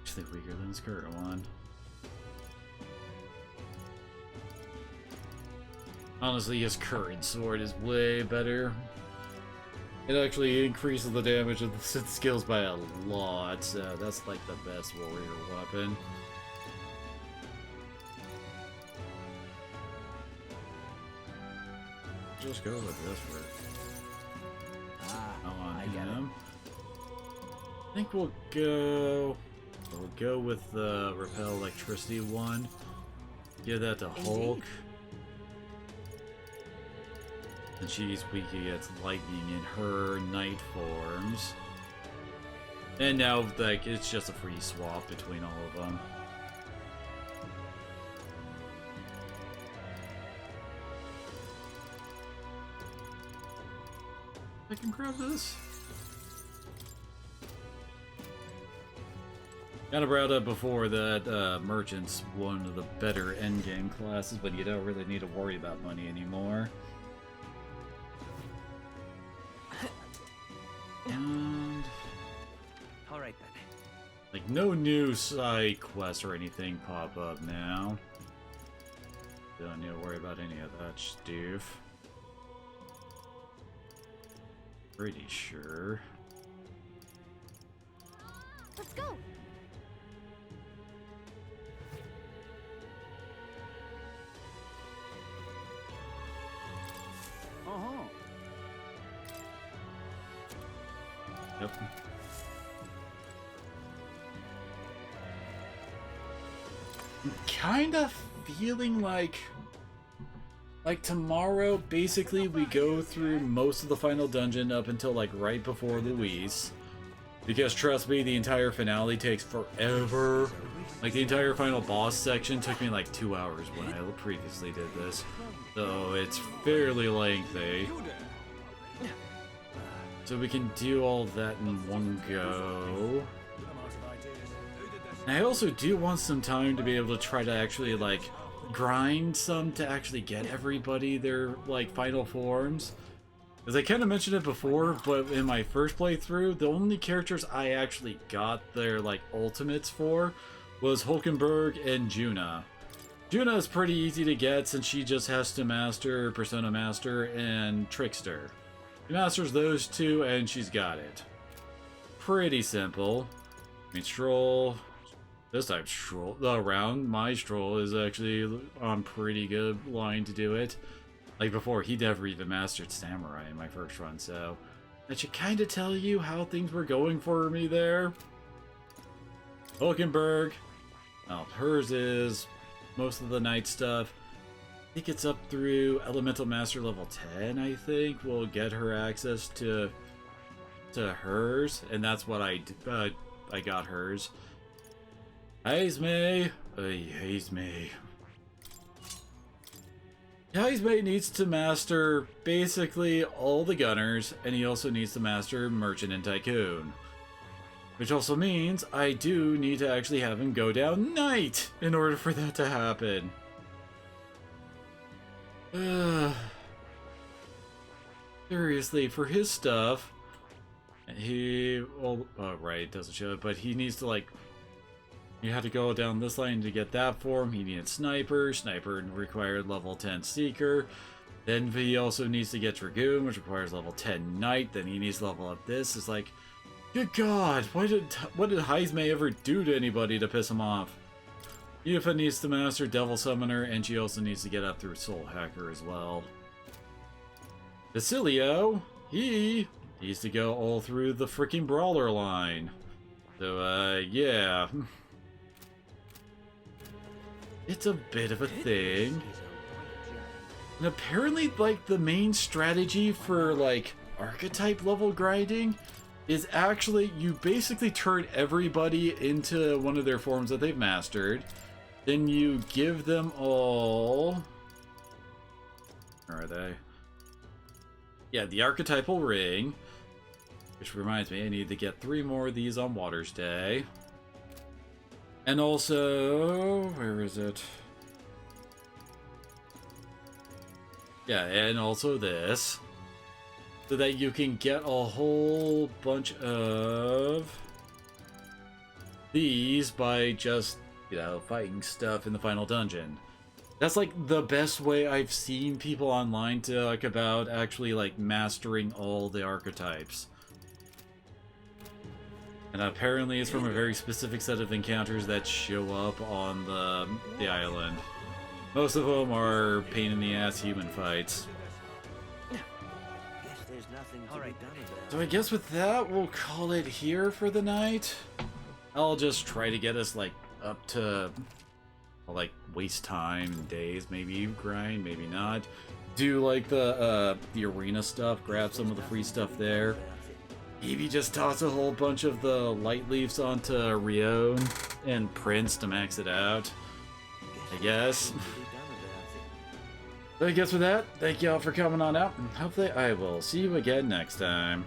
Speaker 1: Actually weaker than his current one. Honestly, his current sword is way better. It actually increases the damage of the skills by a lot, so that's like the best warrior weapon. Just go with this for
Speaker 11: I get
Speaker 1: him. I think we'll go with the repel electricity one. Give that to Hulk. And she's weak against lightning in her night forms. And now, like, it's just a free swap between all of them. I can grab this. Kind of brought up before that Merchant's one of the better endgame classes, but you don't really need to worry about money anymore. And
Speaker 17: Alright then.
Speaker 1: like no new side quests or anything pop up now. Don't need to worry about any of that stuff. Pretty sure.
Speaker 14: Let's go.
Speaker 1: Yep. I'm kind of feeling like tomorrow, basically, we go through most of the final dungeon up until like right before Luis. Because trust me, the entire finale takes forever. Like the entire final boss section took me like 2 hours when I previously did this. So it's fairly lengthy. So we can do all that in one go. And I also do want some time to be able to try to actually like grind some to actually get everybody their like final forms. Because I kind of mentioned it before, but in my first playthrough, the only characters I actually got their like ultimates for was Hulkenberg and Juna. Juna is pretty easy to get since she just has to master Persona Master and Trickster. She masters those two and she's got it. Pretty simple. I mean, Stroll, This time, Stroll, around my Stroll is actually on pretty good line to do it. Like before, he never even mastered Samurai in my first run, so that should kind of tell you how things were going for me there. Hulkenberg, well, hers is most of the night stuff. I think it's up through Elemental Master level 10, I think, will get her access to hers, and that's what I got hers. Heismay, Heismay. Heismay needs to master basically all the gunners, and he also needs to master Merchant and Tycoon. Which also means I do need to actually have him go down Knight in order for that to happen. Seriously, for his stuff, well, oh, right, it doesn't show it, but he needs to, like, you had to go down this line to get that form. He needed Sniper. Sniper required level 10 Seeker. Then he also needs to get Dragoon, which requires level 10 Knight. Then he needs to level up this. It's like, good God, what did Heismay ever do to anybody to piss him off? Yufa needs to master Devil Summoner, and she also needs to get up through Soul Hacker as well. Basilio, he needs to go all through the freaking Brawler line. So, yeah. It's a bit of a thing. And apparently, like, the main strategy for, like, archetype level grinding is actually you basically turn everybody into one of their forms that they've mastered. Then you give them all... Where are they? Yeah, the archetypal ring. Which reminds me, I need to get 3 more of these on Water's Day. And also, where is it? Yeah, and also this. So that you can get a whole bunch of these by just, you know, fighting stuff in the final dungeon. That's like the best way I've seen people online talk about actually like mastering all the archetypes. And apparently it's from a very specific set of encounters that show up on the island. Most of them are pain-in-the-ass human fights. So I guess with that, we'll call it here for the night. I'll just try to get us, like, up to, like, waste time, days, maybe grind, maybe not. Do, like, the arena stuff, grab some of the free stuff there. Maybe just toss a whole bunch of the light leaves onto Rion and Prince to max it out, I guess. So I guess with that, thank y'all for coming on out, and hopefully I will see you again next time.